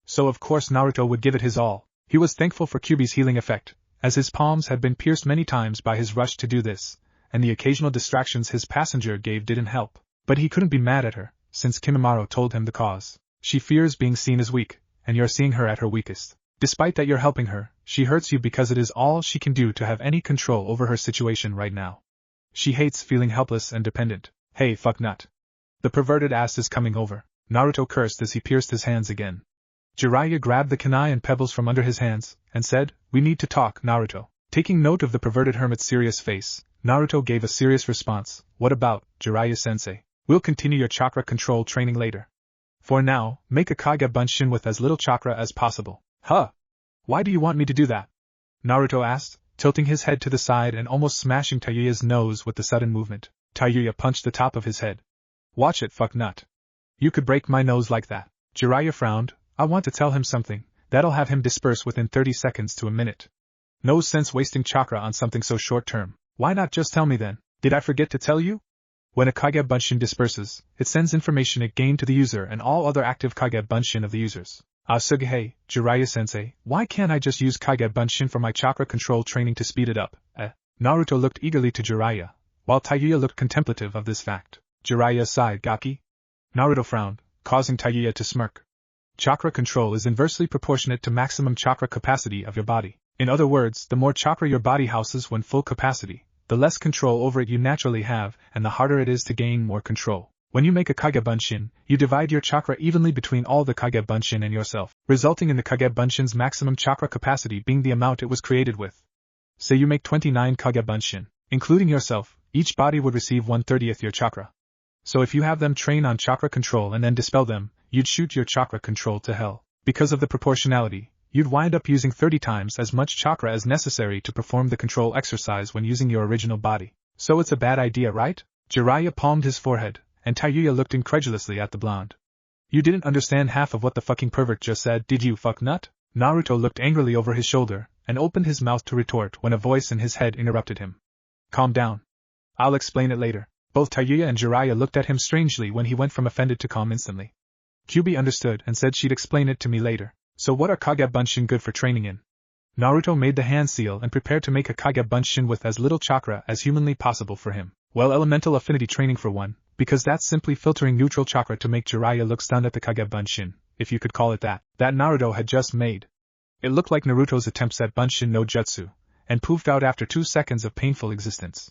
Speaker 1: So of course Naruto would give it his all. He was thankful for Kyuubi's healing effect, as his palms had been pierced many times by his rush to do this, and the occasional distractions his passenger gave didn't help. But he couldn't be mad at her, since Kimimaro told him the cause. "She fears being seen as weak, and you're seeing her at her weakest. Despite that you're helping her, she hurts you because it is all she can do to have any control over her situation right now. She hates feeling helpless and dependent." "Hey, fucknut. The perverted ass is coming over," Naruto cursed as he pierced his hands again. Jiraiya grabbed the kunai and pebbles from under his hands, and said, "We need to talk, Naruto." Taking note of the perverted hermit's serious face, Naruto gave a serious response. "What about, Jiraiya-sensei? We'll continue your chakra control training later. For now, make a Kage Bunshin with as little chakra as possible." "Huh? Why do you want me to do that?" Naruto asked, tilting his head to the side and almost smashing Tayuya's nose with the sudden movement. Tayuya punched the top of his head. Watch it, fuck nut. You could break my nose like that. Jiraiya frowned. I want to tell him something, that'll have him disperse within 30 seconds to a minute. No sense wasting chakra on something so short term. Why not just tell me then? Did I forget to tell you? When a Kage Bunshin disperses, it sends information it gained to the user and all other active Kage Bunshin of the users. Sugihei, Jiraiya-sensei, why can't I just use Kage Bunshin for my chakra control training to speed it up? Naruto looked eagerly to Jiraiya, while Tayuya looked contemplative of this fact. Jiraiya sighed. Gaki? Naruto frowned, causing Tayuya to smirk. Chakra control is inversely proportionate to maximum chakra capacity of your body. In other words, the more chakra your body houses when full capacity, the less control over it you naturally have, and the harder it is to gain more control. When you make a Kage Bunshin, you divide your chakra evenly between all the Kage Bunshin and yourself, resulting in the Kage Bunshin's maximum chakra capacity being the amount it was created with. Say you make 29 Kage Bunshin, including yourself, each body would receive 1/30th your chakra. So if you have them train on chakra control and then dispel them, you'd shoot your chakra control to hell. Because of the proportionality, you'd wind up using 30 times as much chakra as necessary to perform the control exercise when using your original body. So it's a bad idea, right? Jiraiya palmed his forehead, and Tayuya looked incredulously at the blonde. You didn't understand half of what the fucking pervert just said, did you, fuck nut? Naruto looked angrily over his shoulder, and opened his mouth to retort when a voice in his head interrupted him. Calm down. I'll explain it later. Both Tayuya and Jiraiya looked at him strangely when he went from offended to calm instantly. Kyubi understood and said she'd explain it to me later. So what are Kage Bunshin good for training in? Naruto made the hand seal and prepared to make a Kage Bunshin with as little chakra as humanly possible for him. Well, elemental affinity training for one, because that's simply filtering neutral chakra to make Jiraiya look stunned at the Kage Bunshin, if you could call it that Naruto had just made. It looked like Naruto's attempts at Bunshin no Jutsu, and poofed out after 2 seconds of painful existence.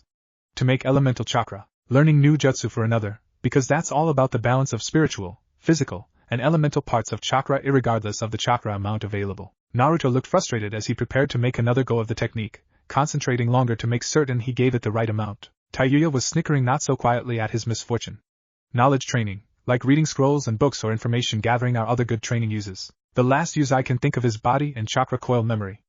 Speaker 1: To make elemental chakra, learning new jutsu for another, because that's all about the balance of spiritual, physical, and elemental parts of chakra irregardless of the chakra amount available. Naruto looked frustrated as he prepared to make another go of the technique, concentrating longer to make certain he gave it the right amount. Tayuya was snickering not so quietly at his misfortune. Knowledge training, like reading scrolls and books or information gathering, are other good training uses. The last use I can think of is body and chakra coil memory.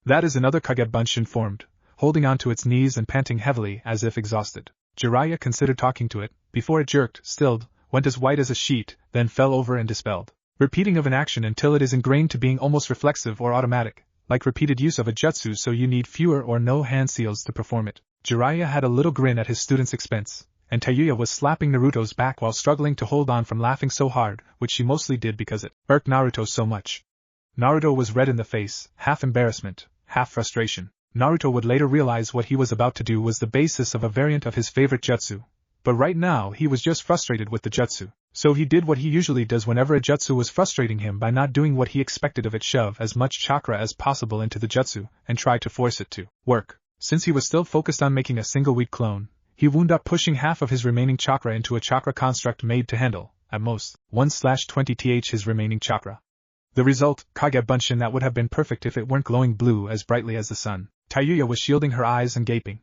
Speaker 1: That is another Kage Bunshin formed, holding on to its knees and panting heavily as if exhausted. Jiraiya considered talking to it, before it jerked, stilled, went as white as a sheet, then fell over and dispelled. Repeating of an action until it is ingrained to being almost reflexive or automatic, like repeated use of a jutsu, so you need fewer or no hand seals to perform it. Jiraiya had a little grin at his student's expense, and Tayuya was slapping Naruto's back while struggling to hold on from laughing so hard, which she mostly did because it irked Naruto so much. Naruto was red in the face, half embarrassment, half frustration. Naruto would later realize what he was about to do was the basis of a variant of his favorite jutsu, but right now he was just frustrated with the jutsu, so he did what he usually does whenever a jutsu was frustrating him by not doing what he expected of it: shove as much chakra as possible into the jutsu and try to force it to work. Since he was still focused on making a single weak clone, he wound up pushing half of his remaining chakra into a chakra construct made to handle, at most, 1/20th his remaining chakra. The result, Kage Bunshin that would have been perfect if it weren't glowing blue as brightly as the sun. Tayuya was shielding her eyes and gaping.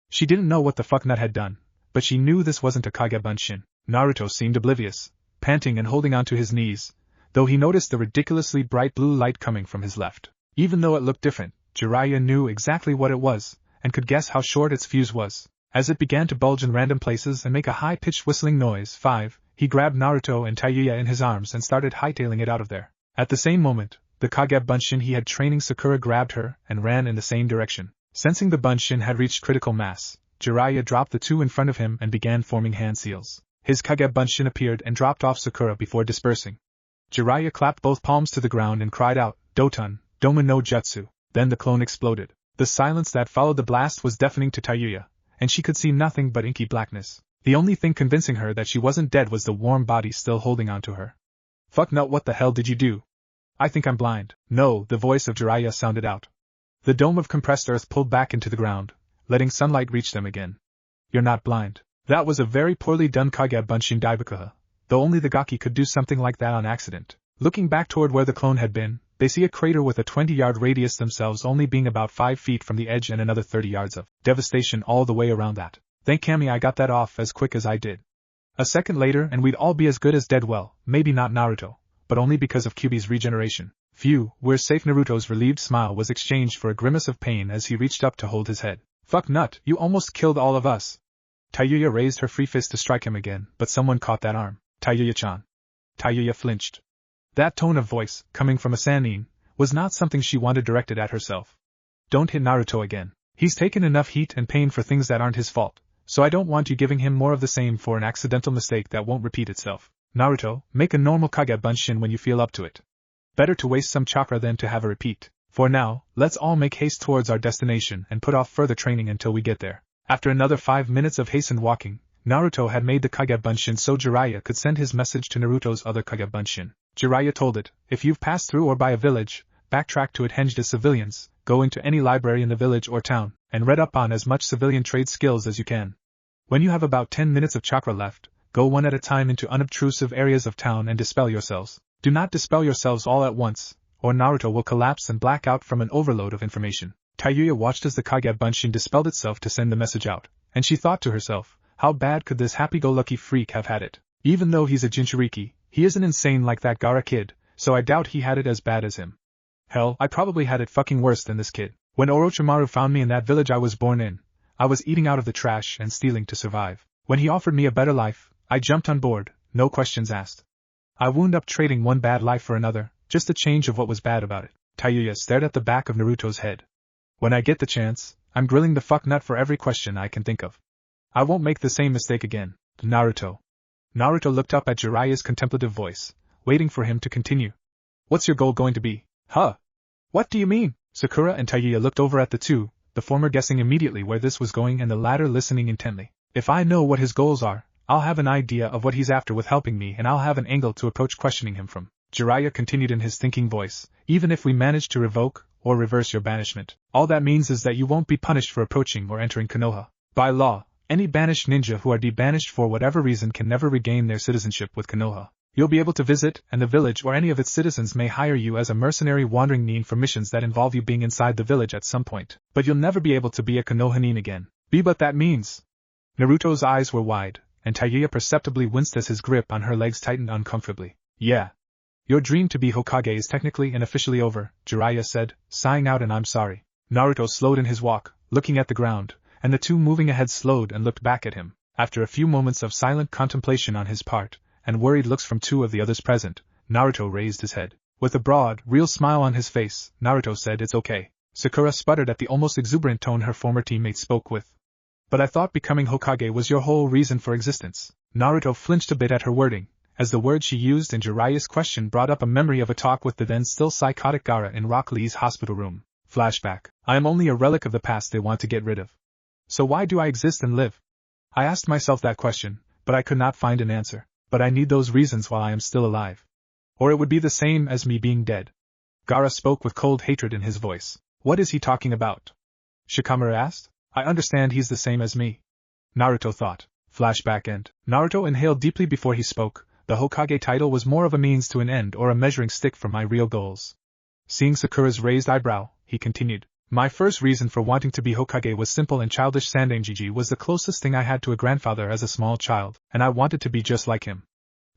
Speaker 1: She didn't know what the fucknut had done, but she knew this wasn't a Kage Bunshin. Naruto seemed oblivious, panting and holding onto his knees, though he noticed the ridiculously bright blue light coming from his left. Even though it looked different, Jiraiya knew exactly what it was, and could guess how short its fuse was. As it began to bulge in random places and make a high-pitched whistling noise, he grabbed Naruto and Tayuya in his arms and started hightailing it out of there. At the same moment, the Kage Bunshin he had training Sakura grabbed her and ran in the same direction. Sensing the Bunshin had reached critical mass, Jiraiya dropped the two in front of him and began forming hand seals. His Kage Bunshin appeared and dropped off Sakura before dispersing. Jiraiya clapped both palms to the ground and cried out, "Doton, Doma no Jutsu." Then the clone exploded. The silence that followed the blast was deafening to Tayuya, and she could see nothing but inky blackness. The only thing convincing her that she wasn't dead was the warm body still holding on to her. "Fucknut, what the hell did you do?" "I think I'm blind." "No," the voice of Jiraiya sounded out. The dome of compressed earth pulled back into the ground, letting sunlight reach them again. "You're not blind." That was a very poorly done Kage Bunshin Daibakuha, though only the Gaki could do something like that on accident. Looking back toward where the clone had been, they see a crater with a 20-yard radius, themselves only being about 5 feet from the edge, and another 30 yards of devastation all the way around that. Thank Kami I got that off as quick as I did. A second later and we'd all be as good as dead. Well, maybe not Naruto, but only because of Kyubi's regeneration. Phew, we're safe. Naruto's relieved smile was exchanged for a grimace of pain as he reached up to hold his head. "Fuck nut, you almost killed all of us." Tayuya raised her free fist to strike him again, but someone caught that arm. Tayuya-chan. Tayuya flinched. That tone of voice, coming from a Sannin, was not something she wanted directed at herself. Don't hit Naruto again. He's taken enough heat and pain for things that aren't his fault, so I don't want you giving him more of the same for an accidental mistake that won't repeat itself. Naruto, make a normal Kage Bunshin when you feel up to it. Better to waste some chakra than to have a repeat. For now, let's all make haste towards our destination and put off further training until we get there. After another 5 minutes of hastened walking, Naruto had made the Kage Bunshin so Jiraiya could send his message to Naruto's other Kage Bunshin. Jiraiya told it, if you've passed through or by a village, backtrack to it hinged as civilians, go into any library in the village or town, and read up on as much civilian trade skills as you can. When you have about 10 minutes of chakra left, go one at a time into unobtrusive areas of town and dispel yourselves. Do not dispel yourselves all at once, or Naruto will collapse and black out from an overload of information. Tayuya watched as the Kage Bunshin dispelled itself to send the message out, and she thought to herself, how bad could this happy-go-lucky freak have had it? Even though he's a Jinchuriki, he isn't insane like that Gaara kid, so I doubt he had it as bad as him. Hell, I probably had it fucking worse than this kid. When Orochimaru found me in that village I was born in, I was eating out of the trash and stealing to survive. When he offered me a better life, I jumped on board, no questions asked. I wound up trading one bad life for another, just a change of what was bad about it. Tayuya stared at the back of Naruto's head. When I get the chance, I'm grilling the fuck nut for every question I can think of. I won't make the same mistake again. Naruto. Naruto looked up at Jiraiya's contemplative voice, waiting for him to continue. What's your goal going to be? Huh? What do you mean? Sakura and Tayuya looked over at the two, the former guessing immediately where this was going and the latter listening intently. If I know what his goals are, I'll have an idea of what he's after with helping me and I'll have an angle to approach questioning him from. Jiraiya continued in his thinking voice, even if we manage to revoke or reverse your banishment, all that means is that you won't be punished for approaching or entering Konoha. By law, any banished ninja who are debanished for whatever reason can never regain their citizenship with Konoha. You'll be able to visit, and the village or any of its citizens may hire you as a mercenary wandering nin for missions that involve you being inside the village at some point, but you'll never be able to be a Konoha nin again. But that means. Naruto's eyes were wide, and Tayuya perceptibly winced as his grip on her legs tightened uncomfortably. Yeah. Your dream to be Hokage is technically and officially over, Jiraiya said, sighing out, and I'm sorry. Naruto slowed in his walk, looking at the ground, and the two moving ahead slowed and looked back at him. After a few moments of silent contemplation on his part, and worried looks from two of the others present, Naruto raised his head. With a broad, real smile on his face, Naruto said, it's okay. Sakura sputtered at the almost exuberant tone her former teammate spoke with. But I thought becoming Hokage was your whole reason for existence. Naruto flinched a bit at her wording, as the word she used in Jiraiya's question brought up a memory of a talk with the then still psychotic Gaara in Rock Lee's hospital room. Flashback. I am only a relic of the past they want to get rid of. So why do I exist and live? I asked myself that question, but I could not find an answer. But I need those reasons while I am still alive. Or it would be the same as me being dead. Gaara spoke with cold hatred in his voice. What is he talking about? Shikamaru asked. I understand he's the same as me. Naruto thought. Flashback end. Naruto inhaled deeply before he spoke. The Hokage title was more of a means to an end or a measuring stick for my real goals. Seeing Sakura's raised eyebrow, he continued. My first reason for wanting to be Hokage was simple and childish. Sandanjiji was the closest thing I had to a grandfather as a small child, and I wanted to be just like him.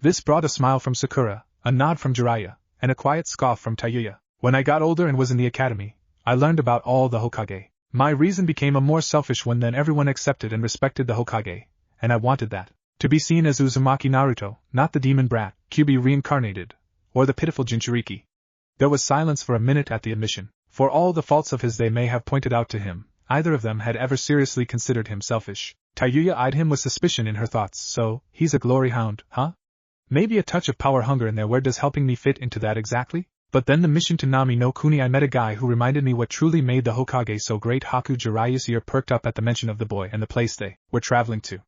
Speaker 1: This brought a smile from Sakura, a nod from Jiraiya, and a quiet scoff from Tayuya. When I got older and was in the academy, I learned about all the Hokage. My reason became a more selfish one than everyone accepted and respected the Hokage, and I wanted that. To be seen as Uzumaki Naruto, not the demon brat, Kyuubi reincarnated, or the pitiful Jinchuriki. There was silence for a minute at the admission. For all the faults of his they may have pointed out to him, either of them had ever seriously considered him selfish. Tayuya eyed him with suspicion in her thoughts. So, he's a glory hound, huh? Maybe a touch of power hunger in there. Where does helping me fit into that exactly? But then the mission to Nami no Kuni, I met a guy who reminded me what truly made the Hokage so great. Haku. Jiraiya's ear perked up at the mention of the boy and the place they were traveling to.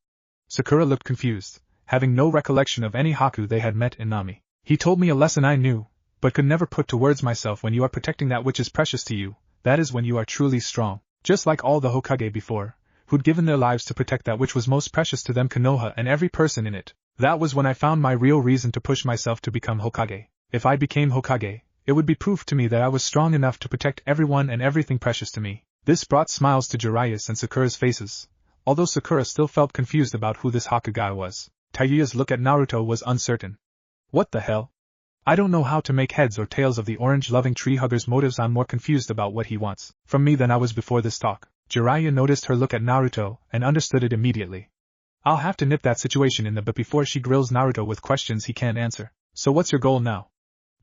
Speaker 1: Sakura looked confused, having no recollection of any Haku they had met in Nami. He told me a lesson I knew, but could never put to words myself. When you are protecting that which is precious to you, that is when you are truly strong. Just like all the Hokage before, who'd given their lives to protect that which was most precious to them, Konoha and every person in it. That was when I found my real reason to push myself to become Hokage. If I became Hokage, it would be proof to me that I was strong enough to protect everyone and everything precious to me. This brought smiles to Jiraiya's and Sakura's faces, although Sakura still felt confused about who this Haku guy was. Tayuya's look at Naruto was uncertain. What the hell? I don't know how to make heads or tails of the orange-loving tree-hugger's motives. I'm more confused about what he wants from me than I was before this talk. Jiraiya noticed her look at Naruto and understood it immediately. I'll have to nip that situation in the butt before she grills Naruto with questions he can't answer. So what's your goal now?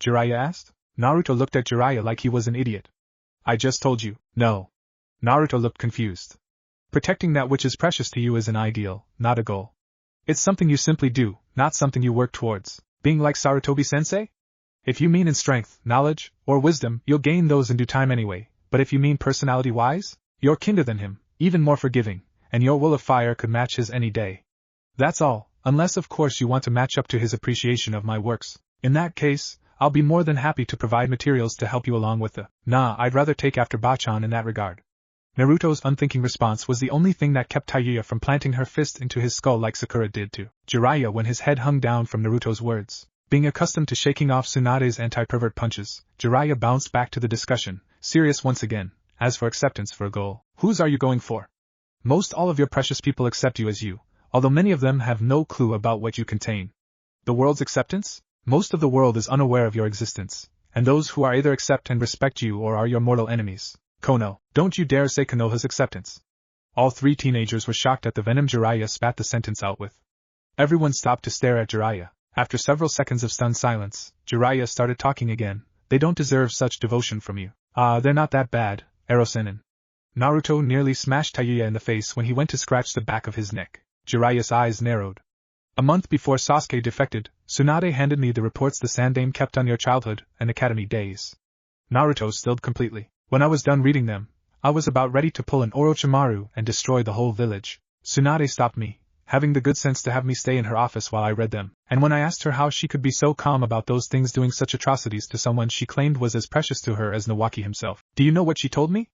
Speaker 1: Jiraiya asked. Naruto looked at Jiraiya like he was an idiot. I just told you, no. Naruto looked confused. Protecting that which is precious to you is an ideal, not a goal. It's something you simply do, not something you work towards. Being like Sarutobi-sensei? If you mean in strength, knowledge, or wisdom, you'll gain those in due time anyway, but if you mean personality-wise, you're kinder than him, even more forgiving, and your will of fire could match his any day. That's all, unless of course you want to match up to his appreciation of my works. In that case, I'll be more than happy to provide materials to help you along with the, nah, I'd rather take after Bachan in that regard. Naruto's unthinking response was the only thing that kept Tayuya from planting her fist into his skull like Sakura did to Jiraiya when his head hung down from Naruto's words. Being accustomed to shaking off Tsunade's anti-pervert punches, Jiraiya bounced back to the discussion, serious once again. As for acceptance for a goal, whose are you going for? Most all of your precious people accept you as you, although many of them have no clue about what you contain. The world's acceptance? Most of the world is unaware of your existence, and those who are either accept and respect you or are your mortal enemies. Kono, don't you dare say Konoha's acceptance. All three teenagers were shocked at the venom Jiraiya spat the sentence out with. Everyone stopped to stare at Jiraiya. After several seconds of stunned silence, Jiraiya started talking again. They don't deserve such devotion from you. They're not that bad, Erosenin. Naruto nearly smashed Tayuya in the face when he went to scratch the back of his neck. Jiraiya's eyes narrowed. A month before Sasuke defected, Tsunade handed me the reports the Sandaime kept on your childhood and academy days. Naruto stilled completely. When I was done reading them, I was about ready to pull an Orochimaru and destroy the whole village. Tsunade stopped me, having the good sense to have me stay in her office while I read them, and when I asked her how she could be so calm about those things doing such atrocities to someone she claimed was as precious to her as Nawaki himself, do you know what she told me?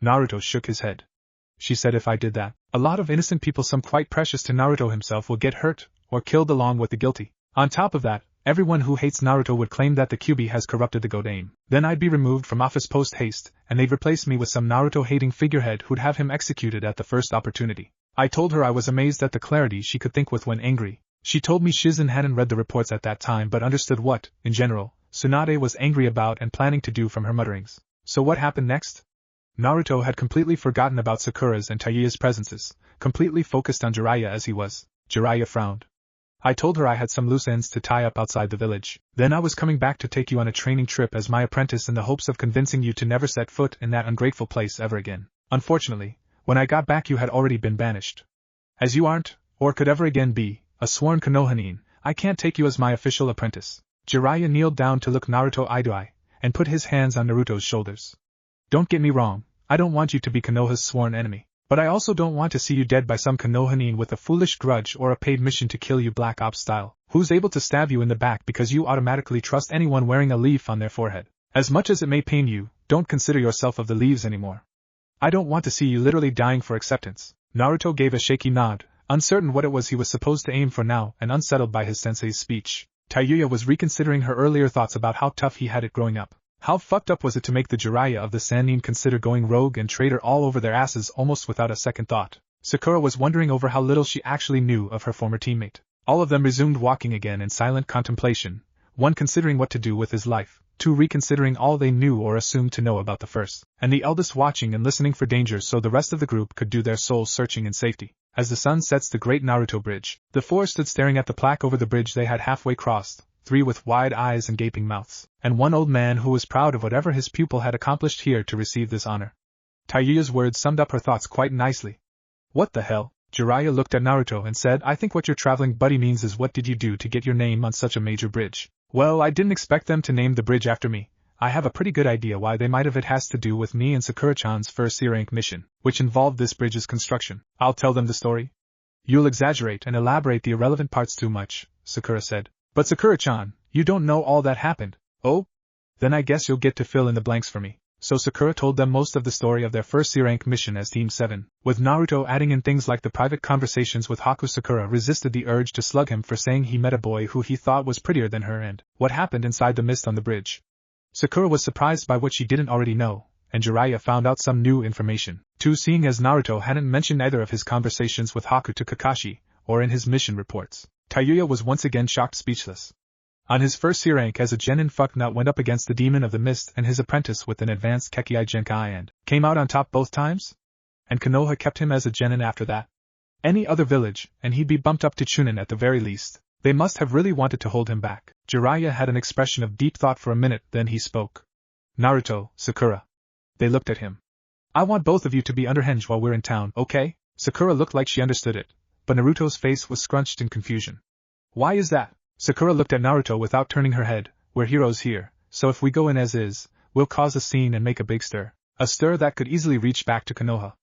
Speaker 1: Naruto shook his head. She said if I did that, a lot of innocent people, some quite precious to Naruto himself, will get hurt, or killed along with the guilty. On top of that, everyone who hates Naruto would claim that the Kyuubi has corrupted the Godaime. Then I'd be removed from office post-haste, and they'd replace me with some Naruto-hating figurehead who'd have him executed at the first opportunity. I told her I was amazed at the clarity she could think with when angry. She told me Shizen hadn't read the reports at that time but understood what, in general, Tsunade was angry about and planning to do from her mutterings. So what happened next? Naruto had completely forgotten about Sakura's and Tayuya's presences, completely focused on Jiraiya as he was. Jiraiya frowned. I told her I had some loose ends to tie up outside the village. Then I was coming back to take you on a training trip as my apprentice in the hopes of convincing you to never set foot in that ungrateful place ever again. Unfortunately, when I got back you had already been banished. As you aren't, or could ever again be, a sworn Konohanin, I can't take you as my official apprentice. Jiraiya kneeled down to look Naruto eye to eye, and put his hands on Naruto's shoulders. Don't get me wrong, I don't want you to be Konoha's sworn enemy. But I also don't want to see you dead by some Konohanin with a foolish grudge or a paid mission to kill you Black Ops style, who's able to stab you in the back because you automatically trust anyone wearing a leaf on their forehead. As much as it may pain you, don't consider yourself of the leaves anymore. I don't want to see you literally dying for acceptance. Naruto gave a shaky nod, uncertain what it was he was supposed to aim for now and unsettled by his sensei's speech. Tayuya was reconsidering her earlier thoughts about how tough he had it growing up. How fucked up was it to make the Jiraiya of the Sannin consider going rogue and traitor all over their asses almost without a second thought? Sakura was wondering over how little she actually knew of her former teammate. All of them resumed walking again in silent contemplation, one considering what to do with his life, two reconsidering all they knew or assumed to know about the first, and the eldest watching and listening for danger so the rest of the group could do their soul searching in safety. As the sun sets the great Naruto Bridge, the four stood staring at the plaque over the bridge they had halfway crossed. Three with wide eyes and gaping mouths, and one old man who was proud of whatever his pupil had accomplished here to receive this honor. Tayuya's words summed up her thoughts quite nicely. What the hell? Jiraiya looked at Naruto and said, I think what your traveling buddy means is what did you do to get your name on such a major bridge? Well, I didn't expect them to name the bridge after me. I have a pretty good idea why they might have. It has to do with me and Sakura-chan's first C-rank mission, which involved this bridge's construction. I'll tell them the story. You'll exaggerate and elaborate the irrelevant parts too much, Sakura said. But Sakura-chan, you don't know all that happened. Oh? Then I guess you'll get to fill in the blanks for me. So Sakura told them most of the story of their first C-rank mission as Team 7, with Naruto adding in things like the private conversations with Haku. Sakura resisted the urge to slug him for saying he met a boy who he thought was prettier than her and what happened inside the mist on the bridge. Sakura was surprised by what she didn't already know, and Jiraiya found out some new information, too, seeing as Naruto hadn't mentioned either of his conversations with Haku to Kakashi, or in his mission reports. Tayuya was once again shocked speechless. On his first C-rank as a genin fucknut went up against the demon of the mist and his apprentice with an advanced Kekkei Genkai and came out on top both times? And Konoha kept him as a genin after that? Any other village, and he'd be bumped up to Chunin at the very least. They must have really wanted to hold him back. Jiraiya had an expression of deep thought for a minute, then he spoke. Naruto, Sakura. They looked at him. I want both of you to be underhenge while we're in town, okay? Sakura looked like she understood it, but Naruto's face was scrunched in confusion. Why is that? Sakura looked at Naruto without turning her head. We're heroes here, so if we go in as is, we'll cause a scene and make a big stir. A stir that could easily reach back to Konoha.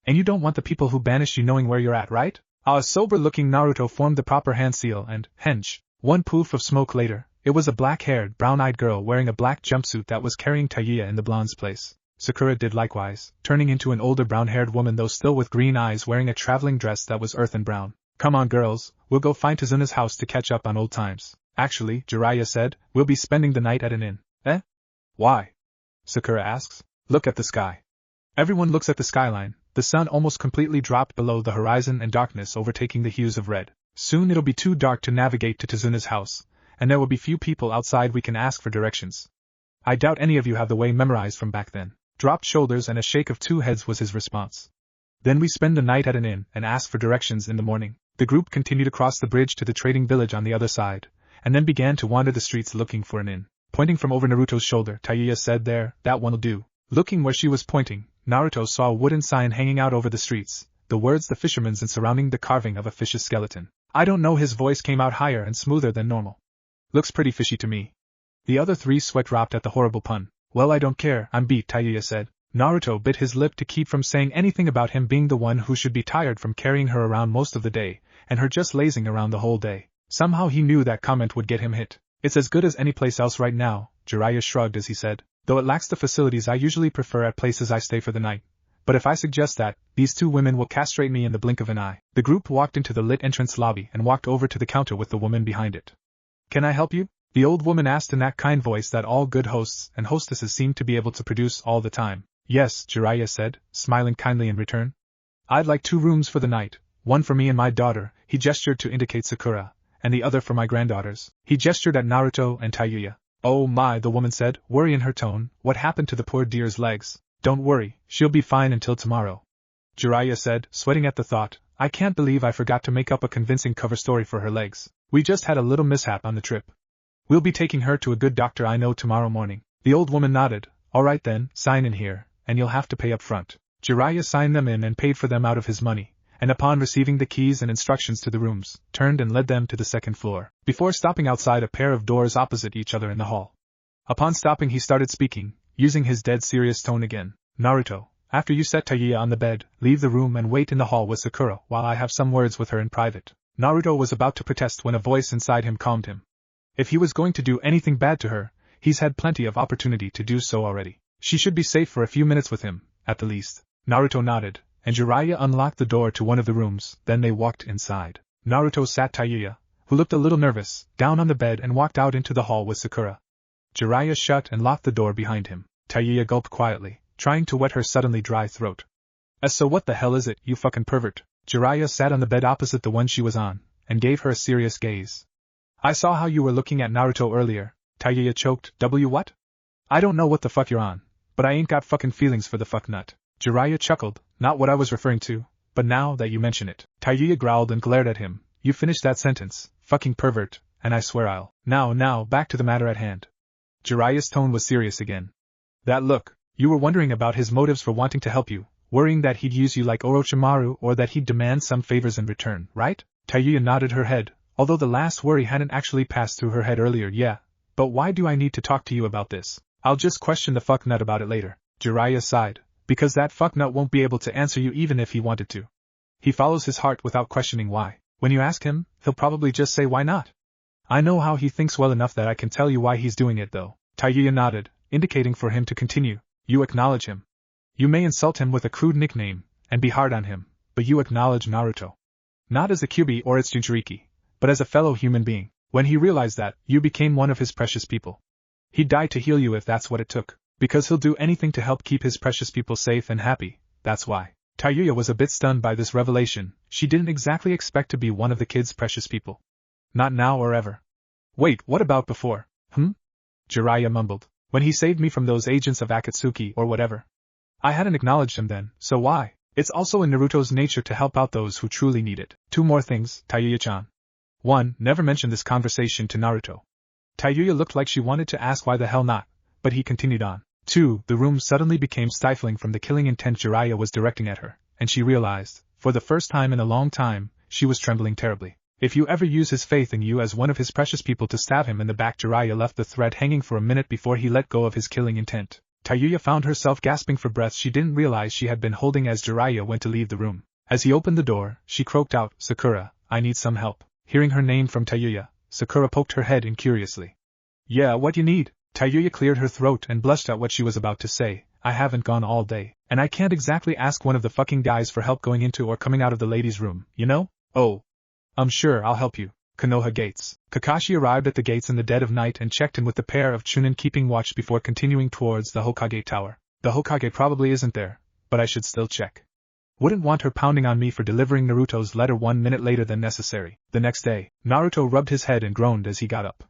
Speaker 1: And you don't want the people who banished you knowing where you're at, right? A sober-looking Naruto formed the proper hand seal and, henge. One poof of smoke later, it was a black-haired, brown-eyed girl wearing a black jumpsuit that was carrying Tayuya in the blonde's place. Sakura did likewise, turning into an older brown-haired woman though still with green eyes wearing a traveling dress that was earthen brown. Come on girls, we'll go find Tsunade's house to catch up on old times. Actually, Jiraiya said, we'll be spending the night at an inn. Eh? Why? Sakura asks. Look at the sky. Everyone looks at the skyline. The sun almost completely dropped below the horizon and darkness overtaking the hues of red. Soon it'll be too dark to navigate to Tsunade's house, and there will be few people outside we can ask for directions. I doubt any of you have the way memorized from back then. Dropped shoulders and a shake of two heads was his response. Then we spend the night at an inn and ask for directions in the morning. The group continued across the bridge to the trading village on the other side, and then began to wander the streets looking for an inn. Pointing from over Naruto's shoulder, Tayuya said there, that one'll do. Looking where she was pointing, Naruto saw a wooden sign hanging out over the streets, the words the fisherman's and surrounding the carving of a fish's skeleton. I don't know, his voice came out higher and smoother than normal. Looks pretty fishy to me. The other three sweat dropped at the horrible pun. Well, I don't care, I'm beat, Tayuya said. Naruto bit his lip to keep from saying anything about him being the one who should be tired from carrying her around most of the day, and her just lazing around the whole day. Somehow he knew that comment would get him hit. It's as good as any place else right now, Jiraiya shrugged as he said. Though it lacks the facilities I usually prefer at places I stay for the night. But if I suggest that, these two women will castrate me in the blink of an eye. The group walked into the lit entrance lobby and walked over to the counter with the woman behind it. Can I help you? The old woman asked in that kind voice that all good hosts and hostesses seem to be able to produce all the time. Yes, Jiraiya said, smiling kindly in return. I'd like 2 rooms for the night, one for me and my daughter, he gestured to indicate Sakura, and the other for my granddaughters. He gestured at Naruto and Tayuya. Oh my, the woman said, worry in her tone, what happened to the poor dear's legs? Don't worry, she'll be fine until tomorrow. Jiraiya said, sweating at the thought, I can't believe I forgot to make up a convincing cover story for her legs. We just had a little mishap on the trip. We'll be taking her to a good doctor I know tomorrow morning. The old woman nodded. Alright then, sign in here, and you'll have to pay up front. Jiraiya signed them in and paid for them out of his money, and upon receiving the keys and instructions to the rooms, turned and led them to the second floor, before stopping outside a pair of doors opposite each other in the hall. Upon stopping he started speaking, using his dead serious tone again. Naruto, after you set Tayuya on the bed, leave the room and wait in the hall with Sakura while I have some words with her in private. Naruto was about to protest when a voice inside him calmed him. If he was going to do anything bad to her, he's had plenty of opportunity to do so already. She should be safe for a few minutes with him, at the least. Naruto nodded, and Jiraiya unlocked the door to one of the rooms, then they walked inside. Naruto sat Tayuya, who looked a little nervous, down on the bed and walked out into the hall with Sakura. Jiraiya shut and locked the door behind him. Tayuya gulped quietly, trying to wet her suddenly dry throat. So what the hell is it, you fucking pervert? Jiraiya sat on the bed opposite the one she was on, and gave her a serious gaze. I saw how you were looking at Naruto earlier, Tayuya choked. What? I don't know what the fuck you're on, but I ain't got fucking feelings for the fuck nut. Jiraiya chuckled, not what I was referring to, but now that you mention it. Tayuya growled and glared at him. You finished that sentence, fucking pervert, and I swear I'll. Now, back to the matter at hand. Jiraiya's tone was serious again. That look, you were wondering about his motives for wanting to help you, worrying that he'd use you like Orochimaru or that he'd demand some favors in return, right? Tayuya nodded her head, although the last worry hadn't actually passed through her head earlier. Yeah, but why do I need to talk to you about this? I'll just question the fucknut about it later. Jiraiya sighed, because that fucknut won't be able to answer you even if he wanted to. He follows his heart without questioning why. When you ask him, he'll probably just say why not. I know how he thinks well enough that I can tell you why he's doing it though. Tayuya nodded, indicating for him to continue. You acknowledge him. You may insult him with a crude nickname, and be hard on him, but you acknowledge Naruto. Not as a Kyuubi or its Jinchuriki, but as a fellow human being. When he realized that, you became one of his precious people. He'd die to heal you if that's what it took, because he'll do anything to help keep his precious people safe and happy, that's why. Tayuya was a bit stunned by this revelation. She didn't exactly expect to be one of the kid's precious people. Not now or ever. Wait, what about before? Jiraiya mumbled. When he saved me from those agents of Akatsuki or whatever. I hadn't acknowledged him then, so why? It's also in Naruto's nature to help out those who truly need it. 2 more things, Tayuya-chan. 1. Never mention this conversation to Naruto. Tayuya looked like she wanted to ask why the hell not, but he continued on. 2. The room suddenly became stifling from the killing intent Jiraiya was directing at her, and she realized, for the first time in a long time, she was trembling terribly. If you ever use his faith in you as one of his precious people to stab him in the back, Jiraiya left the thread hanging for a minute before he let go of his killing intent. Tayuya found herself gasping for breath she didn't realize she had been holding as Jiraiya went to leave the room. As he opened the door, she croaked out, "Sakura, I need some help." Hearing her name from Tayuya, Sakura poked her head in curiously. "Yeah, what you need?" Tayuya cleared her throat and blushed at what she was about to say. "I haven't gone all day, and I can't exactly ask one of the fucking guys for help going into or coming out of the ladies' room, you know?" "Oh. I'm sure I'll help you." Konoha Gates. Kakashi arrived at the gates in the dead of night and checked in with the pair of Chunin keeping watch before continuing towards the Hokage Tower. "The Hokage probably isn't there, but I should still check. Wouldn't want her pounding on me for delivering Naruto's letter 1 minute later than necessary." The next day, Naruto rubbed his head and groaned as he got up.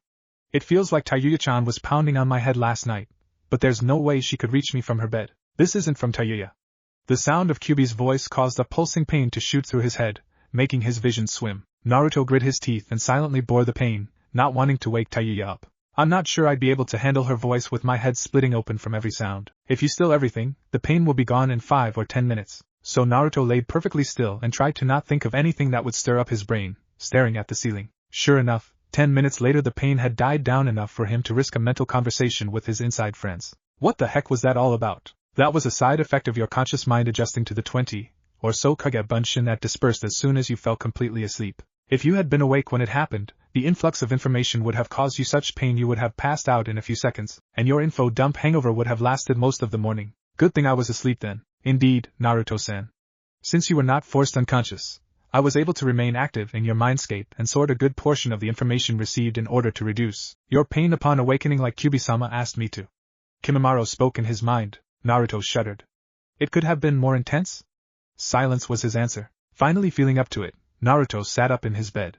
Speaker 1: "It feels like Tayuya-chan was pounding on my head last night, but there's no way she could reach me from her bed." "This isn't from Tayuya." The sound of Kyubi's voice caused a pulsing pain to shoot through his head, making his vision swim. Naruto grit his teeth and silently bore the pain, not wanting to wake Tayuya up. "I'm not sure I'd be able to handle her voice with my head splitting open from every sound. If you still everything, the pain will be gone in 5 or 10 minutes. So Naruto laid perfectly still and tried to not think of anything that would stir up his brain, staring at the ceiling. Sure enough, 10 minutes later the pain had died down enough for him to risk a mental conversation with his inside friends. "What the heck was that all about?" "That was a side effect of your conscious mind adjusting to the 20 or so Kage Bunshin that dispersed as soon as you fell completely asleep. If you had been awake when it happened, the influx of information would have caused you such pain you would have passed out in a few seconds, and your info dump hangover would have lasted most of the morning. Good thing I was asleep then." "Indeed, Naruto-san. Since you were not forced unconscious, I was able to remain active in your mindscape and sort a good portion of the information received in order to reduce your pain upon awakening like Kyubi-sama asked me to." Kimimaro spoke in his mind. Naruto shuddered. "It could have been more intense?" Silence was his answer. Finally feeling up to it, Naruto sat up in his bed.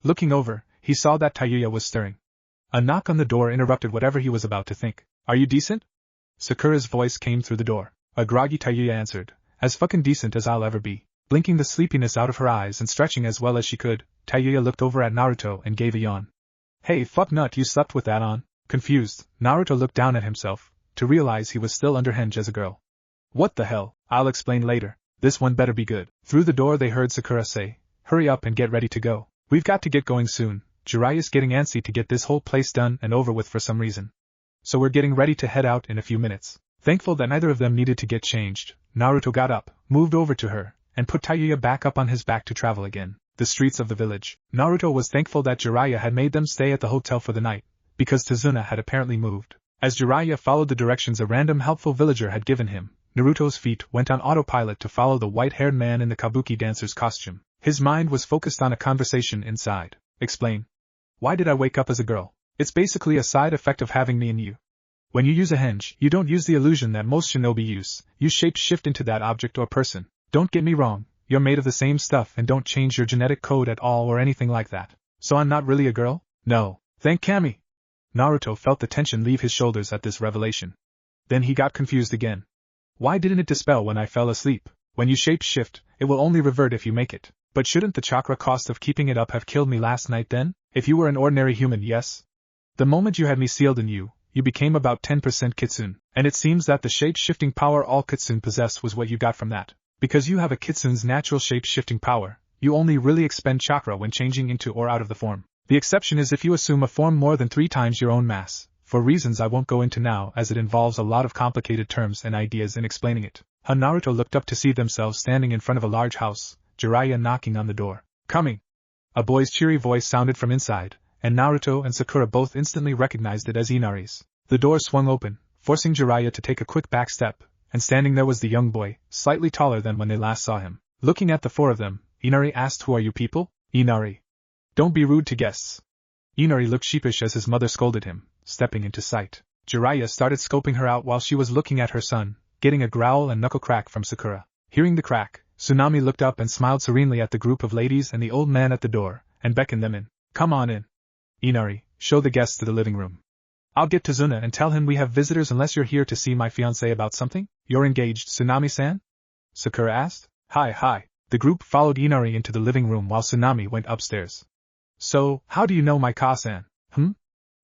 Speaker 1: Looking over, he saw that Tayuya was stirring. A knock on the door interrupted whatever he was about to think. "Are you decent?" Sakura's voice came through the door. A groggy Tayuya answered, "As fucking decent as I'll ever be." Blinking the sleepiness out of her eyes and stretching as well as she could, Tayuya looked over at Naruto and gave a yawn. "Hey fuck nut, you slept with that on?" Confused, Naruto looked down at himself, to realize he was still underhenge as a girl. "What the hell? I'll explain later. This one better be good." Through the door they heard Sakura say, "Hurry up and get ready to go. We've got to get going soon. Jiraiya's getting antsy to get this whole place done and over with for some reason. So we're getting ready to head out in a few minutes." Thankful that neither of them needed to get changed, Naruto got up, moved over to her, and put Tayuya back up on his back to travel again. The streets of the village. Naruto was thankful that Jiraiya had made them stay at the hotel for the night, because Tsunade had apparently moved. As Jiraiya followed the directions a random helpful villager had given him, Naruto's feet went on autopilot to follow the white-haired man in the kabuki dancer's costume. His mind was focused on a conversation inside. "Explain. Why did I wake up as a girl?" "It's basically a side effect of having me in you. When you use a henge, you don't use the illusion that most shinobi use, you shape-shift into that object or person. Don't get me wrong, you're made of the same stuff and don't change your genetic code at all or anything like that. So I'm not really a girl?" "No. Thank Kami." Naruto felt the tension leave his shoulders at this revelation. Then he got confused again. "Why didn't it dispel when I fell asleep? When you shape-shift, it will only revert if you make it. But shouldn't the chakra cost of keeping it up have killed me last night then? If you were an ordinary human, yes. The moment you had me sealed in you, you became about 10% kitsune, and it seems that the shape-shifting power all kitsune possess was what you got from that. Because you have a kitsune's natural shape-shifting power, you only really expend chakra when changing into or out of the form. The exception is if you assume a form more than 3 times your own mass, for reasons I won't go into now as it involves a lot of complicated terms and ideas in explaining it." Naruto looked up to see themselves standing in front of a large house, Jiraiya knocking on the door. "Coming!" A boy's cheery voice sounded from inside, and Naruto and Sakura both instantly recognized it as Inari's. The door swung open, forcing Jiraiya to take a quick back step, and standing there was the young boy, slightly taller than when they last saw him. Looking at the 4 of them, Inari asked, "Who are you people?" "Inari. Don't be rude to guests." Inari looked sheepish as his mother scolded him, stepping into sight. Jiraiya started scoping her out while she was looking at her son, getting a growl and knuckle crack from Sakura. Hearing the crack, Tsunade looked up and smiled serenely at the group of ladies and the old man at the door, and beckoned them in. "Come on in. Inari, show the guests to the living room. I'll get to Tsunade and tell him we have visitors unless you're here to see my fiancé about something." "You're engaged, Tsunade-san?" Sakura asked. Hi. The group followed Inari into the living room while Tsunade went upstairs. So, how do you know my Ka-san?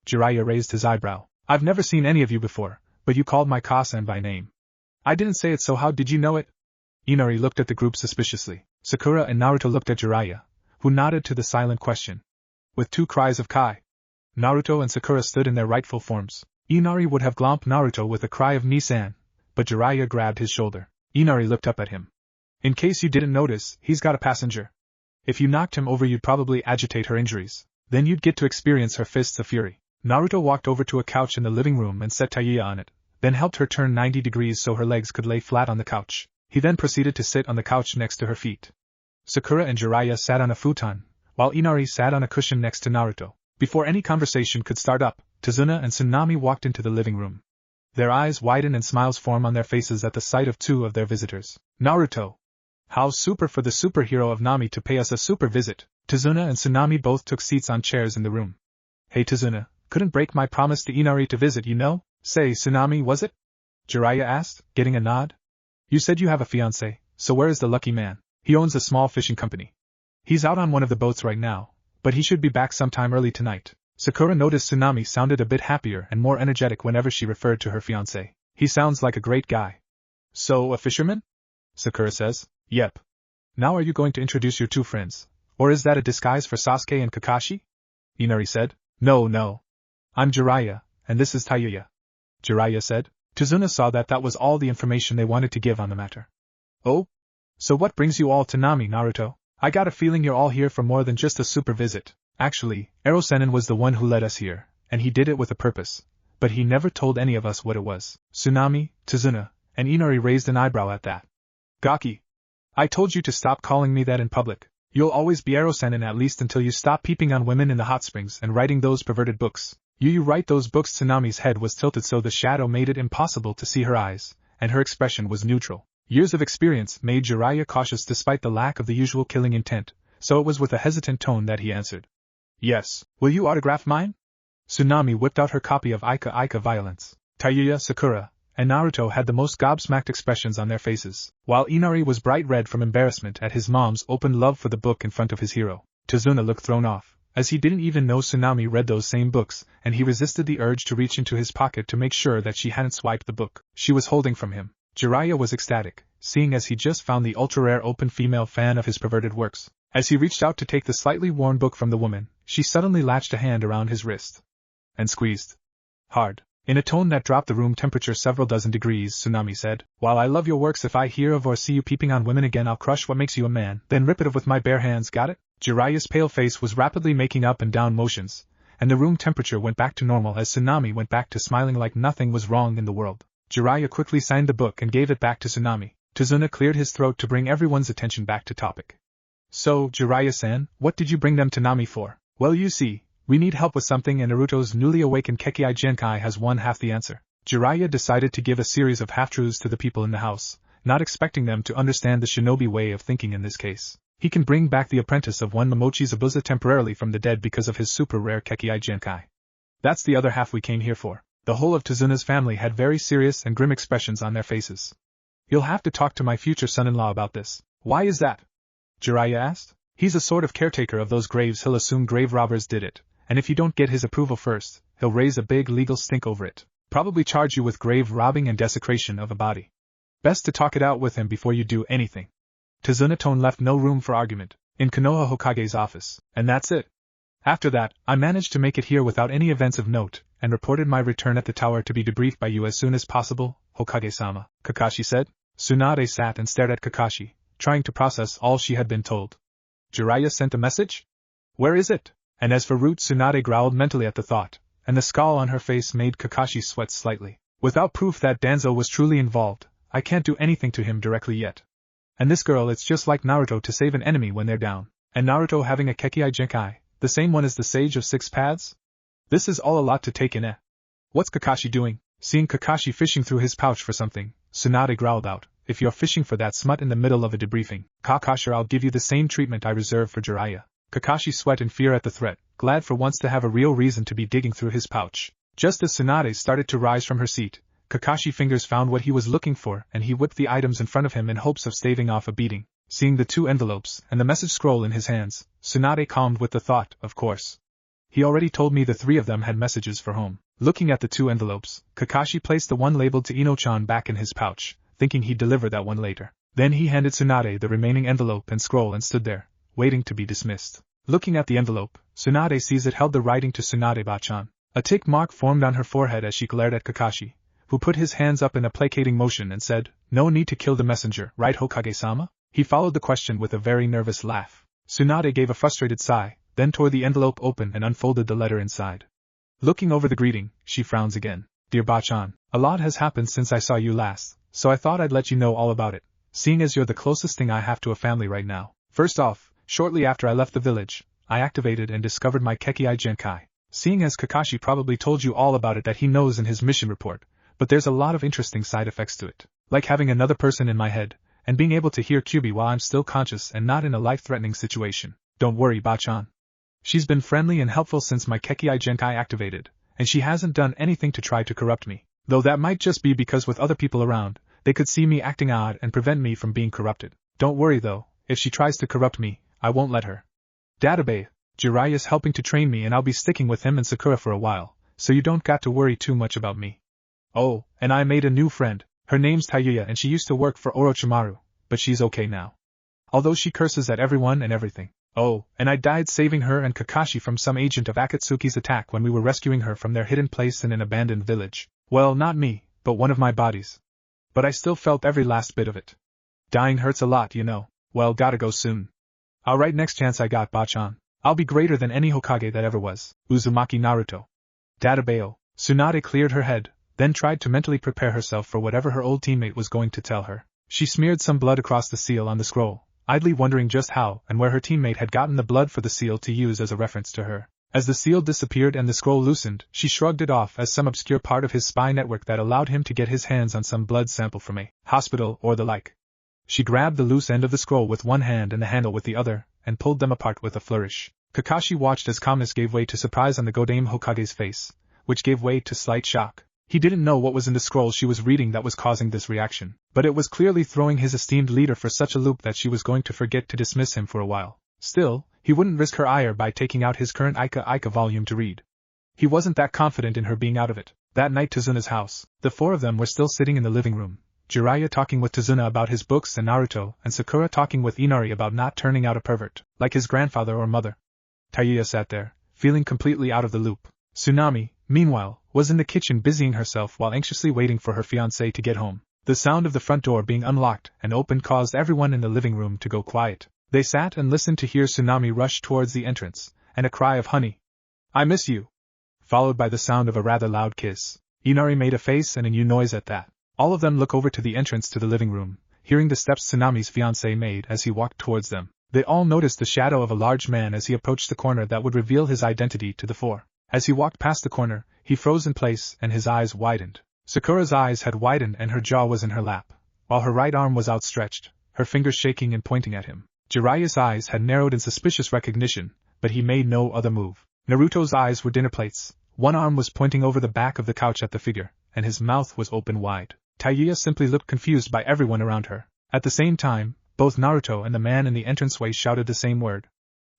Speaker 1: Jiraiya raised his eyebrow. I've never seen any of you before, but you called my Ka-san by name. I didn't say it, so how did you know it? Inari looked at the group suspiciously. Sakura and Naruto looked at Jiraiya, who nodded to the silent question. With two cries of Kai, Naruto and Sakura stood in their rightful forms. Inari would have glomped Naruto with a cry of Nissan, but Jiraiya grabbed his shoulder. Inari looked up at him. In case you didn't notice, he's got a passenger. If you knocked him over, you'd probably agitate her injuries. Then you'd get to experience her fists of fury. Naruto walked over to a couch in the living room and set Tayuya on it, then helped her turn 90 degrees so her legs could lay flat on the couch. He then proceeded to sit on the couch next to her feet. Sakura and Jiraiya sat on a futon, while Inari sat on a cushion next to Naruto. Before any conversation could start up, Tsunade and Tsunade walked into the living room. Their eyes widen and smiles form on their faces at the sight of two of their visitors. Naruto! How super for the superhero of Nami to pay us a super visit. Tsunade and Tsunade both took seats on chairs in the room. Hey Tsunade, couldn't break my promise to Inari to visit, you know? Say, Tsunade, was it? Jiraiya asked, getting a nod. You said you have a fiancé, so where is the lucky man? He owns a small fishing company. He's out on one of the boats right now, but he should be back sometime early tonight. Sakura noticed Tsunade sounded a bit happier and more energetic whenever she referred to her fiancé. He sounds like a great guy. So, a fisherman? Sakura says. Yep. Now are you going to introduce your two friends? Or is that a disguise for Sasuke and Kakashi? Inari said. No. I'm Jiraiya, and this is Tayuya. Jiraiya said. Tsunade saw that was all the information they wanted to give on the matter. Oh? So what brings you all to Nami, Naruto? I got a feeling you're all here for more than just a super visit. Actually, Erosenin was the one who led us here, and he did it with a purpose. But he never told any of us what it was. Tsunade, Tsunade, and Inari raised an eyebrow at that. Gaki. I told you to stop calling me that in public. You'll always be Erosenin at least until you stop peeping on women in the hot springs and writing those perverted books. You write those books. Tsunade's head was tilted so the shadow made it impossible to see her eyes, and her expression was neutral. Years of experience made Jiraiya cautious despite the lack of the usual killing intent, so it was with a hesitant tone that he answered. Yes. Will you autograph mine? Tsunade whipped out her copy of Ika Violence. Tayuya, Sakura, and Naruto had the most gobsmacked expressions on their faces, while Inari was bright red from embarrassment at his mom's open love for the book in front of his hero. Tsunade looked thrown off, as he didn't even know Tsunade read those same books, and he resisted the urge to reach into his pocket to make sure that she hadn't swiped the book she was holding from him. Jiraiya was ecstatic, seeing as he just found the ultra-rare open female fan of his perverted works. As he reached out to take the slightly worn book from the woman, she suddenly latched a hand around his wrist and squeezed hard. In a tone that dropped the room temperature several dozen degrees, Tsunade said, While I love your works, if I hear of or see you peeping on women again, I'll crush what makes you a man, then rip it off with my bare hands, got it? Jiraiya's pale face was rapidly making up and down motions, and the room temperature went back to normal as Tsunade went back to smiling like nothing was wrong in the world. Jiraiya quickly signed the book and gave it back to Tsunade. Tsunade cleared his throat to bring everyone's attention back to topic. So, Jiraiya-san, what did you bring them to Nami for? Well, you see, we need help with something and Naruto's newly awakened Kekkei Genkai has one half the answer. Jiraiya decided to give a series of half-truths to the people in the house, not expecting them to understand the shinobi way of thinking in this case. He can bring back the apprentice of one Momochi Zabuza temporarily from the dead because of his super-rare Kekkei Genkai. That's the other half we came here for. The whole of Tsunade's family had very serious and grim expressions on their faces. You'll have to talk to my future son-in-law about this. Why is that? Jiraiya asked. He's a sort of caretaker of those graves. He'll assume grave robbers did it, and if you don't get his approval first, he'll raise a big legal stink over it. Probably charge you with grave robbing and desecration of a body. Best to talk it out with him before you do anything. Tsunade left no room for argument, in Konoha Hokage's office, and that's it. After that, I managed to make it here without any events of note, and reported my return at the tower to be debriefed by you as soon as possible, Hokage-sama, Kakashi said. Tsunade sat and stared at Kakashi, trying to process all she had been told. Jiraiya sent a message? Where is it? And as for Root, Tsunade growled mentally at the thought, and the scowl on her face made Kakashi sweat slightly. Without proof that Danzo was truly involved, I can't do anything to him directly yet. And this girl, it's just like Naruto to save an enemy when they're down. And Naruto having a Kekkei Genkai, the same one as the Sage of Six Paths? This is all a lot to take in, eh? What's Kakashi doing? Seeing Kakashi fishing through his pouch for something, Tsunade growled out, If you're fishing for that smut in the middle of a debriefing, Kakashi, I'll give you the same treatment I reserve for Jiraiya. Kakashi sweat in fear at the threat, glad for once to have a real reason to be digging through his pouch. Just as Tsunade started to rise from her seat, Kakashi's fingers found what he was looking for and he whipped the items in front of him in hopes of staving off a beating. Seeing the 2 envelopes and the message scroll in his hands, Tsunade calmed with the thought, of course. He already told me the 3 of them had messages for home. Looking at the 2 envelopes, Kakashi placed the one labeled to Ino-chan back in his pouch, thinking he'd deliver that one later. Then he handed Tsunade the remaining envelope and scroll and stood there, waiting to be dismissed. Looking at the envelope, Tsunade sees it held the writing to Tsunade-bachan. A tick mark formed on her forehead as she glared at Kakashi, who put his hands up in a placating motion and said, "No need to kill the messenger, right Hokage-sama?" He followed the question with a very nervous laugh. Tsunade gave a frustrated sigh, then tore the envelope open and unfolded the letter inside. Looking over the greeting, she frowns again. "Dear Bachan, a lot has happened since I saw you last, so I thought I'd let you know all about it, seeing as you're the closest thing I have to a family right now. First off, shortly after I left the village, I activated and discovered my Kekkei Genkai. Seeing as Kakashi probably told you all about it that he knows in his mission report, but there's a lot of interesting side effects to it, like having another person in my head, and being able to hear Kyubi while I'm still conscious and not in a life-threatening situation. Don't worry, Bachan. She's been friendly and helpful since my Kekkei Genkai activated, and she hasn't done anything to try to corrupt me, though that might just be because with other people around, they could see me acting odd and prevent me from being corrupted. Don't worry though, if she tries to corrupt me, I won't let her. Database, Jiraiya's helping to train me and I'll be sticking with him and Sakura for a while, so you don't got to worry too much about me. Oh, and I made a new friend, her name's Tayuya and she used to work for Orochimaru, but she's okay now. Although she curses at everyone and everything. Oh, and I died saving her and Kakashi from some agent of Akatsuki's attack when we were rescuing her from their hidden place in an abandoned village. Well, not me, but one of my bodies. But I still felt every last bit of it. Dying hurts a lot, you know. Well, gotta go soon. Alright, next chance I got, Bachan. I'll be greater than any Hokage that ever was. Uzumaki Naruto. Databeo. Tsunade cleared her head, then tried to mentally prepare herself for whatever her old teammate was going to tell her. She smeared some blood across the seal on the scroll, idly wondering just how and where her teammate had gotten the blood for the seal to use as a reference to her. As the seal disappeared and the scroll loosened, she shrugged it off as some obscure part of his spy network that allowed him to get his hands on some blood sample from a hospital or the like. She grabbed the loose end of the scroll with one hand and the handle with the other, and pulled them apart with a flourish. Kakashi watched as calmness gave way to surprise on the Godame Hokage's face, which gave way to slight shock. He didn't know what was in the scroll she was reading that was causing this reaction, but it was clearly throwing his esteemed leader for such a loop that she was going to forget to dismiss him for a while. Still, he wouldn't risk her ire by taking out his current Ika volume to read. He wasn't that confident in her being out of it. That night Tsunade's house, the 4 of them were still sitting in the living room. Jiraiya talking with Tsuna about his books and Naruto, and Sakura talking with Inari about not turning out a pervert, like his grandfather or mother. Tayuya sat there, feeling completely out of the loop. Tsunami, meanwhile, was in the kitchen busying herself while anxiously waiting for her fiancé to get home. The sound of the front door being unlocked and opened caused everyone in the living room to go quiet. They sat and listened to hear Tsunami rush towards the entrance, and a cry of "Honey, I miss you," followed by the sound of a rather loud kiss. Inari made a face and a new noise at that. All of them look over to the entrance to the living room, hearing the steps Tsunami's fiancé made as he walked towards them. They all noticed the shadow of a large man as he approached the corner that would reveal his identity to the 4. As he walked past the corner, he froze in place and his eyes widened. Sakura's eyes had widened and her jaw was in her lap, while her right arm was outstretched, her fingers shaking and pointing at him. Jiraiya's eyes had narrowed in suspicious recognition, but he made no other move. Naruto's eyes were dinner plates, one arm was pointing over the back of the couch at the figure, and his mouth was open wide. Tayuya simply looked confused by everyone around her. At the same time, both Naruto and the man in the entranceway shouted the same word.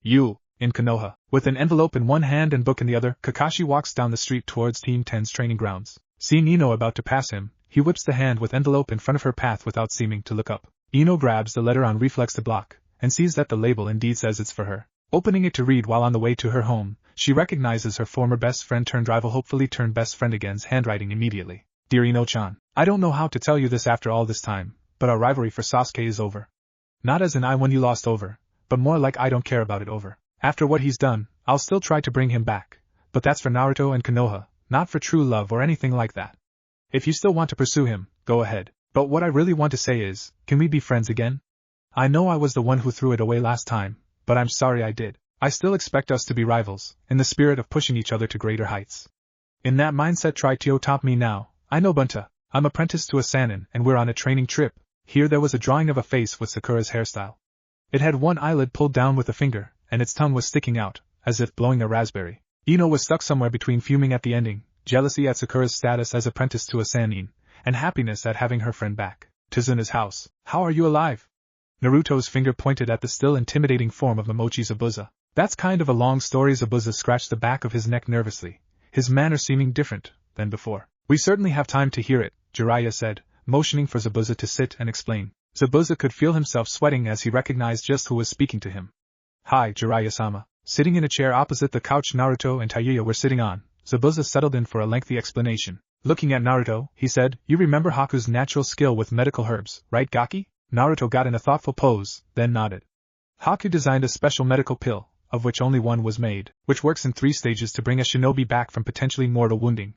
Speaker 1: "You!" In Konoha. With an envelope in one hand and book in the other, Kakashi walks down the street towards Team 10's training grounds. Seeing Ino about to pass him, he whips the hand with envelope in front of her path without seeming to look up. Ino grabs the letter on reflex to block, and sees that the label indeed says it's for her. Opening it to read while on the way to her home, she recognizes her former best friend turned rival hopefully turned best friend again's handwriting immediately. "Dear Ino-chan, I don't know how to tell you this after all this time, but our rivalry for Sasuke is over. Not as in I won you lost over, but more like I don't care about it over. After what he's done, I'll still try to bring him back, but that's for Naruto and Konoha, not for true love or anything like that. If you still want to pursue him, go ahead, but what I really want to say is, can we be friends again? I know I was the one who threw it away last time, but I'm sorry I did. I still expect us to be rivals, in the spirit of pushing each other to greater heights. In that mindset try to top me now. I know Bunta, I'm apprenticed to a Sannin and we're on a training trip." Here there was a drawing of a face with Sakura's hairstyle. It had one eyelid pulled down with a finger, and its tongue was sticking out, as if blowing a raspberry. Ino was stuck somewhere between fuming at the ending, jealousy at Sakura's status as apprentice to a Sannin, and happiness at having her friend back. Tsunade's house. How are you alive? Naruto's finger pointed at the still intimidating form of Momochi Zabuza. That's kind of a long story. Zabuza scratched the back of his neck nervously, his manner seeming different than before. We certainly have time to hear it, Jiraiya said, motioning for Zabuza to sit and explain. Zabuza could feel himself sweating as he recognized just who was speaking to him. Hi, Jiraiya-sama. Sitting in a chair opposite the couch Naruto and Tayuya were sitting on, Zabuza settled in for a lengthy explanation. Looking at Naruto, he said, You remember Haku's natural skill with medical herbs, right Gaki? Naruto got in a thoughtful pose, then nodded. Haku designed a special medical pill, of which only one was made, which works in 3 stages to bring a shinobi back from potentially mortal wounding.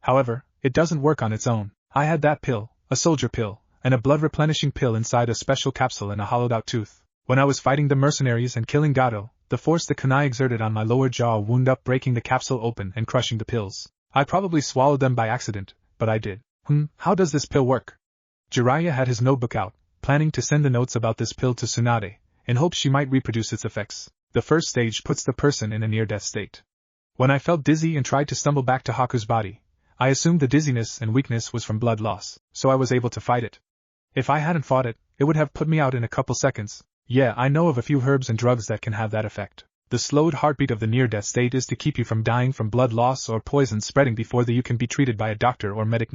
Speaker 1: However, it doesn't work on its own. I had that pill, a soldier pill, and a blood-replenishing pill inside a special capsule in a hollowed-out tooth. When I was fighting the mercenaries and killing Gato, the force the kunai exerted on my lower jaw wound up breaking the capsule open and crushing the pills. I probably swallowed them by accident, but I did. How does this pill work? Jiraiya had his notebook out, planning to send the notes about this pill to Tsunade, in hopes she might reproduce its effects. The first stage puts the person in a near-death state. When I felt dizzy and tried to stumble back to Haku's body, I assumed the dizziness and weakness was from blood loss, so I was able to fight it. If I hadn't fought it, it would have put me out in a couple seconds. Yeah, I know of a few herbs and drugs that can have that effect. The slowed heartbeat of the near-death state is to keep you from dying from blood loss or poison spreading before you can be treated by a doctor or medic.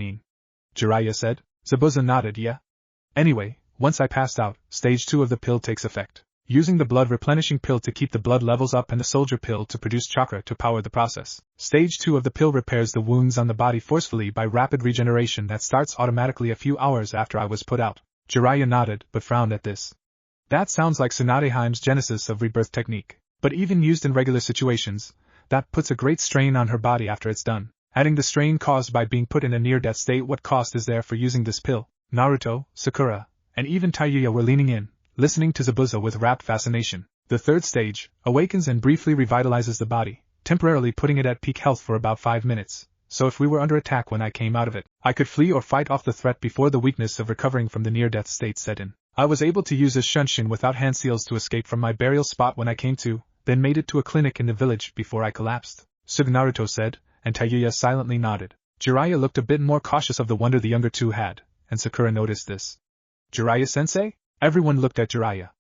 Speaker 1: Jiraiya said. Zabuza nodded. Yeah. Anyway, once I passed out, stage 2 of the pill takes effect. Using the blood-replenishing pill to keep the blood levels up and the soldier pill to produce chakra to power the process. Stage 2 of the pill repairs the wounds on the body forcefully by rapid regeneration that starts automatically a few hours after I was put out. Jiraiya nodded, but frowned at this. That sounds like Tsunade's genesis of rebirth technique, but even used in regular situations, that puts a great strain on her body after it's done. Adding the strain caused by being put in a near-death state, what cost is there for using this pill? Naruto, Sakura, and even Tayuya were leaning in, listening to Zabuza with rapt fascination. The third stage awakens and briefly revitalizes the body, temporarily putting it at peak health for about 5 minutes. So if we were under attack when I came out of it, I could flee or fight off the threat before the weakness of recovering from the near-death state set in. I was able to use a shunshin without hand seals to escape from my burial spot when I came to, then made it to a clinic in the village before I collapsed. Sug Naruto said, and Tayuya silently nodded. Jiraiya looked a bit more cautious of the wonder the younger two had, and Sakura noticed this. Jiraiya-sensei? Everyone looked at Jiraiya.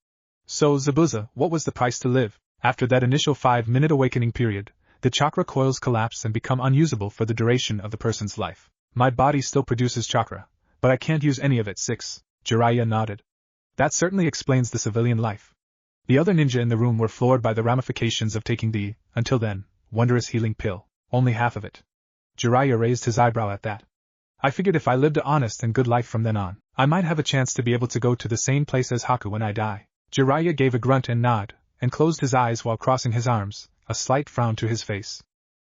Speaker 1: So, Zabuza, what was the price to live? After that initial 5-minute awakening period, the chakra coils collapse and become unusable for the duration of the person's life. My body still produces chakra, but I can't use any of it. 6. Jiraiya nodded. That certainly explains the civilian life. The other ninja in the room were floored by the ramifications of taking the, until then, wondrous healing pill. Only half of it. Jiraiya raised his eyebrow at that. I figured if I lived an honest and good life from then on, I might have a chance to be able to go to the same place as Haku when I die. Jiraiya gave a grunt and nod, and closed his eyes while crossing his arms, a slight frown to his face.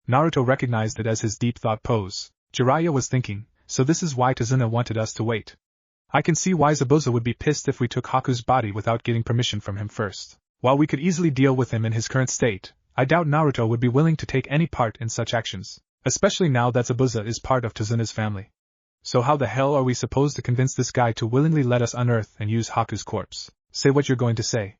Speaker 1: Naruto recognized it as his deep thought pose. Jiraiya was thinking, so this is why Tsunade wanted us to wait. I can see why Zabuza would be pissed if we took Haku's body without getting permission from him first. While we could easily deal with him in his current state, I doubt Naruto would be willing to take any part in such actions, especially now that Zabuza is part of Tsunade's family. So how the hell are we supposed to convince this guy to willingly let us unearth and use Haku's corpse? Say what you're going to say.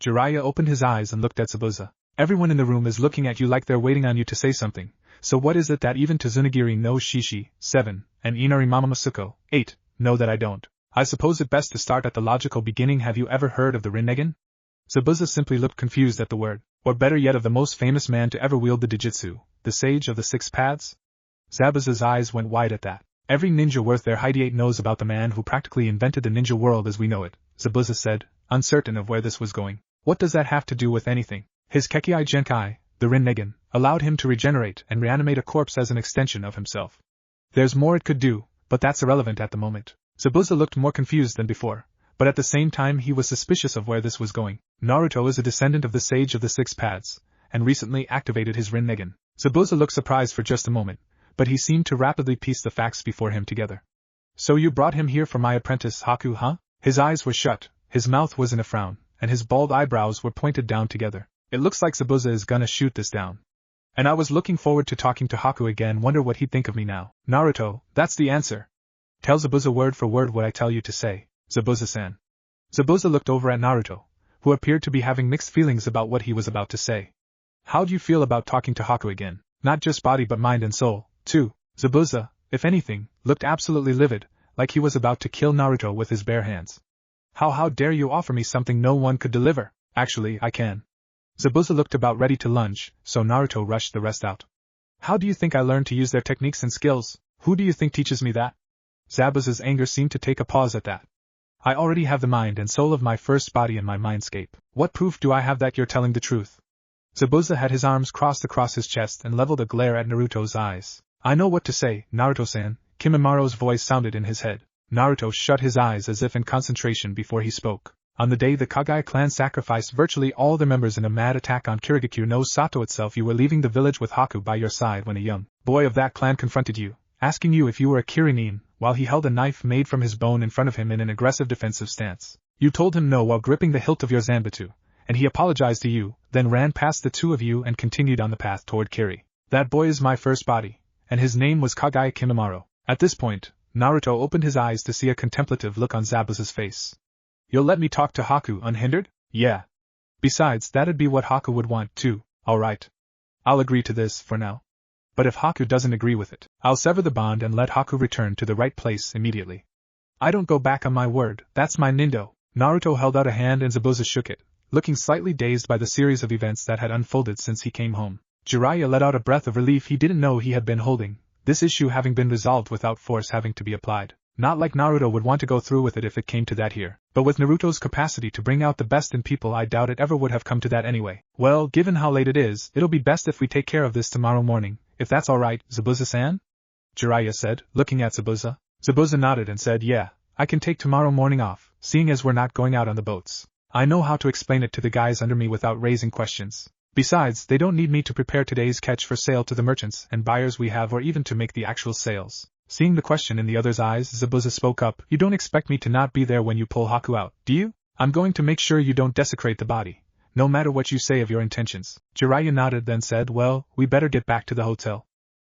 Speaker 1: Jiraiya opened his eyes and looked at Zabuza. Everyone in the room is looking at you like they're waiting on you to say something, so what is it that even Tsunagiri no Shishi, 7, and Inari Mamamasuko, 8, know that I don't? I suppose it best to start at the logical beginning. Have you ever heard of the Rinnegan? Zabuza simply looked confused at the word, or better yet of the most famous man to ever wield the Dijitsu, the sage of the 6 paths? Zabuza's eyes went wide at that. Every ninja worth their height knows about the man who practically invented the ninja world as we know it, Zabuza said, uncertain of where this was going. What does that have to do with anything? His Kekkei Genkai, the Rinnegan, allowed him to regenerate and reanimate a corpse as an extension of himself. There's more it could do, but that's irrelevant at the moment. Zabuza looked more confused than before, but at the same time he was suspicious of where this was going. Naruto is a descendant of the sage of the 6 paths, and recently activated his Rinnegan. Zabuza looked surprised for just a moment, but he seemed to rapidly piece the facts before him together. So you brought him here for my apprentice Haku, huh? His eyes were shut, his mouth was in a frown, and his bald eyebrows were pointed down together. It looks like Zabuza is gonna shoot this down. And I was looking forward to talking to Haku again. Wonder what he'd think of me now. Naruto, that's the answer. Tell Zabuza word for word what I tell you to say, Zabuza-san. Zabuza looked over at Naruto, who appeared to be having mixed feelings about what he was about to say. How do you feel about talking to Haku again? Not just body but mind and soul, 2. Zabuza, if anything, looked absolutely livid, like he was about to kill Naruto with his bare hands. How dare you offer me something no one could deliver? Actually, I can. Zabuza looked about ready to lunge, so Naruto rushed the rest out. How do you think I learned to use their techniques and skills? Who do you think teaches me that? Zabuza's anger seemed to take a pause at that. I already have the mind and soul of my first body in my Mindscape. What proof do I have that you're telling the truth? Zabuza had his arms crossed across his chest and leveled a glare at Naruto's eyes. I know what to say, Naruto-san, Kimimara's voice sounded in his head. Naruto shut his eyes as if in concentration before he spoke. On the day the Kekkei clan sacrificed virtually all their members in a mad attack on Kirigakure no Sato itself, you were leaving the village with Haku by your side when a young boy of that clan confronted you, asking you if you were a Kirin, while he held a knife made from his bone in front of him in an aggressive defensive stance. You told him no while gripping the hilt of your Zanbatsu, and he apologized to you, then ran past the two of you and continued on the path toward Kiri. That boy is my first body, and his name was Kekkei Kimimaro. At this point, Naruto opened his eyes to see a contemplative look on Zabuza's face. You'll let me talk to Haku unhindered? Yeah. Besides, that'd be what Haku would want too. Alright. I'll agree to this for now. But if Haku doesn't agree with it, I'll sever the bond and let Haku return to the right place immediately. I don't go back on my word, that's my Nindo. Naruto held out a hand and Zabuza shook it, looking slightly dazed by the series of events that had unfolded since he came home. Jiraiya let out a breath of relief he didn't know he had been holding, this issue having been resolved without force having to be applied. Not like Naruto would want to go through with it if it came to that here, but with Naruto's capacity to bring out the best in people, I doubt it ever would have come to that anyway. Well, given how late it is, it'll be best if we take care of this tomorrow morning, if that's alright, Zabuza-san? Jiraiya said, looking at Zabuza. Zabuza nodded and said, yeah, I can take tomorrow morning off, seeing as we're not going out on the boats. I know how to explain it to the guys under me without raising questions. Besides, they don't need me to prepare today's catch for sale to the merchants and buyers we have, or even to make the actual sales. Seeing the question in the other's eyes, Zabuza spoke up, you don't expect me to not be there when you pull Haku out, do you? I'm going to make sure you don't desecrate the body, no matter what you say of your intentions. Jiraiya nodded then said, well, we better get back to the hotel.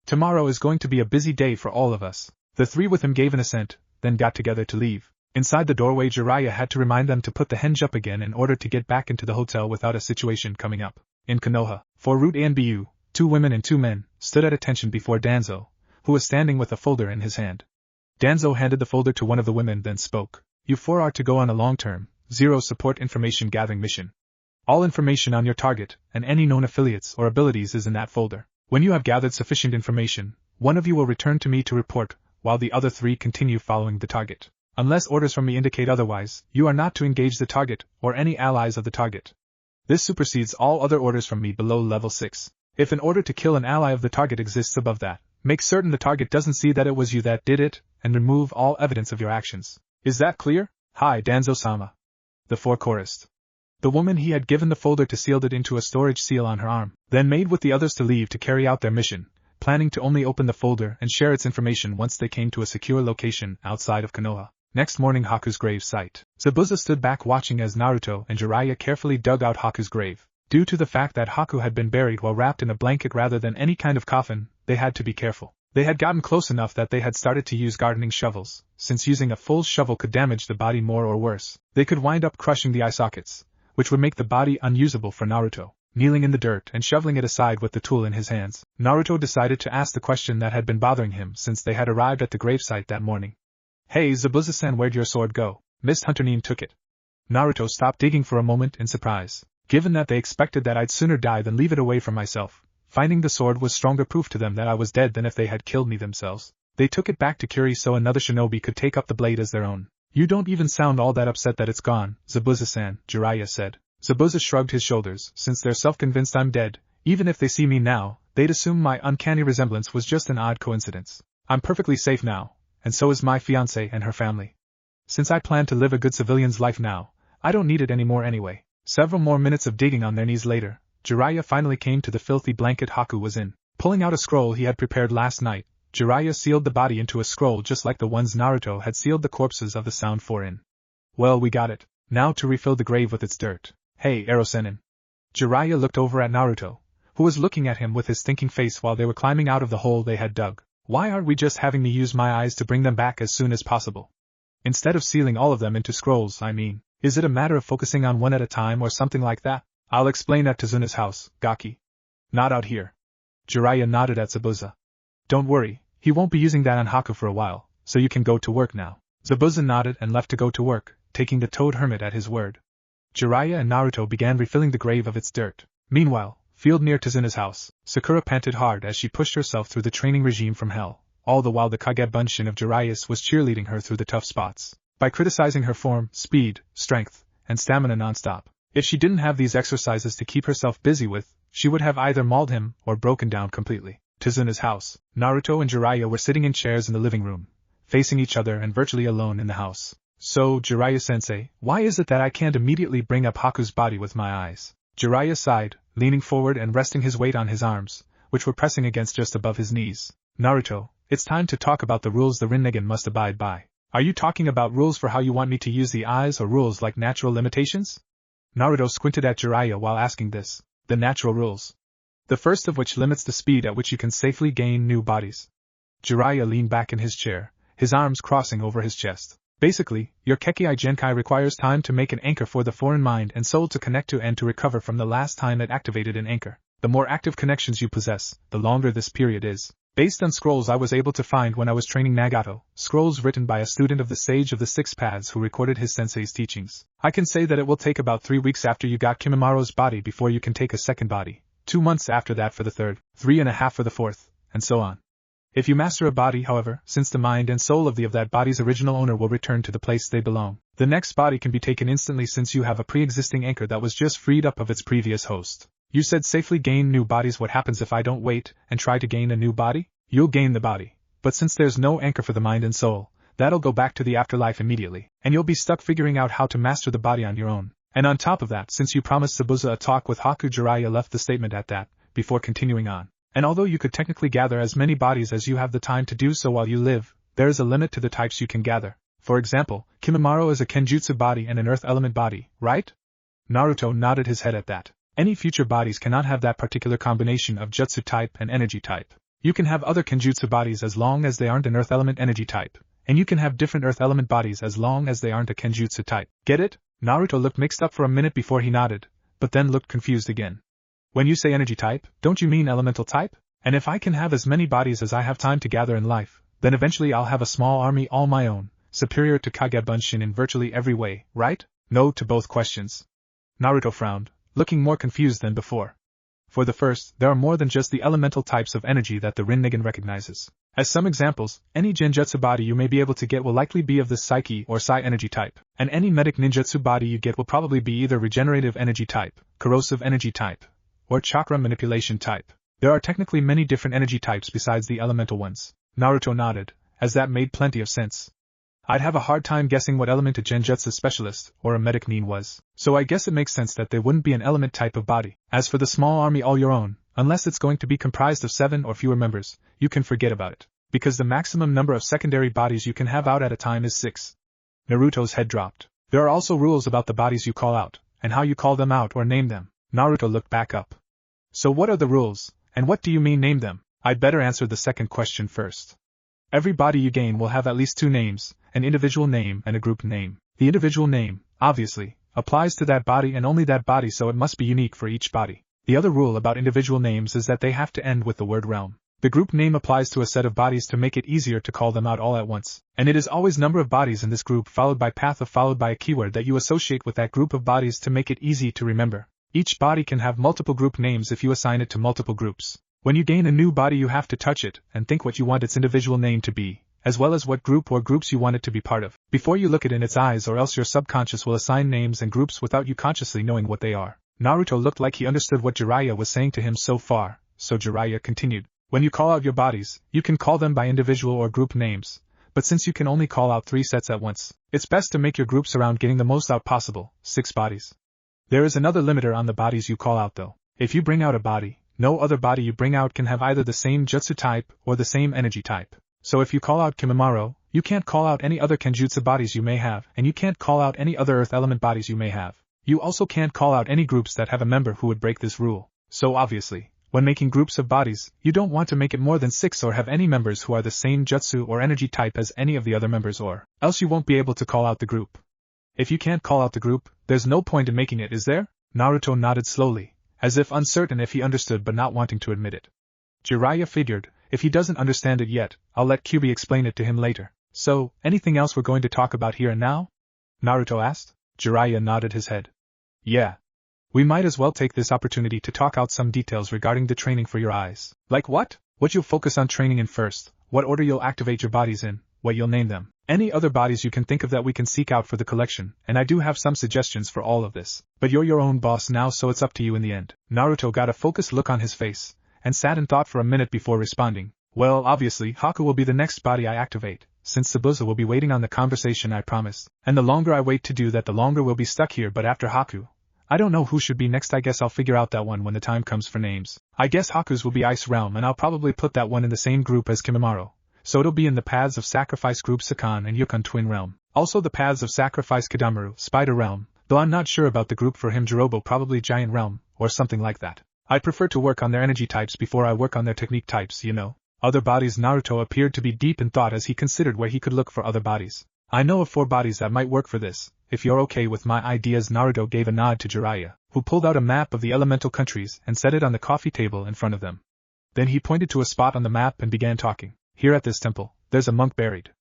Speaker 1: Tomorrow is going to be a busy day for all of us. The three with him gave an assent, then got together to leave. Inside the doorway, Jiraiya had to remind them to put the henge up again in order to get back into the hotel without a situation coming up. In Konoha, for Route Anbu, 2 women and 2 men stood at attention before Danzo, who was standing with a folder in his hand. Danzo handed the folder to one of the women then spoke. You 4 are to go on a long-term, zero support information gathering mission. All information on your target, and any known affiliates or abilities is in that folder. When you have gathered sufficient information, one of you will return to me to report, while the other 3 continue following the target. Unless orders from me indicate otherwise, you are not to engage the target, or any allies of the target. This supersedes all other orders from me below level 6. If an order to kill an ally of the target exists above that, make certain the target doesn't see that it was you that did it, and remove all evidence of your actions. Is that clear? Hi, Danzo-sama. The 4 chorused. The woman he had given the folder to sealed it into a storage seal on her arm, then made with the others to leave to carry out their mission, planning to only open the folder and share its information once they came to a secure location outside of Konoha. Next morning, Haku's grave site. Zabuza stood back watching as Naruto and Jiraiya carefully dug out Haku's grave. Due to the fact that Haku had been buried while wrapped in a blanket rather than any kind of coffin, they had to be careful. They had gotten close enough that they had started to use gardening shovels, since using a full shovel could damage the body more, or worse, they could wind up crushing the eye sockets, which would make the body unusable for Naruto. Kneeling in the dirt and shoveling it aside with the tool in his hands, Naruto decided to ask the question that had been bothering him since they had arrived at the gravesite that morning. Hey Zabuza-san, where'd your sword go? Mist Hunter Nin took it. Naruto stopped digging for a moment in surprise. Given that they expected that I'd sooner die than leave it away from myself, finding the sword was stronger proof to them that I was dead than if they had killed me themselves. They took it back to Kiri so another shinobi could take up the blade as their own. You don't even sound all that upset that it's gone, Zabuza-san, Jiraiya said. Zabuza shrugged his shoulders. Since they're self-convinced I'm dead, even if they see me now, they'd assume my uncanny resemblance was just an odd coincidence. I'm perfectly safe now, and so is my fiancée and her family. Since I plan to live a good civilian's life now, I don't need it anymore anyway. Several more minutes of digging on their knees later, Jiraiya finally came to the filthy blanket Haku was in. Pulling out a scroll he had prepared last night, Jiraiya sealed the body into a scroll just like the ones Naruto had sealed the corpses of the Sound 4 in. Well, we got it. Now to refill the grave with its dirt. Hey, Erosenin. Jiraiya looked over at Naruto, who was looking at him with his thinking face while they were climbing out of the hole they had dug. Why aren't we just having me use my eyes to bring them back as soon as possible? Instead of sealing all of them into scrolls, I mean, is it a matter of focusing on one at a time or something like that? I'll explain at Tazuna's house, Gaki. Not out here. Jiraiya nodded at Zabuza. Don't worry, he won't be using that on Haku for a while, so you can go to work now. Zabuza nodded and left to go to work, taking the toad hermit at his word. Jiraiya and Naruto began refilling the grave of its dirt. Meanwhile, field near Tsunade's house, Sakura panted hard as she pushed herself through the training regime from hell, all the while the Kage Bunshin of Jiraiya was cheerleading her through the tough spots, by criticizing her form, speed, strength, and stamina nonstop. If she didn't have these exercises to keep herself busy with, she would have either mauled him or broken down completely. Tsunade's house, Naruto and Jiraiya were sitting in chairs in the living room, facing each other and virtually alone in the house. So, Jiraiya-sensei, why is it that I can't immediately bring up Haku's body with my eyes? Jiraiya sighed, leaning forward and resting his weight on his arms, which were pressing against just above his knees. Naruto, it's time to talk about the rules the Rinnegan must abide by. Are you talking about rules for how you want me to use the eyes or rules like natural limitations? Naruto squinted at Jiraiya while asking this. The natural rules. The first of which limits the speed at which you can safely gain new bodies. Jiraiya leaned back in his chair, his arms crossing over his chest. Basically, your Kekkei Genkai requires time to make an anchor for the foreign mind and soul to connect to and to recover from the last time it activated an anchor. The more active connections you possess, the longer this period is. Based on scrolls I was able to find when I was training Nagato, scrolls written by a student of the Sage of the Six Paths who recorded his sensei's teachings, I can say that it will take about 3 weeks after you got Kimimura's body before you can take a second body, 2 months after that for the third, 3.5 for the fourth, and so on. If you master a body, however, since the mind and soul of that body's original owner will return to the place they belong, the next body can be taken instantly since you have a pre-existing anchor that was just freed up of its previous host. You said safely gain new bodies. What happens if I don't wait and try to gain a new body? You'll gain the body, but since there's no anchor for the mind and soul, that'll go back to the afterlife immediately, and you'll be stuck figuring out how to master the body on your own. And on top of that, since you promised Zabuza a talk with Haku, Jiraiya left the statement at that, before continuing on. And although you could technically gather as many bodies as you have the time to do so while you live, there is a limit to the types you can gather. For example, Kimimaro is a Kenjutsu body and an earth element body, right? Naruto nodded his head at that. Any future bodies cannot have that particular combination of jutsu type and energy type. You can have other Kenjutsu bodies as long as they aren't an earth element energy type, and you can have different earth element bodies as long as they aren't a Kenjutsu type. Get it? Naruto looked mixed up for a minute before he nodded, but then looked confused again. When you say energy type, don't you mean elemental type? And if I can have as many bodies as I have time to gather in life, then eventually I'll have a small army all my own, superior to Kage Bunshin in virtually every way, right? No to both questions. Naruto frowned, looking more confused than before. For the first, there are more than just the elemental types of energy that the Rinnegan recognizes. As some examples, any Genjutsu body you may be able to get will likely be of the Psyche or Psi energy type, and any medic ninjutsu body you get will probably be either regenerative energy type, corrosive energy type, or chakra manipulation type. There are technically many different energy types besides the elemental ones. Naruto nodded, as that made plenty of sense. I'd have a hard time guessing what element a Genjutsu specialist or a medic nin was, so I guess it makes sense that they wouldn't be an element type of body. As for the small army all your own, unless it's going to be comprised of 7 or fewer members, you can forget about it, because the maximum number of secondary bodies you can have out at a time is 6. Naruto's head dropped. There are also rules about the bodies you call out, and how you call them out or name them. Naruto looked back up. So what are the rules, and what do you mean name them? I'd better answer the second question first. Every body you gain will have at least 2 names, an individual name and a group name. The individual name, obviously, applies to that body and only that body, so it must be unique for each body. The other rule about individual names is that they have to end with the word realm. The group name applies to a set of bodies to make it easier to call them out all at once, and it is always number of bodies in this group followed by path of followed by a keyword that you associate with that group of bodies to make it easy to remember. Each body can have multiple group names if you assign it to multiple groups. When you gain a new body you have to touch it and think what you want its individual name to be, as well as what group or groups you want it to be part of, before you look it in its eyes, or else your subconscious will assign names and groups without you consciously knowing what they are. Naruto looked like he understood what Jiraiya was saying to him so far, so Jiraiya continued. When you call out your bodies, you can call them by individual or group names, but since you can only call out 3 sets at once, it's best to make your groups around getting the most out possible, 6 bodies. There is another limiter on the bodies you call out though. If you bring out a body, no other body you bring out can have either the same jutsu type or the same energy type. So if you call out Kimimaro, you can't call out any other Kenjutsu bodies you may have, and you can't call out any other earth element bodies you may have. You also can't call out any groups that have a member who would break this rule. So obviously, when making groups of bodies, you don't want to make it more than 6 or have any members who are the same jutsu or energy type as any of the other members, or else you won't be able to call out the group. If you can't call out the group, there's no point in making it, is there? Naruto nodded slowly, as if uncertain if he understood but not wanting to admit it. Jiraiya figured, If he doesn't understand it yet, I'll let Kyubi explain it to him later. So, anything else we're going to talk about here and now? Naruto asked. Jiraiya nodded his head. Yeah. We might as well take this opportunity to talk out some details regarding the training for your eyes. Like what? What you'll focus on training in first, what order you'll activate your bodies in, what you'll name them. Any other bodies you can think of that we can seek out for the collection, and I do have some suggestions for all of this. But you're your own boss now, so it's up to you in the end. Naruto got a focused look on his face, and sat in thought for a minute before responding. Well, obviously, Haku will be the next body I activate, since Zabuza will be waiting on the conversation I promised. And the longer I wait to do that, the longer we'll be stuck here. But after Haku, I don't know who should be next. I guess I'll figure out that one when the time comes for names. I guess Haku's will be Ice Realm, and I'll probably put that one in the same group as Kimimaro. So it'll be in the Paths of Sacrifice group Sakan and Yukon Twin Realm. Also the Paths of Sacrifice Kadamaru, Spider Realm, though I'm not sure about the group for him. Jirobo, probably Giant Realm, or something like that. I'd prefer to work on their energy types before I work on their technique types, you know. Other bodies. Naruto appeared to be deep in thought as he considered where he could look for other bodies. I know of 4 bodies that might work for this, if you're okay with my ideas. Naruto gave a nod to Jiraiya, who pulled out a map of the elemental countries and set it on the coffee table in front of them. Then he pointed to a spot on the map and began talking. Here at this temple, there's a monk buried.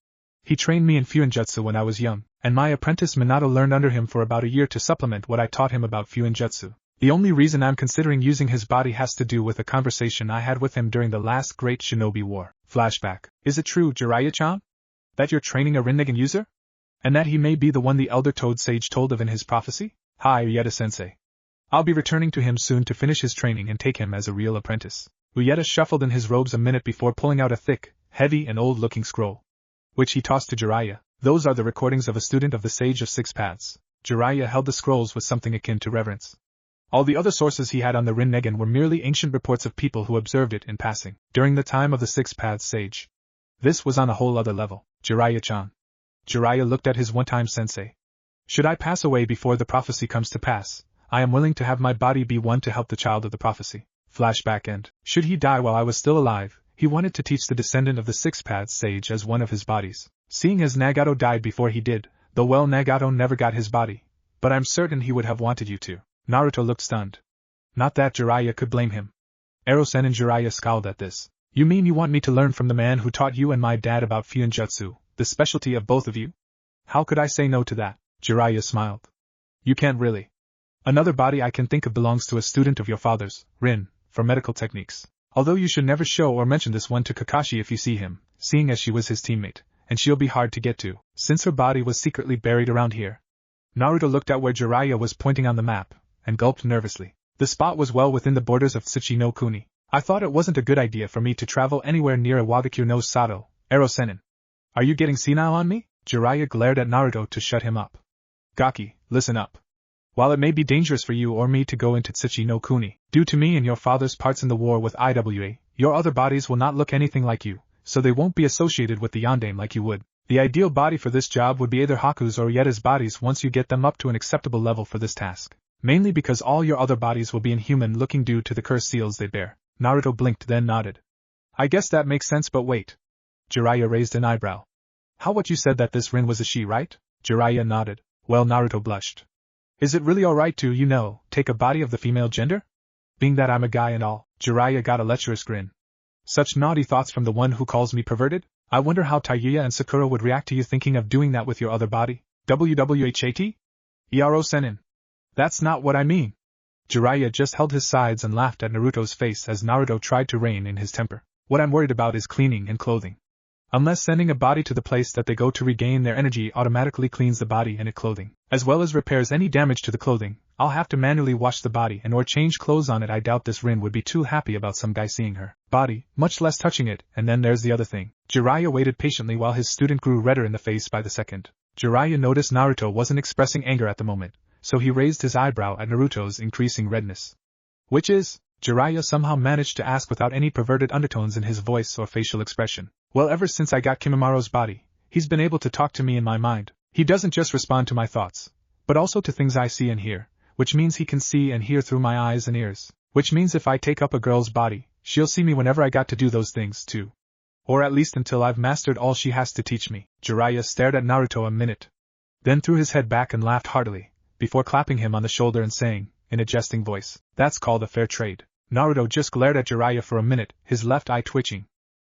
Speaker 1: He trained me in Fuinjutsu when I was young, and my apprentice Minato learned under him for about a year to supplement what I taught him about Fuinjutsu. The only reason I'm considering using his body has to do with a conversation I had with him during the last Great Shinobi War. Flashback. Is it true, Jiraiya-chan? That you're training a Rinnegan user? And that he may be the one the Elder Toad Sage told of in his prophecy? Hi, Uyeda-sensei. I'll be returning to him soon to finish his training and take him as a real apprentice. Uyeda shuffled in his robes a minute before pulling out a thick, heavy and old-looking scroll, which he tossed to Jiraiya. Those are the recordings of a student of the Sage of Six Paths. Jiraiya held the scrolls with something akin to reverence. All the other sources he had on the Rinnegan were merely ancient reports of people who observed it in passing, during the time of the Six Paths Sage. This was on a whole other level. Jiraiya-chan. Jiraiya looked at his one-time sensei. Should I pass away before the prophecy comes to pass, I am willing to have my body be one to help the child of the prophecy. Flashback end. Should he die while I was still alive, he wanted to teach the descendant of the Six Paths Sage as one of his bodies. Seeing as Nagato died before he did, though well Nagato never got his body, but I'm certain he would have wanted you to. Naruto looked stunned. Not that Jiraiya could blame him. Erosen and Jiraiya scowled at this. You mean you want me to learn from the man who taught you and my dad about Fuinjutsu, the specialty of both of you? How could I say no to that? Jiraiya smiled. You can't really. Another body I can think of belongs to a student of your father's, Rin, for medical techniques. Although you should never show or mention this one to Kakashi if you see him, seeing as she was his teammate, and she'll be hard to get to, since her body was secretly buried around here. Naruto looked at where Jiraiya was pointing on the map, and gulped nervously. The spot was well within the borders of Tsuchi no Kuni. I thought it wasn't a good idea for me to travel anywhere near Iwagakure no Sato, Erosenin. Are you getting senile on me? Jiraiya glared at Naruto to shut him up. Gaki, listen up. While it may be dangerous for you or me to go into Tsuchi no Kuni, due to me and your father's parts in the war with IWA, your other bodies will not look anything like you, so they won't be associated with the Yondaime like you would. The ideal body for this job would be either Haku's or Uyeda's bodies once you get them up to an acceptable level for this task. Mainly because all your other bodies will be inhuman-looking due to the curse seals they bear. Naruto blinked then nodded. I guess that makes sense, but wait. Jiraiya raised an eyebrow. How what you said that this Rin was a she, right? Jiraiya nodded. Well, Naruto blushed. Is it really alright to, take a body of the female gender? Being that I'm a guy and all, Jiraiya got a lecherous grin. Such naughty thoughts from the one who calls me perverted? I wonder how Tayuya and Sakura would react to you thinking of doing that with your other body? WWHAT? Ero Senin. That's not what I mean. Jiraiya just held his sides and laughed at Naruto's face as Naruto tried to rein in his temper. What I'm worried about is cleaning and clothing. Unless sending a body to the place that they go to regain their energy automatically cleans the body and its clothing, as well as repairs any damage to the clothing, I'll have to manually wash the body and or change clothes on it. I doubt this Rin would be too happy about some guy seeing her body, much less touching it. And then there's the other thing. Jiraiya waited patiently while his student grew redder in the face by the second. Jiraiya noticed Naruto wasn't expressing anger at the moment, so he raised his eyebrow at Naruto's increasing redness. Which is? Jiraiya somehow managed to ask without any perverted undertones in his voice or facial expression. Well, ever since I got Kimimara's body, he's been able to talk to me in my mind. He doesn't just respond to my thoughts, but also to things I see and hear, which means he can see and hear through my eyes and ears, which means if I take up a girl's body, she'll see me whenever I got to do those things too. Or at least until I've mastered all she has to teach me. Jiraiya stared at Naruto a minute, then threw his head back and laughed heartily, before clapping him on the shoulder and saying, in a jesting voice, that's called a fair trade. Naruto just glared at Jiraiya for a minute, his left eye twitching.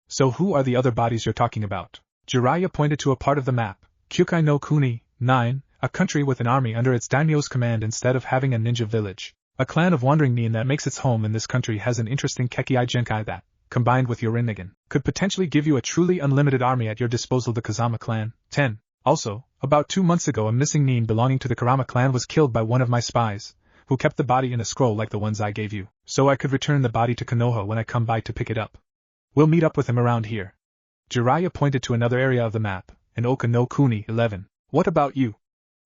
Speaker 1: So who are the other bodies you're talking about? Jiraiya pointed to a part of the map, Kekkei no Kuni, 9, a country with an army under its daimyo's command instead of having a ninja village. A clan of wandering nin that makes its home in this country has an interesting Kekkei Genkai that, combined with your Rinnegan, could potentially give you a truly unlimited army at your disposal. The Kazama clan. 10. Also, about 2 months ago a missing nin belonging to the Kurama clan was killed by one of my spies, who kept the body in a scroll like the ones I gave you, so I could return the body to Konoha when I come by to pick it up. We'll meet up with him around here. Jiraiya pointed to another area of the map, in Oka no Kuni 11. What about you?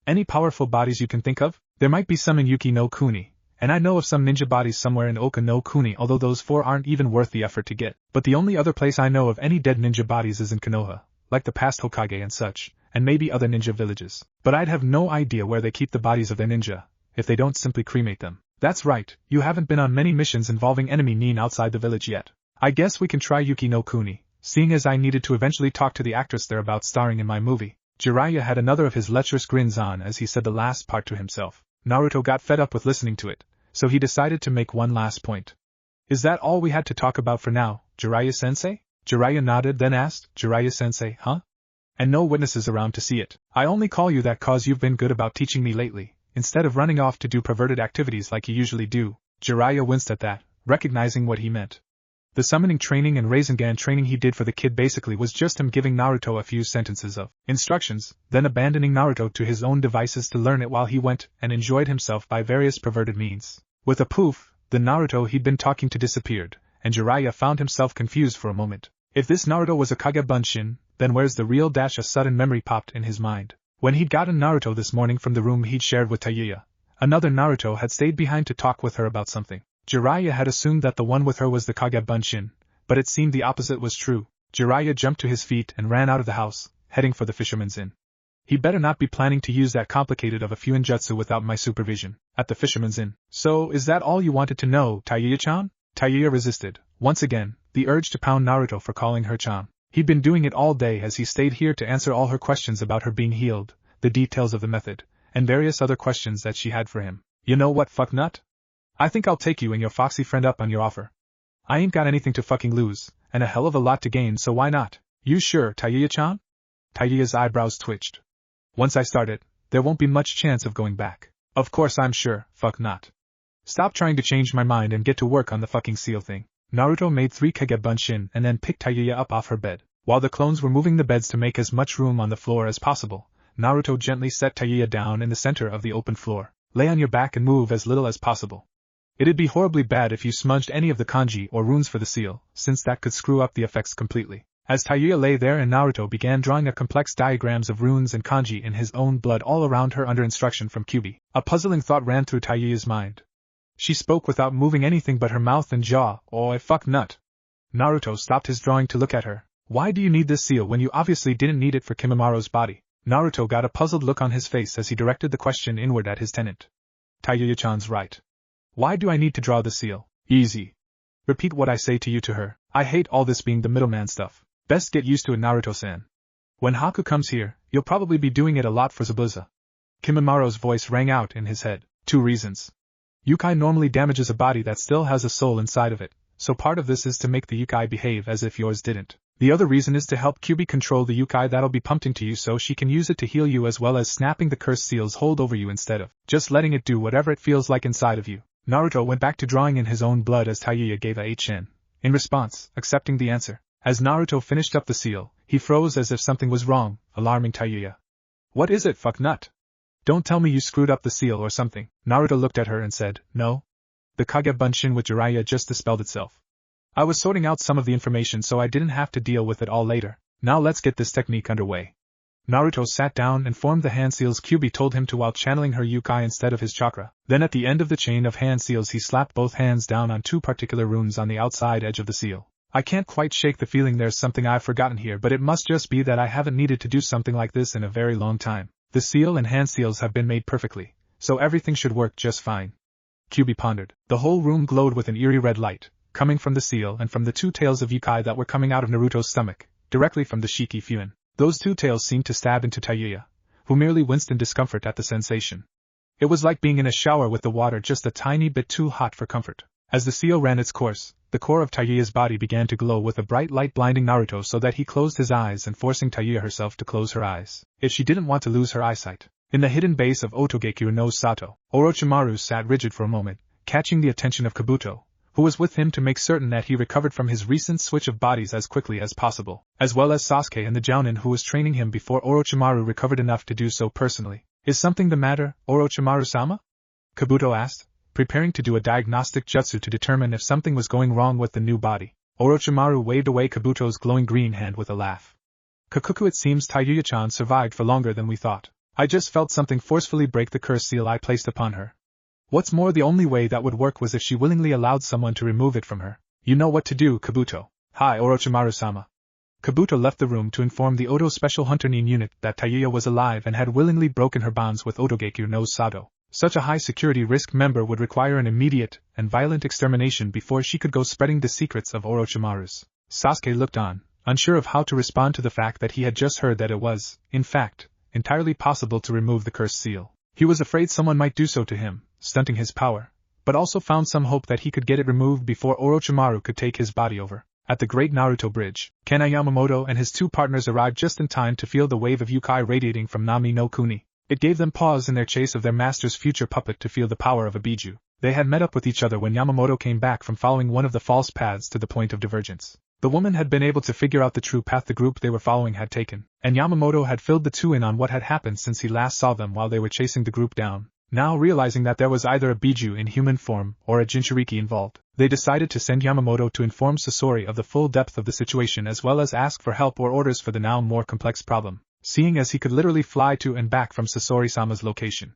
Speaker 1: Any powerful bodies you can think of? There might be some in Yuki no Kuni, and I know of some ninja bodies somewhere in Oka no Kuni, although those 4 aren't even worth the effort to get. But the only other place I know of any dead ninja bodies is in Konoha, like the past Hokage and such, and maybe other ninja villages. But I'd have no idea where they keep the bodies of their ninja, if they don't simply cremate them. That's right, you haven't been on many missions involving enemy nin outside the village yet. I guess we can try Yuki no Kuni, seeing as I needed to eventually talk to the actress there about starring in my movie. Jiraiya had another of his lecherous grins on as he said the last part to himself. Naruto got fed up with listening to it, so he decided to make one last point. Is that all we had to talk about for now, Jiraiya-sensei? Jiraiya nodded, then asked, Jiraiya-sensei, huh? And no witnesses around to see it. I only call you that cause you've been good about teaching me lately, instead of running off to do perverted activities like you usually do. Jiraiya winced at that, recognizing what he meant. The summoning training and Rinnegan training he did for the kid basically was just him giving Naruto a few sentences of instructions, then abandoning Naruto to his own devices to learn it while he went and enjoyed himself by various perverted means. With a poof, the Naruto he'd been talking to disappeared, and Jiraiya found himself confused for a moment. If this Naruto was a Kage Bunshin, then where's the real dash? A sudden memory popped in his mind. When he'd gotten Naruto this morning from the room he'd shared with Tayuya, another Naruto had stayed behind to talk with her about something. Jiraiya had assumed that the one with her was the Kage Bunshin, but it seemed the opposite was true. Jiraiya jumped to his feet and ran out of the house, heading for the Fisherman's Inn. He better not be planning to use that complicated of a Fuinjutsu without my supervision, at the Fisherman's Inn. So is that all you wanted to know, Tayuya-chan? Tayuya resisted, once again, the urge to pound Naruto for calling her chan. He'd been doing it all day as he stayed here to answer all her questions about her being healed, the details of the method, and various other questions that she had for him. You know what, fucknut? I think I'll take you and your foxy friend up on your offer. I ain't got anything to fucking lose, and a hell of a lot to gain, so why not? You sure, Tayuya-chan? Tayuya's eyebrows twitched. Once I start it, there won't be much chance of going back. Of course I'm sure, fuck not. Stop trying to change my mind and get to work on the fucking seal thing. Naruto made 3 Kage Bunshin and then picked Tayuya up off her bed. While the clones were moving the beds to make as much room on the floor as possible, Naruto gently set Tayuya down in the center of the open floor. Lay on your back and move as little as possible. It'd be horribly bad if you smudged any of the kanji or runes for the seal, since that could screw up the effects completely. As Tayuya lay there and Naruto began drawing a complex diagrams of runes and kanji in his own blood all around her under instruction from Kyubi, a puzzling thought ran through Tayuya's mind. She spoke without moving anything but her mouth and jaw. Oh, fuck nut. Naruto stopped his drawing to look at her. Why do you need this seal when you obviously didn't need it for Kimimara's body? Naruto got a puzzled look on his face as he directed the question inward at his tenant. Tayuya-chan's right. Why do I need to draw the seal? Easy. Repeat what I say to you to her. I hate all this being the middleman stuff. Best get used to it, Naruto-san. When Haku comes here, you'll probably be doing it a lot for Zabuza. Kimimara's voice rang out in his head. 2 reasons. Yukai normally damages a body that still has a soul inside of it, so part of this is to make the Yukai behave as if yours didn't. The other reason is to help Kyubi control the Yukai that'll be pumped into you so she can use it to heal you, as well as snapping the cursed seal's hold over you instead of just letting it do whatever it feels like inside of you. Naruto went back to drawing in his own blood as Tayuya gave a HN. In response, accepting the answer. As Naruto finished up the seal, he froze as if something was wrong, alarming Tayuya. What is it, fuck nut? Don't tell me you screwed up the seal or something. Naruto looked at her and said, no. The Kage Bunshin with Jiraiya just dispelled itself. I was sorting out some of the information so I didn't have to deal with it all later. Now let's get this technique underway. Naruto sat down and formed the hand seals Kyubi told him to while channeling her Yukai instead of his chakra. Then at the end of the chain of hand seals he slapped both hands down on 2 particular runes on the outside edge of the seal. I can't quite shake the feeling there's something I've forgotten here, but it must just be that I haven't needed to do something like this in a very long time. The seal and hand seals have been made perfectly, so everything should work just fine. Kyubi pondered. The whole room glowed with an eerie red light, coming from the seal and from the 2 tails of Yukai that were coming out of Naruto's stomach, directly from the Shiki Fuin. Those 2 tails seemed to stab into Tayuya, who merely winced in discomfort at the sensation. It was like being in a shower with the water just a tiny bit too hot for comfort. As the seal ran its course, the core of Tayuya's body began to glow with a bright light, blinding Naruto so that he closed his eyes and forcing Tayuya herself to close her eyes, if she didn't want to lose her eyesight. In the hidden base of Otogeki no Sato, Orochimaru sat rigid for a moment, catching the attention of Kabuto, who was with him to make certain that he recovered from his recent switch of bodies as quickly as possible, as well as Sasuke and the Jounin who was training him before Orochimaru recovered enough to do so personally. Is something the matter, Orochimaru-sama? Kabuto asked, preparing to do a diagnostic jutsu to determine if something was going wrong with the new body. Orochimaru waved away Kabuto's glowing green hand with a laugh. Kakuku, it seems Tayuya-chan survived for longer than we thought. I just felt something forcefully break the curse seal I placed upon her. What's more, the only way that would work was if she willingly allowed someone to remove it from her. You know what to do, Kabuto. Hi, Orochimaru-sama. Kabuto left the room to inform the Oto Special Hunter Nin unit that Tayuya was alive and had willingly broken her bonds with Otogeki no Sato. Such a high-security risk member would require an immediate and violent extermination before she could go spreading the secrets of Orochimaru's. Sasuke looked on, unsure of how to respond to the fact that he had just heard that it was, in fact, entirely possible to remove the cursed seal. He was afraid someone might do so to him, stunting his power, but also found some hope that he could get it removed before Orochimaru could take his body over. At the Great Naruto Bridge, Kana Yamamoto and his two partners arrived just in time to feel the wave of Yukai radiating from Nami no Kuni. It gave them pause in their chase of their master's future puppet to feel the power of a Biju. They had met up with each other when Yamamoto came back from following one of the false paths to the point of divergence. The woman had been able to figure out the true path the group they were following had taken, and Yamamoto had filled the two in on what had happened since he last saw them while they were chasing the group down. Now realizing that there was either a Biju in human form or a Jinchuriki involved, they decided to send Yamamoto to inform Sasori of the full depth of the situation as well as ask for help or orders for the now more complex problem, seeing as he could literally fly to and back from Sasori-sama's location.